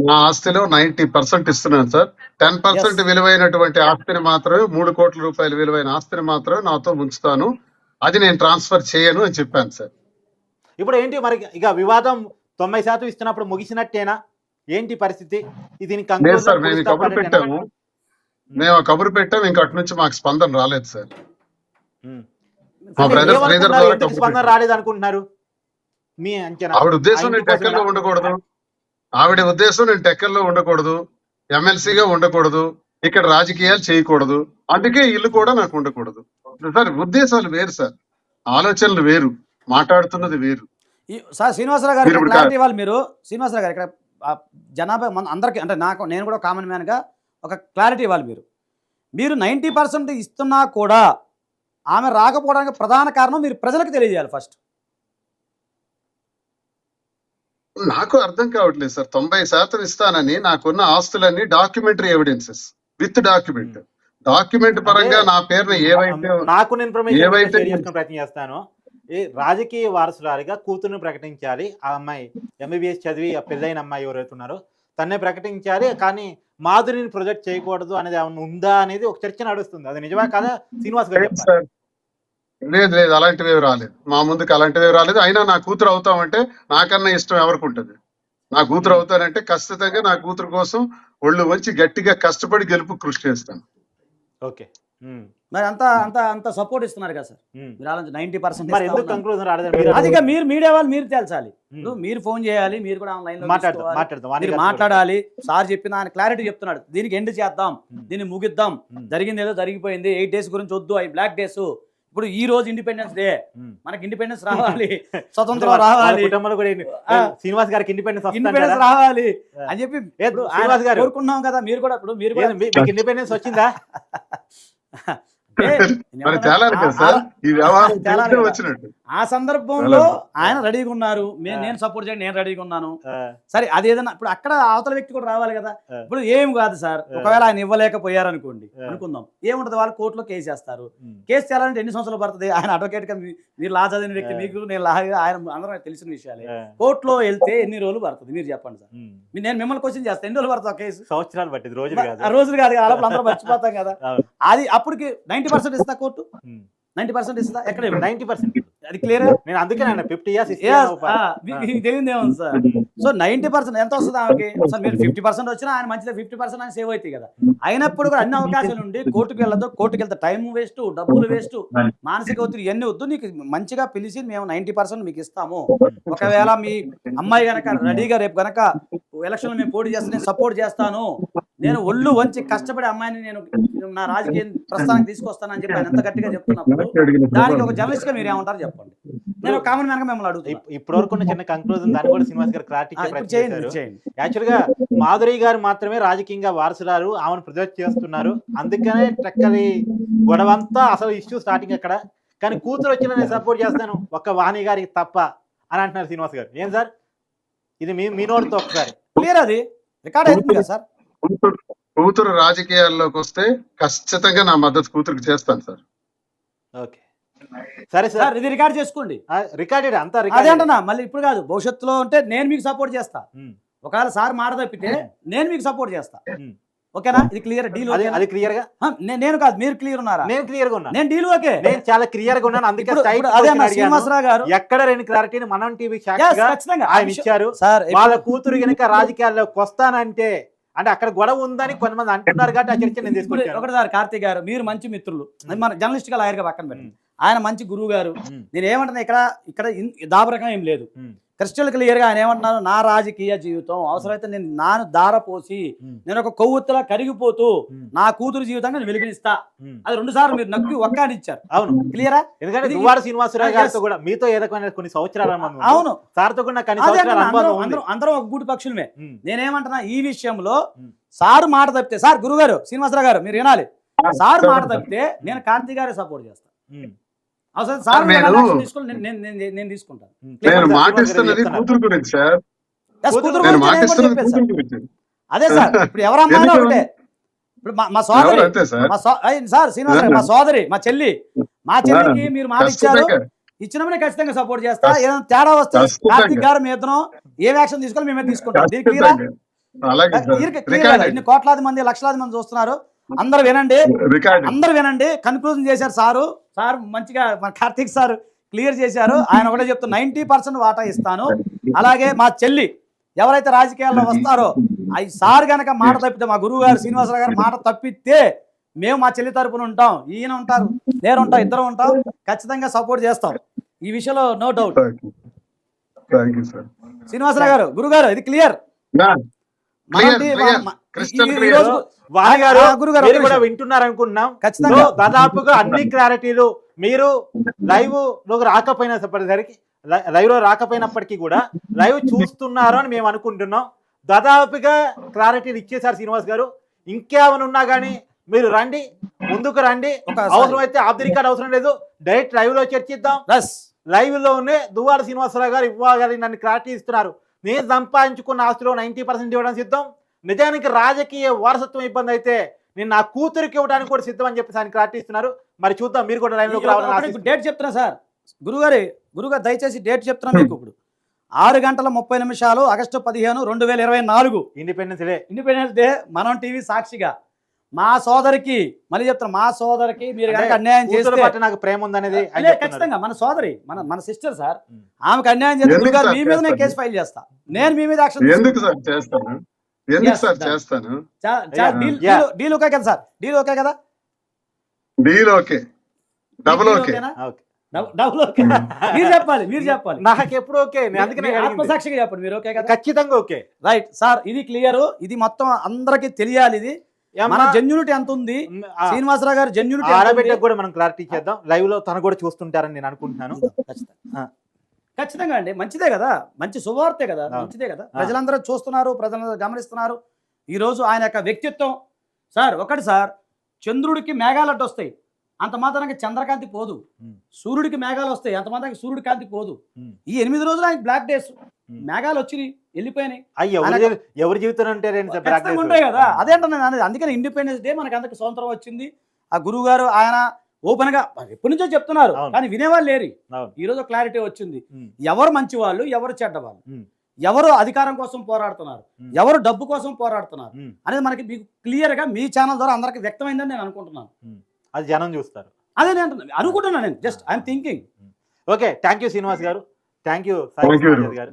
నా ఆస్తిలో 90% ఇస్తున్నాను సార్. 10% విలువైనటువంటి ఆస్తిని మాత్రమే, 3 కోట్ల రూపాయల విలువైన ఆస్తిని మాత్రమే నాతో ఉంచుతాను. అది నేను ట్రాన్స్ఫర్ చేయను అని చెప్పాను సార్. ఇప్పుడు ఏంటి మరి ఇక వివాదం 90% ఇస్తున్నప్పుడు ముగిసినట్టేనా ఏంటి పరిస్థితి? మేము కబురు పెట్టాము, ఇంకా అటు నుంచి మాకు స్పందన రాలేదు సార్. మా బ్రదర్ శ్రీధర్ స్పందన రాలేదు అనుకుంటున్నారు మీ అంచనా? ఆవిడ ఉద్దేశం నేను టెక్కర్లో ఉండకూడదు, ఆవిడ ఉద్దేశం నేను టెక్కర్లో ఉండకూడదు, ఎమ్మెల్సీగా ఉండకూడదు, ఇక్కడ రాజకీయాలు చేయకూడదు, అందుకే ఇల్లు కూడా నాకు ఉండకూడదు సార్. ఉద్దేశాలు వేరు సార్, ఆలోచనలు వేరు, మాట్లాడుతున్నది వేరు. సార్ శ్రీనివాసరావు గారు క్లారిటీ ఇవ్వాలి మీరు. శ్రీనివాసరావు గారు ఇక్కడ జనాభా అందరికీ, అంటే నేను కూడా కామన్ మ్యాన్గా ఒక క్లారిటీ ఇవ్వాలి. మీరు 90% ఇస్తున్నా కూడా ఆమె రాకపోవడానికి ప్రధాన కారణం మీరు ప్రజలకు తెలియజేయాలి ఫస్ట్. నాకు అర్థం కావట్లేదు సార్. 90% ఇస్తానని నాకున్న ఆస్తులన్నీ డాక్యుమెంటరీ ఎవిడెన్సెస్ విత్ డాక్యుమెంట్ పరంగా నా పేరుని ఏవైతే ప్రయత్నం చేస్తాను. రాజకీయ వారసురాలిగా కూతురుని ప్రకటించాలి. ఆ అమ్మాయి MBBS చదివి ఆ పెళ్ళైన అమ్మాయి ఎవరైతే ఉన్నారో తన్నే ప్రకటించాలి, కానీ మాధురిని ప్రొజెక్ట్ చేయకూడదు అనేది ఏమన్నా ఉందా అనేది ఒక చర్చ నడుస్తుంది. అది నిజమా కదా శ్రీనివాస్ గారు? లేదు, అలాంటివి రాలేదు మా ముందుకు, అలాంటివి రాలేదు. అయినా నా కూతురు అవుతామంటే నాకన్నా ఇష్టం ఎవరికి ఉంటుంది? నా కూతురు అవుతానంటే ఖచ్చితంగా నా కూతురు కోసం ఒళ్ళు వచ్చి గట్టిగా కష్టపడి గెలుపు కృషి చేస్తాను. ఓకే, మరి అంత సపోర్ట్ ఇస్తున్నారు కదా సార్. మీరు ఆలోచించి 90% అది మీరు మీడియా వాళ్ళు మీరు తేల్చాలి. మీరు ఫోన్ చేయాలి, మీరు కూడా ఆన్లైన్ మాట్లాడాలి. సార్ చెప్పిన ఆయన క్లారిటీ చెప్తున్నాడు, దీనికి ఎండ్ చేద్దాం, దీన్ని ముగిద్దాం, జరిగింది ఏదో జరిగిపోయింది, 8 days గురించి వద్దు, అవి బ్లాక్ డేస్. ఇప్పుడు ఈ రోజు ఇండిపెండెన్స్ డే, మనకి ఇండిపెండెన్స్ రావాలి, స్వతంత్రం రావాలి, శ్రీనివాస్ గారికి ఇండిపెండెన్స్ రావాలి అని చెప్పి కోరుకున్నాం కదా. మీరు కూడా ఇండిపెండెన్స్ వచ్చిందా? ఆ సందర్భంలో ఆయన రెడీగా ఉన్నారు, నేను సపోర్ట్ చేయండి, నేను రెడీగా ఉన్నాను. సరే అది ఏదన్నా ఇప్పుడు అక్కడ అవతల వ్యక్తి కూడా రావాలి కదా. ఇప్పుడు ఏం కాదు సార్, ఒకవేళ ఆయన ఇవ్వలేకపోయారు అనుకోండి, అనుకుందాం, ఏముంటది, వాళ్ళు కోర్టులో కేసు చేస్తారు. కేసు చేయాలంటే ఎన్ని సంవత్సరాలు పడుతుంది? ఆయన అడ్వకేట్ గా, మీరు లా చదివిన వ్యక్తి, మీకు నేను లా, ఆయన అందరూ తెలిసిన విషయాలే. కోర్టులో వెళ్తే ఎన్ని రోజులు పడుతుంది మీరు చెప్పండి సార్. నేను మిమ్మల్ని క్వశ్చన్ చేస్తాను, ఎన్ని రోజులు పడుతుంది కేసు? సంవత్సరాలు పట్టింది, రోజులు కాదు కదా, అందరూ మర్చిపోతాం కదా. అది అప్పటికి 90% ఇస్తా కోర్టు, 90% ఇస్తా. ఎక్కడ 90% అది క్లియర్. నేను అందుకే 50 years మీకు తెలియదు ఏముంది సార్. సో 90% ఎంత వస్తుంది ఆమెకి? సార్ మీరు 50% వచ్చినా ఆయన మంచిదే, 50% ఆయన సేవ్ అవుతాయి కదా. అయినప్పుడు కూడా అన్ని అవకాశాలు ఉండి కోర్టుకు వెళ్ళదు, కోర్టుకు వెళ్తే టైం వేస్ట్, డబ్బులు వేస్ట్, మానసిక ఒత్తిడి ఇవన్నీ వద్దు. నీకు మంచిగా పిలిచి మేము 90% మీకు ఇస్తాము. ఒకవేళ మీ అమ్మాయి గనక రెడీగా రేపు గనక ఎలక్షన్ మేము పోటీ చేస్తే నేను సపోర్ట్ చేస్తాను, నేను ఒళ్ళు వంచి కష్టపడి అమ్మాయిని నేను నా రాజకీయ ప్రస్థానానికి తీసుకొస్తానని చెప్పి ఆయన ఎంత గట్టిగా చెప్తున్నప్పుడు దానికి ఒక జర్నలిస్ట్ గా మీరు ఏమంటారు చెప్పండి. నేను కామన్ మ్యాన్ గా మిమ్మల్ని అడుగుతాను. ఇప్పటి వరకు ఉన్న చిన్న కంక్లూజన్ దాన్ని కూడా శ్రీనివాస్ గారు క్లారిటీ చేయండి. యాక్చువల్ గా మాధురి గారు మాత్రమే రాజకీయంగా వారసులారు, ఆమెను ప్రొజెక్ట్ చేస్తున్నారు, అందుకనే టక్కలి గొడవంతా అసలు ఇష్యూ స్టార్టింగ్ అక్కడ. కానీ కూతురు వచ్చిన నేను సపోర్ట్ చేస్తాను ఒక్క వాణి గారికి తప్ప అని అంటున్నారు శ్రీనివాస్ గారు. ఏం సార్ ఇది మీ నోటితో ఒకసారి క్లియర్, అది రికార్డ్ అవుతుంది కదా సార్. కూతురు రాజకీయాల్లోకి వస్తే ఖచ్చితంగా నా మద్దతు కూతురికి చేస్తాను సార్. ఓకే సరే సార్, ఇది రికార్డ్ చేసుకోండి. రికార్డెడ్ అంతా అదే రికార్డ్ అంటున్నా, మళ్ళీ ఇప్పుడు కాదు భవిష్యత్తులో అంటే నేను మీకు సపోర్ట్ చేస్తా. ఒకవేళ సార్ మాట తప్పితే నేను మీకు సపోర్ట్ చేస్తా. ఓకేనా? ఇది క్లియర్ డీల్. అది క్లియర్ గా నేను కాదు, మీరు క్లియర్ ఉన్నారా? నేను క్లియర్ గా ఉన్నా. నేను డీల్ ఓకే, నేను చాలా క్లియర్ గా ఉన్నాను. అందుకే శ్రీనివాసరావు గారు ఎక్కడ లేని క్లారిటీని మనం టీవీ ఆయన ఇచ్చారు. సార్ వాళ్ళ కూతురు గనక రాజకీయాల్లోకి వస్తానంటే అంటే అక్కడ గొడవ ఉందని కొంతమంది అంటున్నారు కాబట్టి ఆ చర్చ నేను తీసుకుంటాను. ఒకటి సార్, కార్తీక్ గారు మీరు మంచి మిత్రులు, మన జర్నలిస్ట్ గా లాయర్ గా పక్కన పెట్టండి, ఆయన మంచి గురువు గారు. నేను ఏమంటున్నా, ఇక్కడ దాబరకం ఏం లేదు, క్రిస్టల్ క్లియర్ గా ఆయన ఏమంటున్నారు, నా రాజకీయ జీవితం అవసరమైతే నేను నాను దార పోసి నేను ఒక కొవ్వొత్తులా కరిగిపోతూ నా కూతురు జీవితాన్ని నేను వెలిగిస్తా. అది 2 సార్లు మీరు నక్కి ఒక్కానిచ్చారు. అవును క్లియరా? ఎందుకంటే దువ్వాడ శ్రీనివాసరావు గారితో కూడా మీతో ఏ రకమైన కొన్ని సంవత్సరాలు అవును సార్తో కూడా అందరం ఒక గూటి పక్షులమే. నేనేమంటున్నా, ఈ విషయంలో సారు మాట తప్పితే, సార్ గురుగారు శ్రీనివాసరావు గారు మీరు వినాలి, సార్ మాట తప్పితే నేను కార్తీక్ గారే సపోర్ట్ చేస్తాను. నేను తీసుకుంటాను. అదే సార్, ఇప్పుడు ఎవరమ్మా ఒకటే, ఇప్పుడు మా సోదరి సార్ శ్రీనివాస మా సోదరి మా చెల్లికి మీరు మాట ఇచ్చారు, ఇచ్చినప్పుడే ఖచ్చితంగా సపోర్ట్ చేస్తా. ఏదైనా తేడా వస్తే కార్తీక్ గారు మీ ఇద్దరం ఏ యాక్షన్ తీసుకోవాలి మేమే తీసుకుంటాం. దీనికి క్లియర్ ఇన్ని కోట్లాది మంది లక్షలాది మంది చూస్తున్నారు, అందరు వినండి. కన్క్లూజన్ చేశారు సార్ మంచిగా, మన కార్తీక్ సార్ క్లియర్ చేశారు. ఆయన ఒకటే చెప్తూ 90% వాటా ఇస్తాను. అలాగే మా చెల్లి ఎవరైతే రాజకీయాల్లో వస్తారో సార్ గనక మాట తప్పితే, మా గురువు గారు శ్రీనివాసరావు గారు మాట తప్పితే మేము మా చెల్లి తరపున ఉంటాం, ఈయన ఉంటారు, నేను ఉంటాం, ఇద్దరం ఉంటాం, ఖచ్చితంగా సపోర్ట్ చేస్తాం. ఈ విషయంలో నో డౌట్. శ్రీనివాసరావు గారు, గురుగారు ఇది క్లియర్. వింటున్నారు అనుకుంటున్నాం. దాదాపుగా అన్ని క్లారిటీలు మీరు లైవ్ లోకి రాకపోయినప్పటిసరికి లైవ్ లో రాకపోయినప్పటికీ కూడా లైవ్ చూస్తున్నారు అని మేము అనుకుంటున్నాం. దాదాపుగా క్లారిటీలు ఇచ్చేసారు శ్రీనివాస్ గారు. ఇంకేమైనా ఉన్నా కానీ మీరు రండి, ముందుకు రండి. అవసరమైతే ఆఫ్ ది రికార్డ్ అవసరం లేదు, డైరెక్ట్ లైవ్ లో చర్చిద్దాం. లైవ్ లోనే దువ్వాడ శ్రీనివాసరావు గారు ఇవ్వగలి నన్ను క్లారిటీ ఇస్తున్నారు. నేను సంపాదించుకున్న ఆస్తిలో 90% ఇవ్వడం సిద్ధం. నిజానికి రాజకీయ వారసత్వం ఇబ్బంది అయితే నేను నా కూతురికి ఇవ్వడానికి కూడా సిద్ధం అని చెప్పి ఆయన క్లారిటీ ఇస్తున్నారు. మరి చూద్దాం, మీరు కూడా లైవ్ లోకి రావాలని డేట్ చెప్తున్నా సార్. గురుగారు దయచేసి డేట్ చెప్తున్నా మీకు. ఇప్పుడు 6:30 ఆగస్టు 15, 2024 ఇండిపెండెన్స్ డే మనం టీవీ సాక్షిగా మా సోదరికి, మళ్ళీ చెప్తున్నా, మా సోదరికి మీరు కనుక అన్యాయం చేస్తే నాకు ప్రేమ ఉందనేది ఖచ్చితంగా మన సోదరి, మన సిస్టర్ సార్, ఆమెకు అన్యాయం చేస్తే గురుగారు మీ మీద నేను కేసు ఫైల్ చేస్తా. నేను మీ మీద యాక్షన్ డీల్ ఓకే కదా సార్? డీల్ ఓకే కదా? Deal okay, double okay, double okay. మీరు చెప్పాలి నాకు ఎప్పుడు ఓకే. అందుకనే ఆత్మసాక్షిగా చెప్పండి మీరు ఓకే కదా? ఖచ్చితంగా ఓకే. రైట్ సార్, ఇది క్లియర్. ఇది మొత్తం అందరికి తెలియాలి. ఇది మన జెన్యూనిటీ ఎంత ఉంది, శ్రీనివాసరావు గారు జెన్యూనిటీ ఆడబిడ్డకు కూడా మనం క్లారిటీ చేద్దాం. లైవ్ లో తను కూడా చూస్తుంటారని నేను అనుకుంటున్నాను. ఖచ్చితంగా అండి, మంచిదే కదా, మంచి శుభవార్తే కదా, మంచిదే కదా. ప్రజలందరూ చూస్తున్నారు, ప్రజలందరూ గమనిస్తున్నారు. ఈ రోజు ఆయన యొక్క వ్యక్తిత్వం సార్ ఒకటి సార్, చంద్రుడికి మేఘాలు అడ్డు వస్తాయి, అంత మాత్రానికి చంద్రకాంతి పోదు. సూర్యుడికి మేఘాలు వస్తాయి, అంత మాత్రానికి సూర్యుడి కాంతి పోదు. ఈ 8 రోజులు ఆయన బ్లాక్ డేస్, మేఘాలు వచ్చినాయి వెళ్ళిపోయినాయి. ఎవరి జీవితం ఉంటాయి కదా, అదేంటనే. అందుకని ఇండిపెండెన్స్ డే మనకి అందరికి స్వతంత్రం వచ్చింది. ఆ గురువు గారు ఆయన ఓపెన్ గా ఎప్పటి నుంచో చెప్తున్నారు, కానీ వినేవాళ్ళు లేరు. ఈ రోజు క్లారిటీ వచ్చింది, ఎవరు మంచి వాళ్ళు, ఎవరు చెడ్డ వాళ్ళు, ఎవరు అధికారం కోసం పోరాడుతున్నారు, ఎవరు డబ్బు కోసం పోరాడుతున్నారు అనేది మనకి మీకు క్లియర్ గా మీ ఛానల్ ద్వారా అందరికి వ్యక్తమైందని నేను అనుకుంటున్నాను. అది జనం చూస్తారు, అదే నేను అనుకుంటున్నాను. నేను just I'm thinking. Okay, thank you Srinivas గారు, థ్యాంక్ యూ Thank you. గారు.